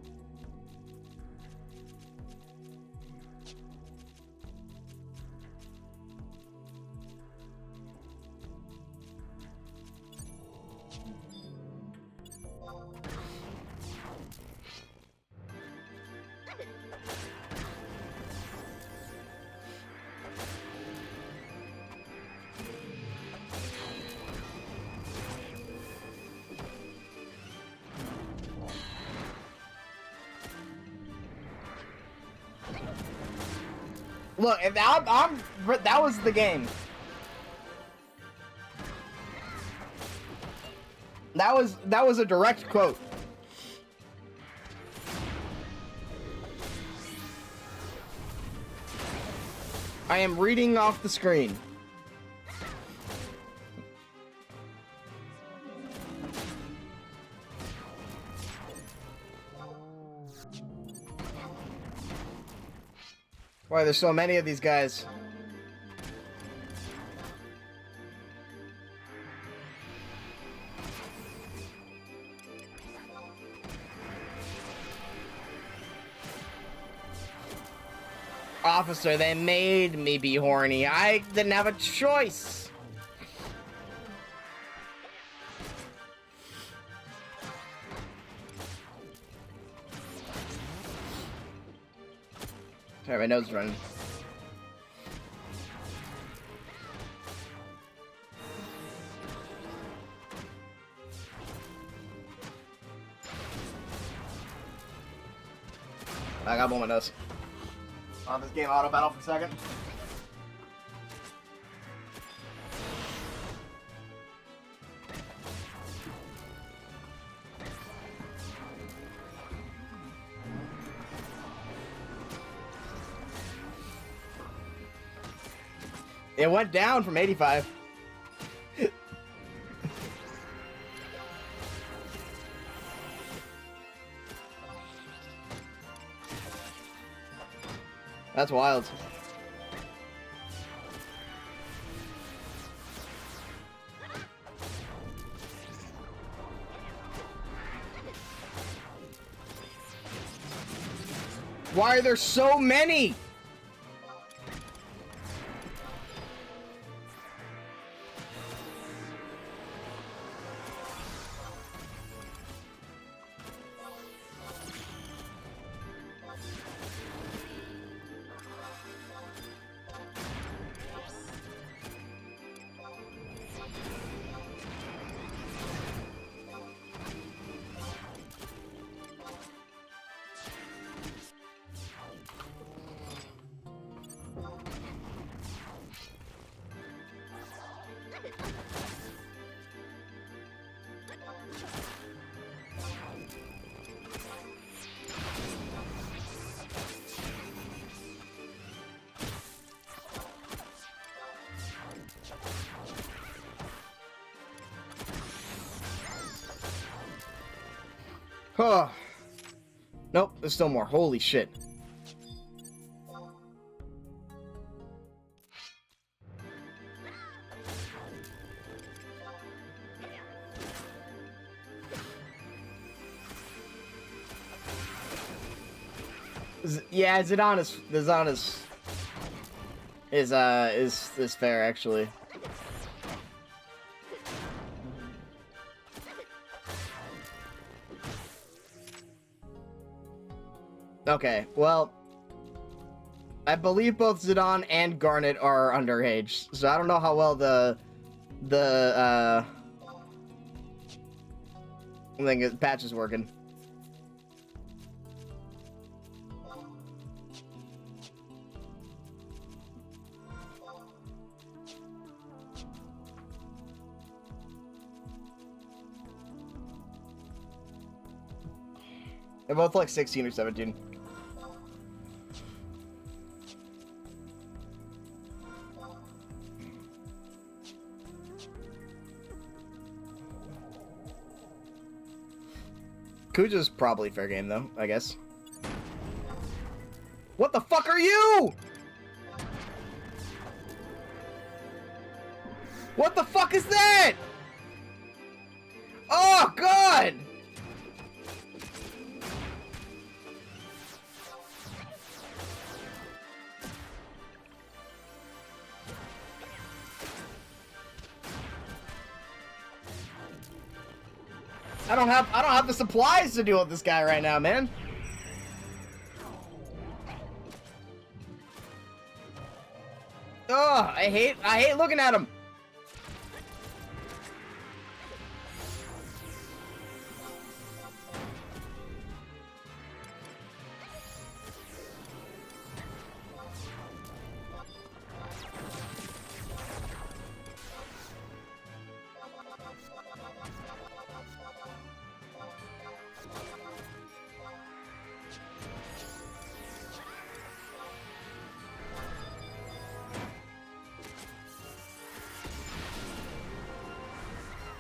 Look, if that was the game. That was a direct quote. I am reading off the screen. Why there's so many of these guys? officer. They made me be horny. I didn't have a choice. Sorry, my nose is running. I got one of those. On this game auto battle for a second. It went down from 85. That's wild. Why are there so many? Oh. Nope, there's still more. Holy shit. Yeah, Zidane is fair actually. Okay, well, I believe both Zidane and Garnet are underage, so I don't know how well the patch is working. They're both like 16 or 17. Kuja's probably fair game, though, I guess. What the fuck are you? What the fuck is that? Oh, God! I don't have the supplies to deal with this guy right now, man. Ugh, I hate looking at him.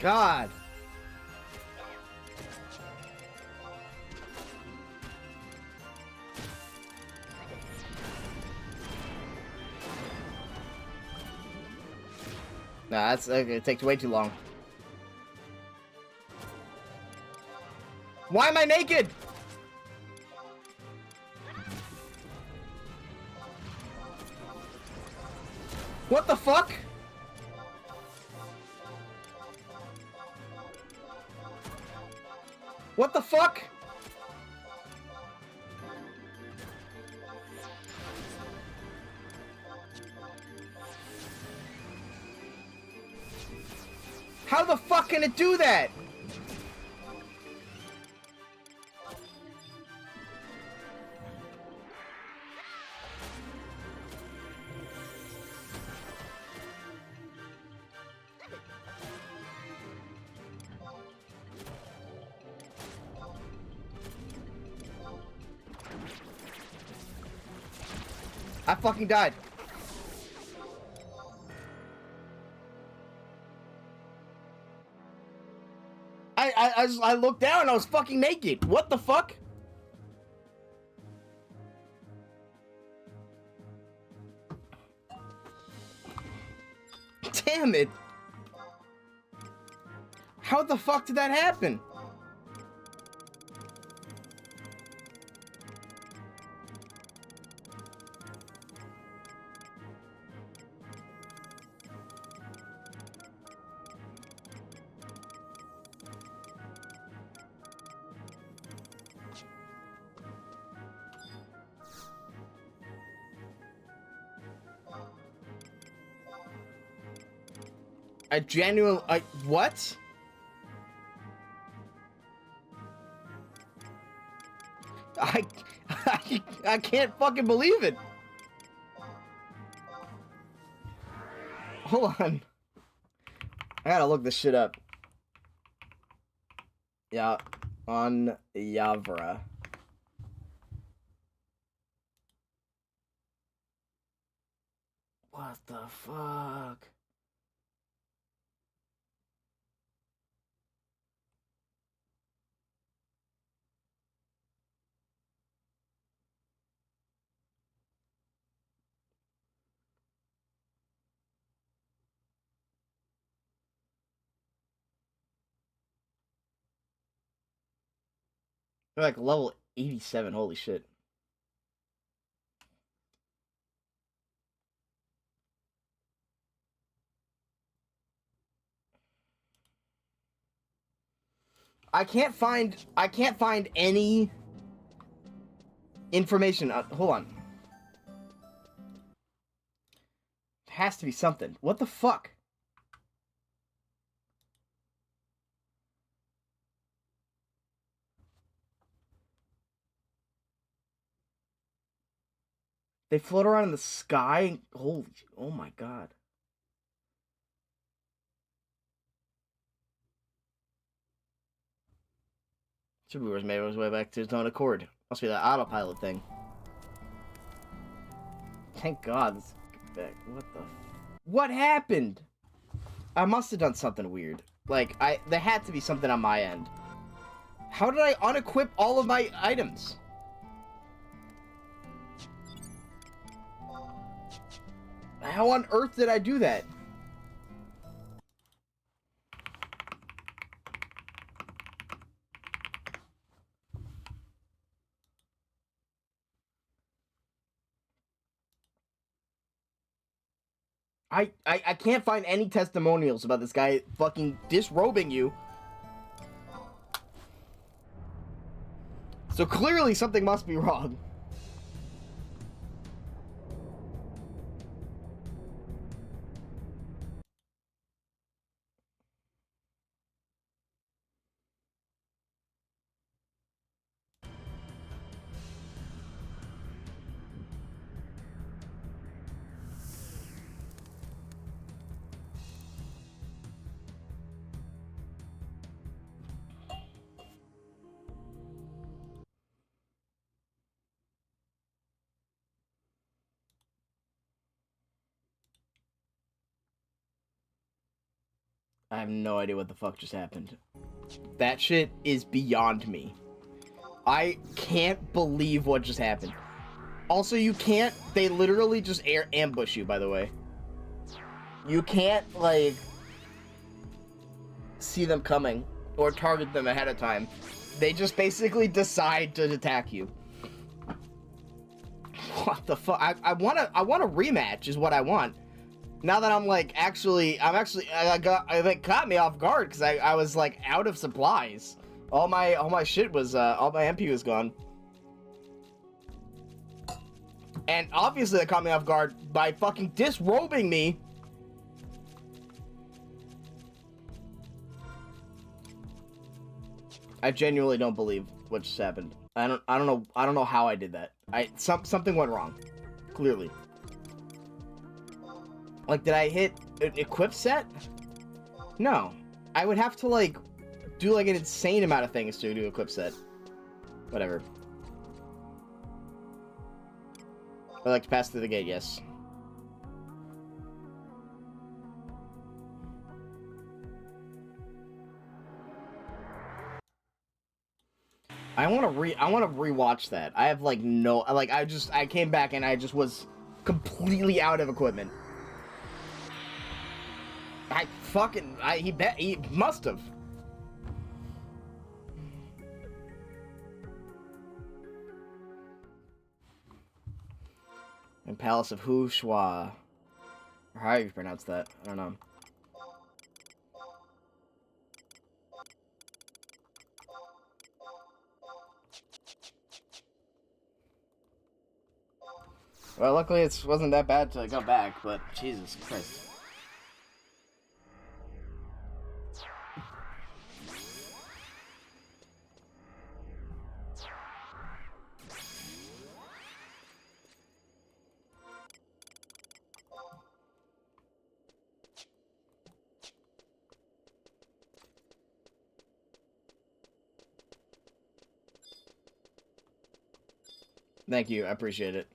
God. Nah, that's okay. It takes way too long. Why am I naked? What the fuck? What the fuck? How the fuck can it do that? I fucking died. I looked down and I was fucking naked. What the fuck? Damn it. How the fuck did that happen? What? I can't fucking believe it. Hold on. I gotta look this shit up. Yeah, on Yavra. What the fuck? They're like level 87, holy shit. I can't find any information. Hold on. It has to be something. What the fuck? They float around in the sky. Holy, oh my god. Superboy's made his way back to his own accord. Must be that autopilot thing. Thank God. Let's get back. What the? What happened? I must have done something weird. Like, there had to be something on my end. How did I unequip all of my items? How on earth did I do that? I can't find any testimonials about this guy fucking disrobing you. So clearly something must be wrong. I have no idea what the fuck just happened. That shit is beyond me. I can't believe what just happened. Also, you can't... They literally just ambush you, by the way. You can't, like... see them coming. Or target them ahead of time. They just basically decide to attack you. What the fuck? I want a rematch is what I want. Now that I'm like, I like caught me off guard because I was like out of supplies. All my shit was, all my MP was gone. And obviously that caught me off guard by fucking disrobing me. I genuinely don't believe what just happened. I don't know how I did that. Something went wrong. Clearly. Like, did I hit an equip set? No. I would have to, like, do, like, an insane amount of things to do equip set. Whatever. I'd like to pass through the gate, yes. I want to rewatch that. I have, like, no... Like, I came back and I just was completely out of equipment. He must have. And Palace of WHAAAAT. Or how you pronounce that? I don't know. Well, luckily it wasn't that bad till I got back, but Jesus Christ. Thank you, I appreciate it.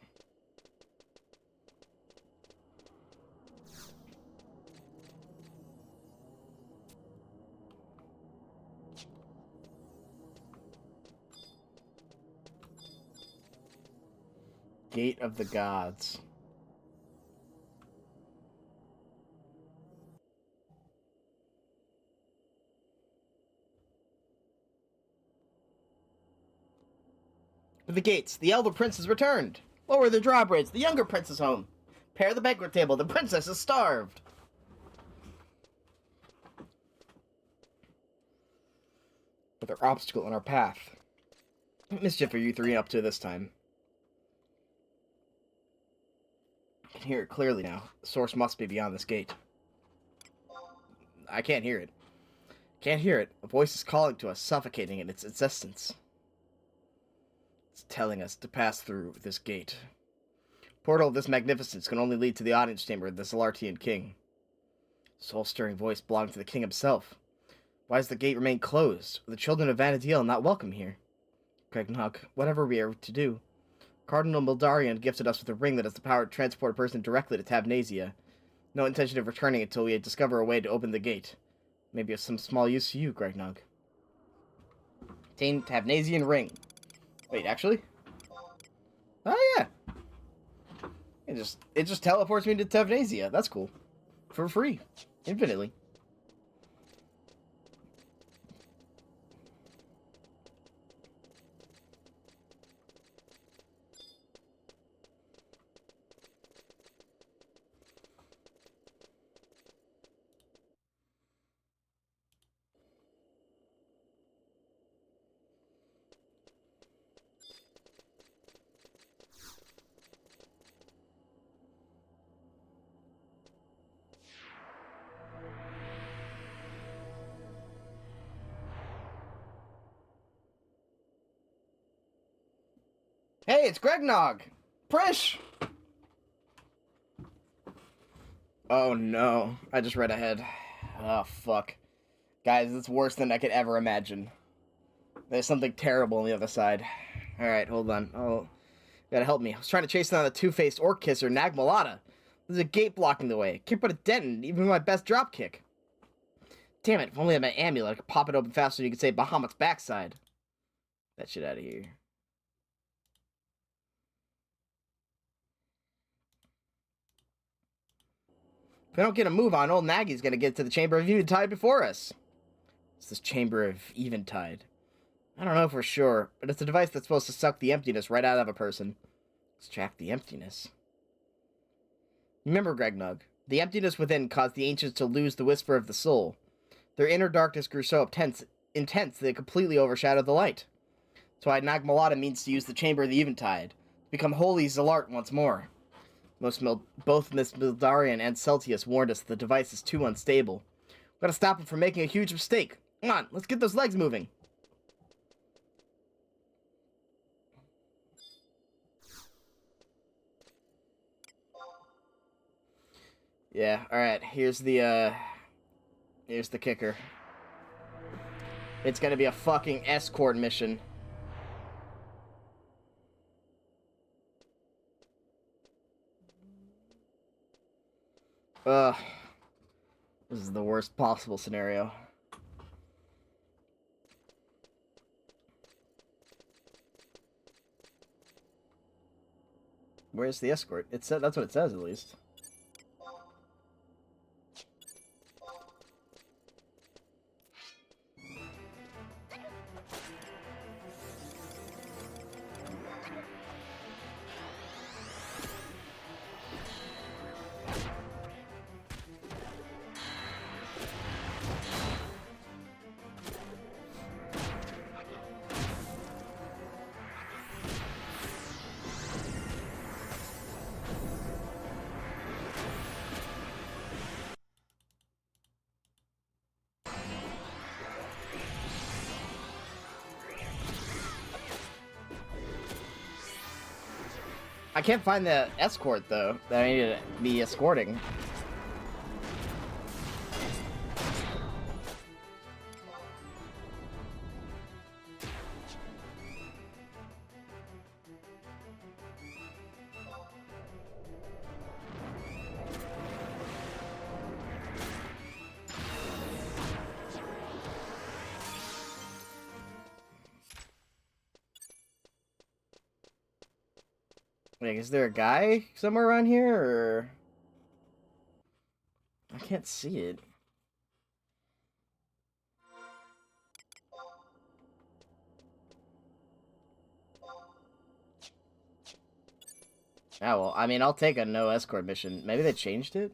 Gate of the Gods. The gates. The elder prince has returned. Lower the drawbridge. The younger prince is home. Prepare the banquet table. The princess is starved. Another obstacle in our path. What mischief are you three up to this time? I can hear it clearly now. The source must be beyond this gate. I can't hear it. Can't hear it. A voice is calling to us, suffocating in its insistence. It's telling us to pass through this gate. Portal of this magnificence can only lead to the audience chamber of the Zalartian king. Soul-stirring voice belonging to the king himself. Why does the gate remain closed? Are the children of Vana'diel not welcome here? Gregnog, whatever we are to do. Cardinal Mildarian gifted us with a ring that has the power to transport a person directly to Tabnasia. No intention of returning until we discover a way to open the gate. Maybe of some small use to you, Gregnog. Obtain Tabnasian ring. Wait, actually? Oh, yeah. It just teleports me to Tabnasia. That's cool. For free. Infinitely. Hey, it's Gregnog! Prish! Oh no, I just read ahead. Oh, fuck. Guys, it's worse than I could ever imagine. There's something terrible on the other side. Alright, hold on. Oh, gotta help me. I was trying to chase down the two-faced orc kisser, Nagmalata. There's a gate blocking the way. Can't put a dent in even with my best drop kick. Damn it, if only I had my amulet, I could pop it open faster than you could say Bahamut's backside. That shit out of here. If we don't get a move on, old Nagy's gonna get to the Chamber of Eventide before us. It's this Chamber of Eventide. I don't know for sure, but it's a device that's supposed to suck the emptiness right out of a person. Extract the emptiness. Remember, Gregnog, The emptiness within caused the ancients to lose the whisper of the soul. Their inner darkness grew so intense that it completely overshadowed the light. That's why Nagmalata means to use the Chamber of the Eventide, to become wholly Zalart once more. Both Miss Mildarian and Celtius warned us that the device is too unstable. We gotta stop him from making a huge mistake. Come on, let's get those legs moving. Yeah, alright, here's the kicker. It's gonna be a fucking escort mission. Ugh. This is the worst possible scenario. Where's the escort? It said that's what it says at least. I can't find the escort, though, that I need to be escorting. Like, is there a guy somewhere around here, or... I can't see it. Ah, well, I mean, I'll take a no escort mission. Maybe they changed it?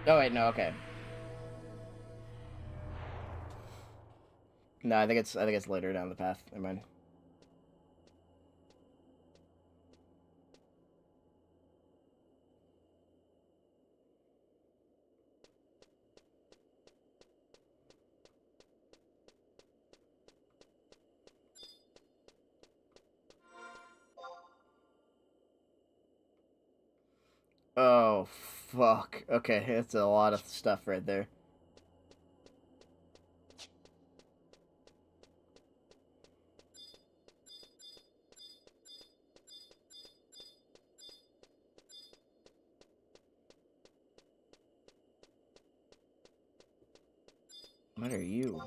Oh, wait, no, okay. No, I think it's later down the path. Never mind. Oh, fuck. Okay, that's a lot of stuff right there. What are you?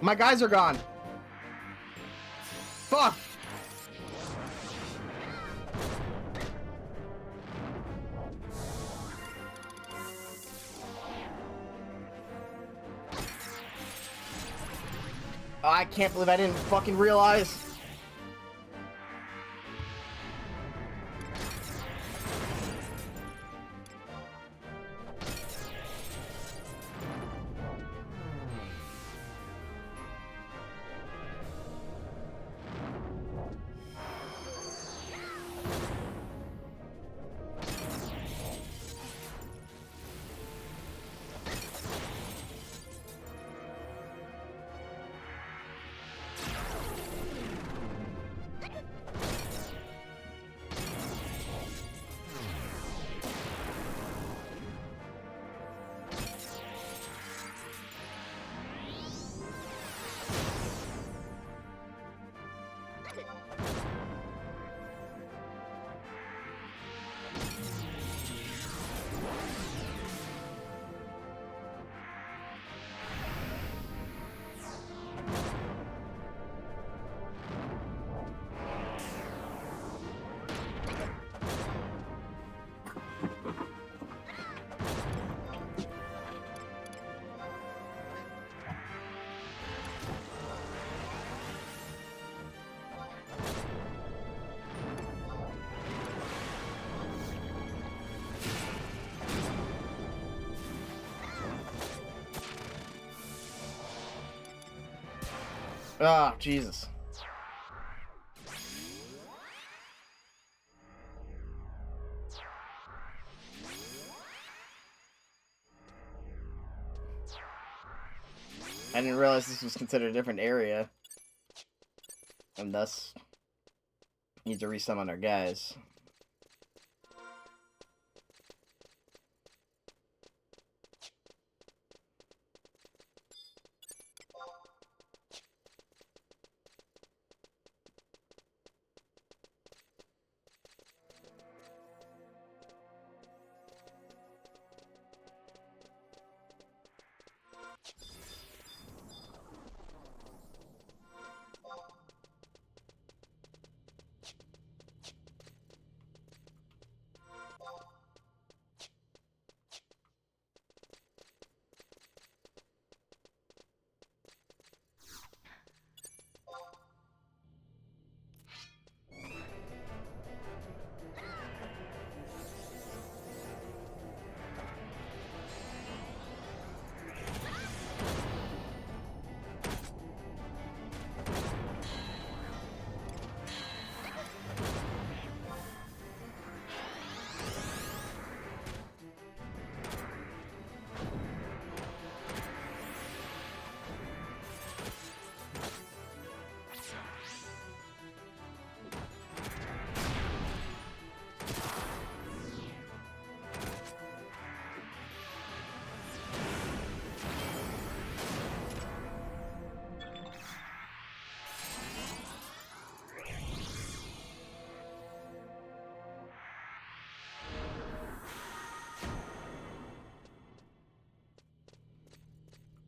My guys are gone. Fuck. Oh, I can't believe I didn't fucking realize. Ah, Jesus. I didn't realize this was considered a different area. And thus, need to resummon our guys.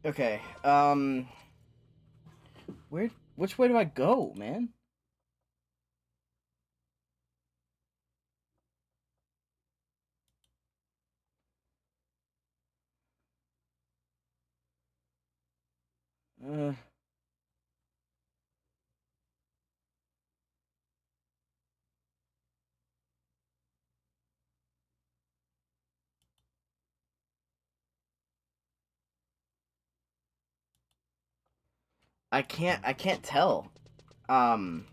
Okay, which way do I go, man? Uh... I can't tell. Might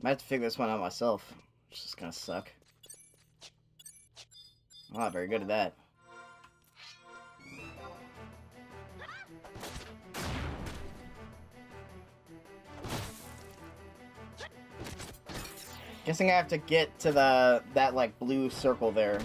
have to figure this one out myself. Which is gonna suck. I'm not very good at that. Guessing I have to get to that like blue circle there.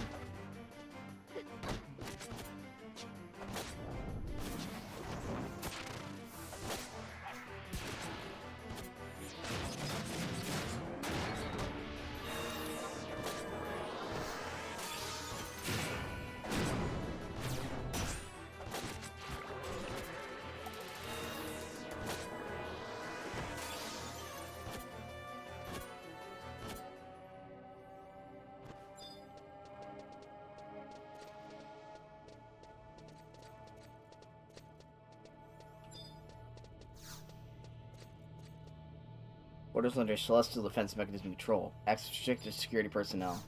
Orders under Celestial Defense Mechanism control. Access restricted to security personnel.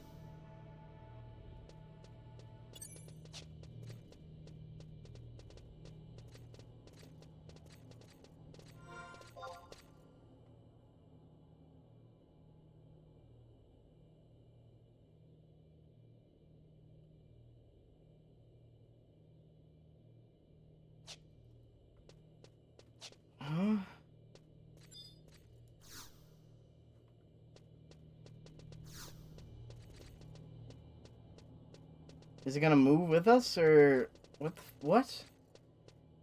Huh? Is it gonna move with us, or what?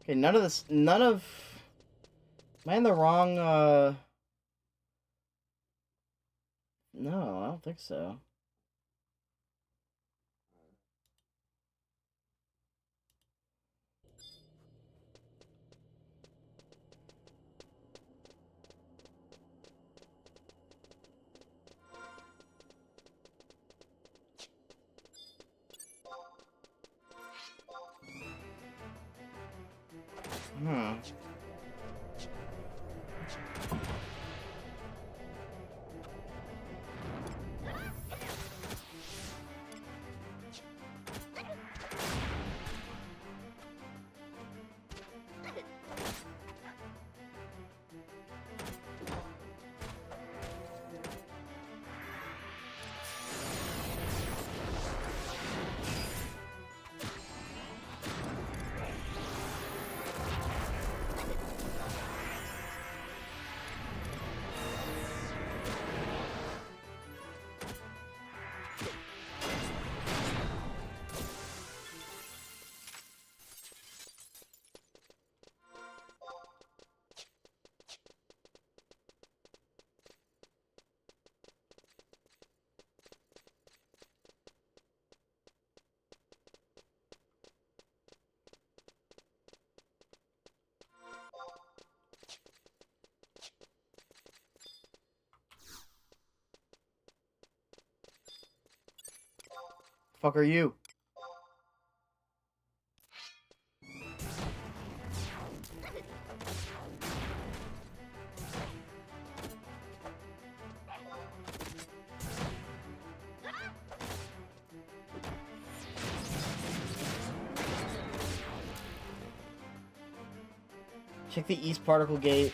Okay, none of... Am I in the wrong, No, I don't think so. Hmm. Fuck are you? Check the East Particle Gate.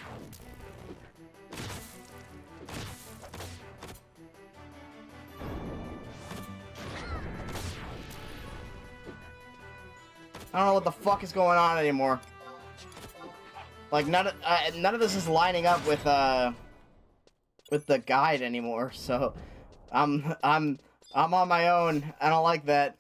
I don't know what the fuck is going on anymore. Like none of this is lining up with the guide anymore. So I'm on my own. I don't like that.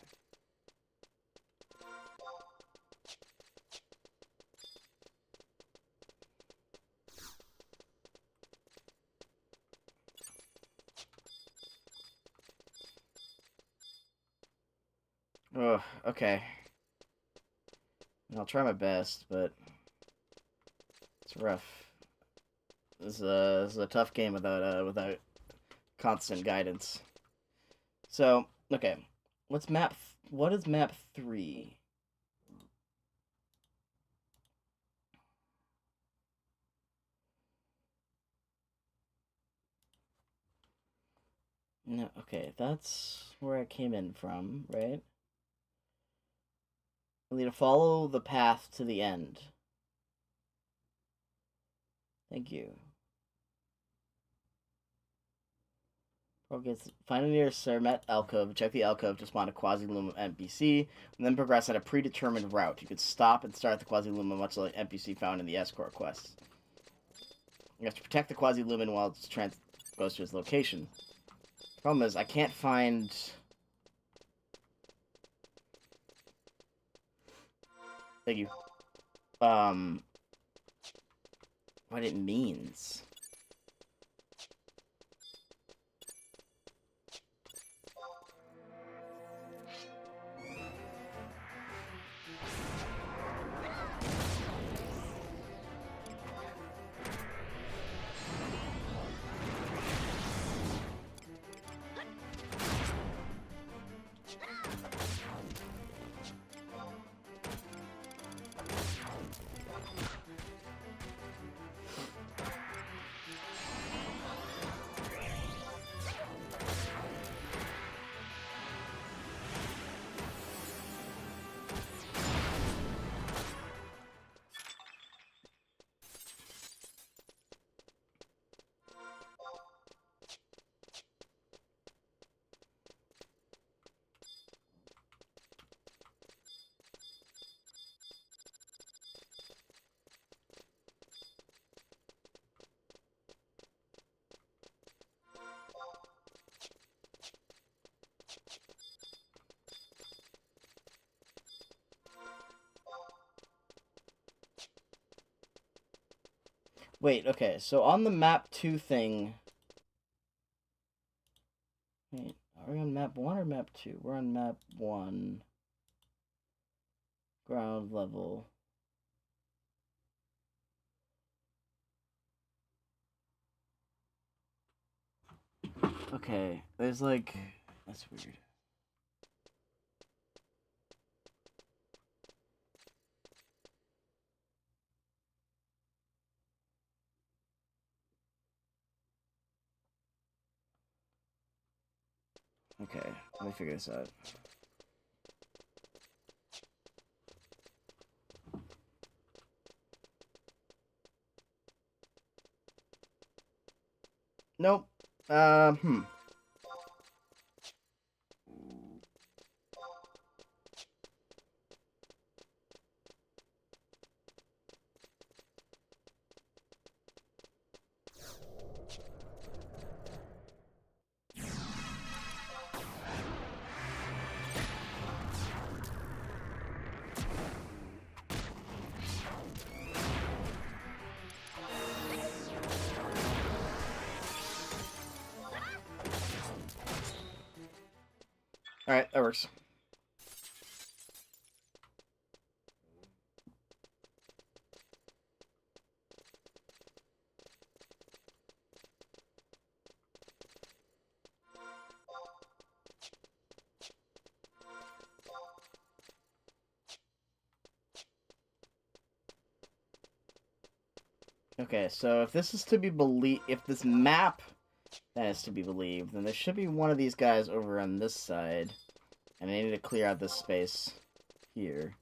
Ugh, okay. I'll try my best, but it's rough. This is a tough game without constant guidance. So, okay. What is map 3? No, okay, that's where I came in from, right? I need to follow the path to the end. Thank you. Find a nearest Sermet alcove, check the alcove to spawn a Quasi-Luma NPC, and then progress on a predetermined route. You could stop and start the Quasi-Luma much like NPC found in the escort quests. You have to protect the Quasi-Lumen while it goes to its location. Problem is, I can't find... Thank you. What it means. Wait, okay, so on the map 2 thing... Wait, are we on map 1 or map 2? We're on map 1. Ground level. Okay, there's like... That's weird. Okay, let me figure this out. Nope. Alright, that works. Okay, so if this is to be believed, if this map that is to be believed, then there should be one of these guys over on this side. And I need to clear out this space here.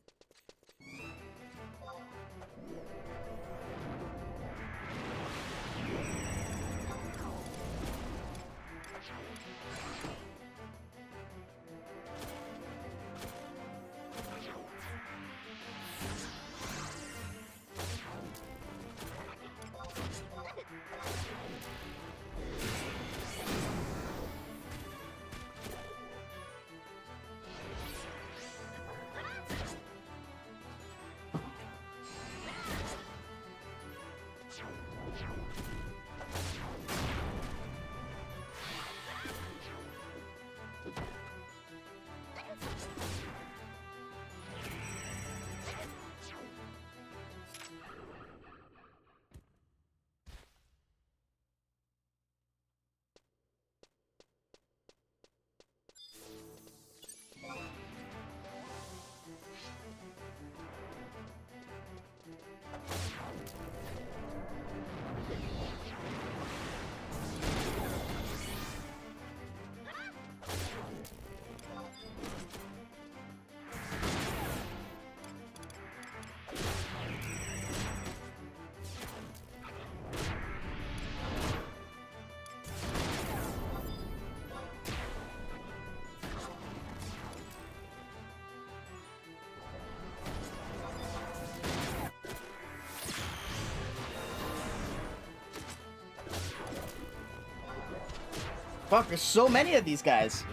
Fuck, there's so many of these guys.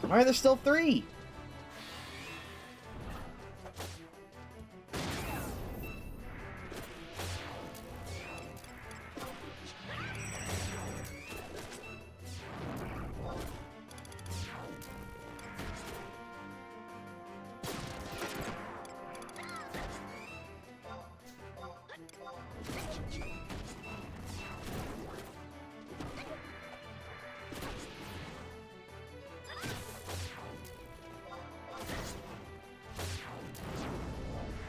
Why are there still 3?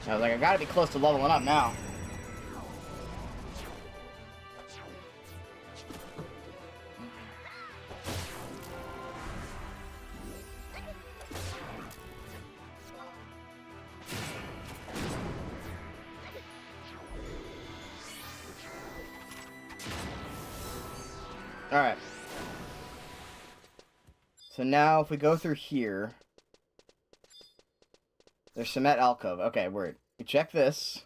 I was like, I gotta be close to leveling up now. Alright. So now if we go through here, there's cement alcove. Okay, word. We check this.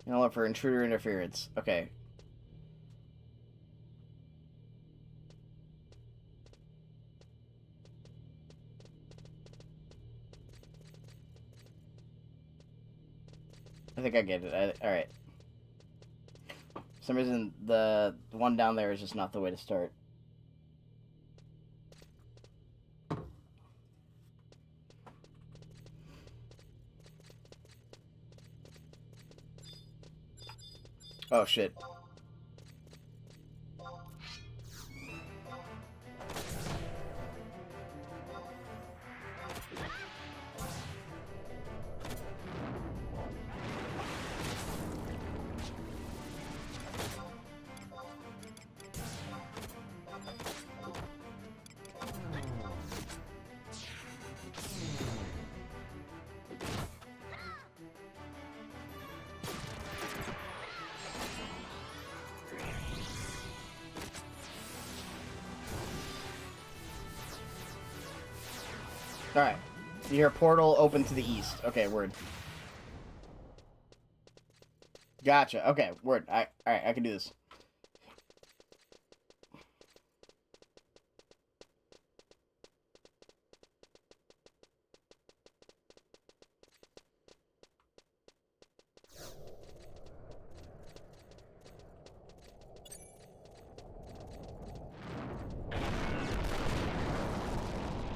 You know, look for intruder interference. Okay. I think I get it. Alright. For some reason, the one down there is just not the way to start. Oh, shit. Alright. You hear a portal open to the east. Okay, word. Gotcha. Okay, word. Alright, I can do this.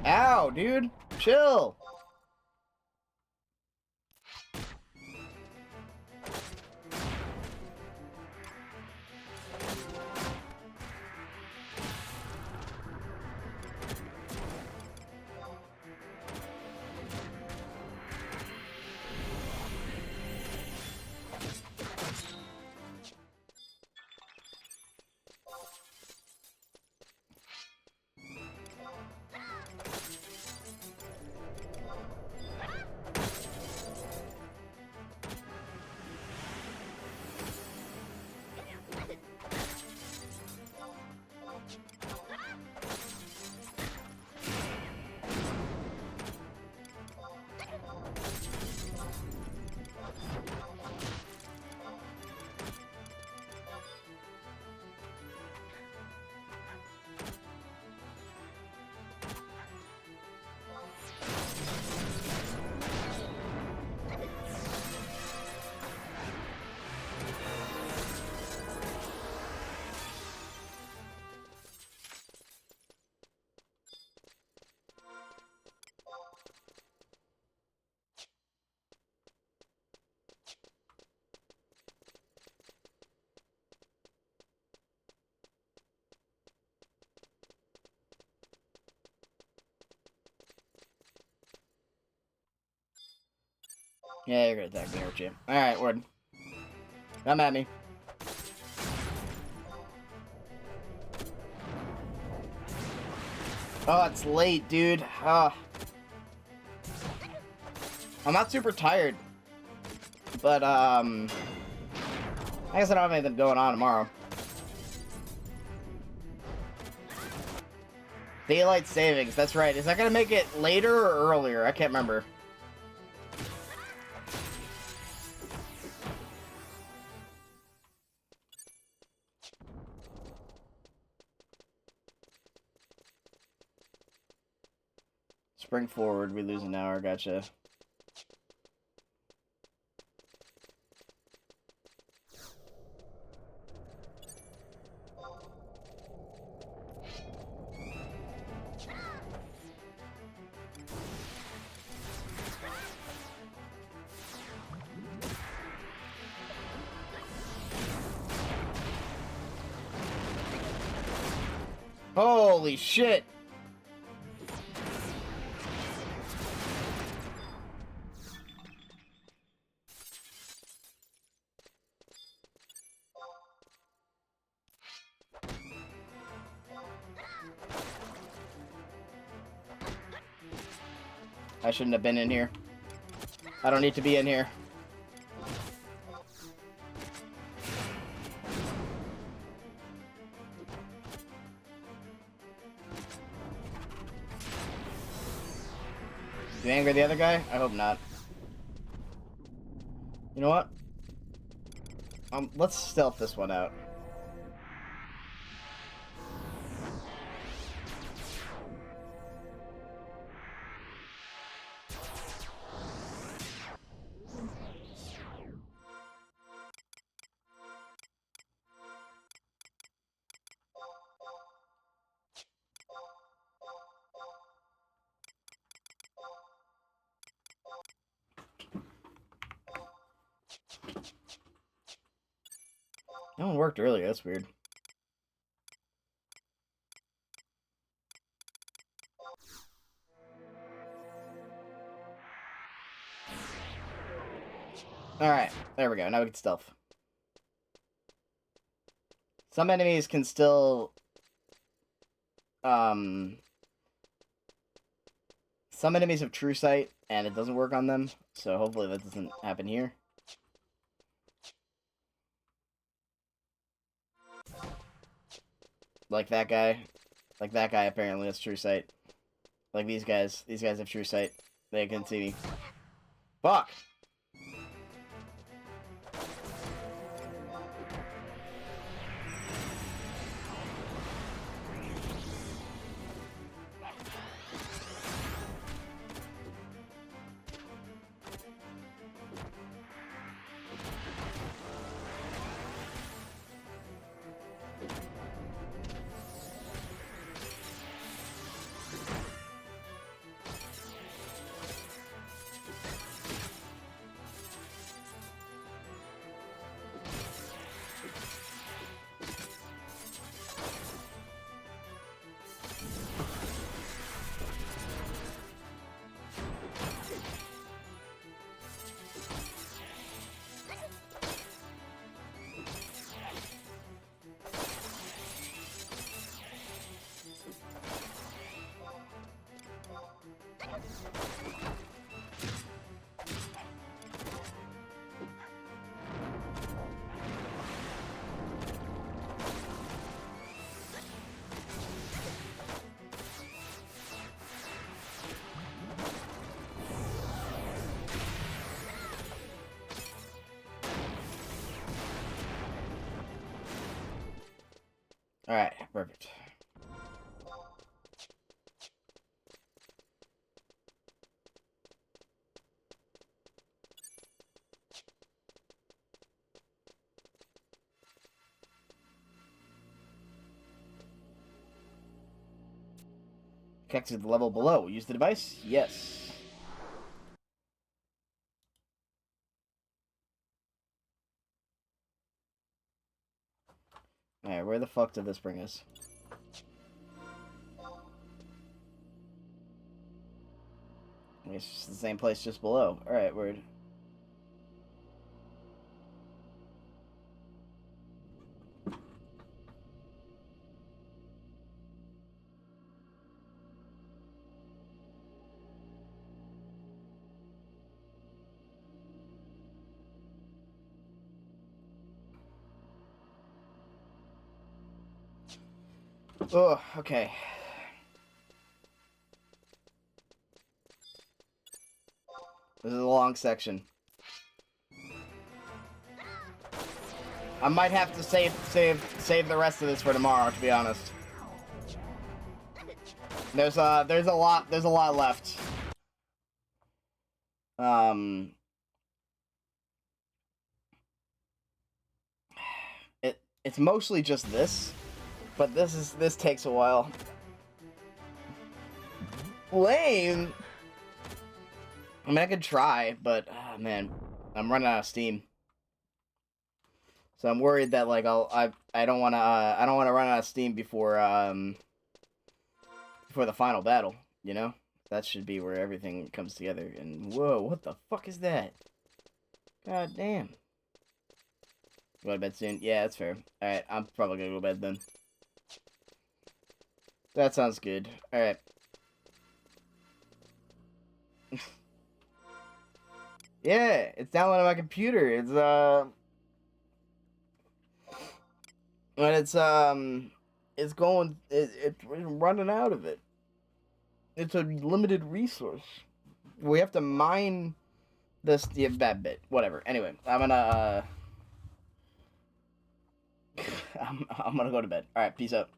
Ow, dude. Chill. Yeah, you're gonna attack me, aren't you? Alright, word. Come at me. Oh, it's late, dude. I'm not super tired. But, I guess I don't have anything going on tomorrow. Daylight savings, that's right. Is that gonna make it later or earlier? I can't remember. Spring forward, we lose an hour, gotcha. Holy shit! I shouldn't have been in here. I don't need to be in here. Do you anger the other guy? I hope not. You know what? Let's stealth this one out. That one worked earlier, that's weird. Alright, there we go. Now we can stealth. Some enemies can still... Some enemies have true sight, and it doesn't work on them, so hopefully that doesn't happen here. Like that guy. Like that guy apparently has true sight. Like these guys. These guys have true sight. They can see me. Fuck! Alright, perfect. Connect to the level below. Use the device? Yes. Alright, where the fuck did this bring us? I guess it's the same place just below. Alright, weird. Oh, okay. This is a long section. I might have to save the rest of this for tomorrow, to be honest. There's a lot left. It's mostly just this, but this takes a while. Lame. I mean, I could try, but man, I'm running out of steam. So I'm worried that like I don't want to run out of steam before the final battle, you know? That should be where everything comes together. And whoa, what the fuck is that? God damn. Go to bed soon? Yeah, that's fair. Alright, I'm probably gonna go to bed then. That sounds good. Alright. Yeah, it's downloaded on my computer. It's and it's running out of it. It's a limited resource. We have to mine that bit. Whatever. Anyway, I'm gonna I'm gonna go to bed. All right, peace out.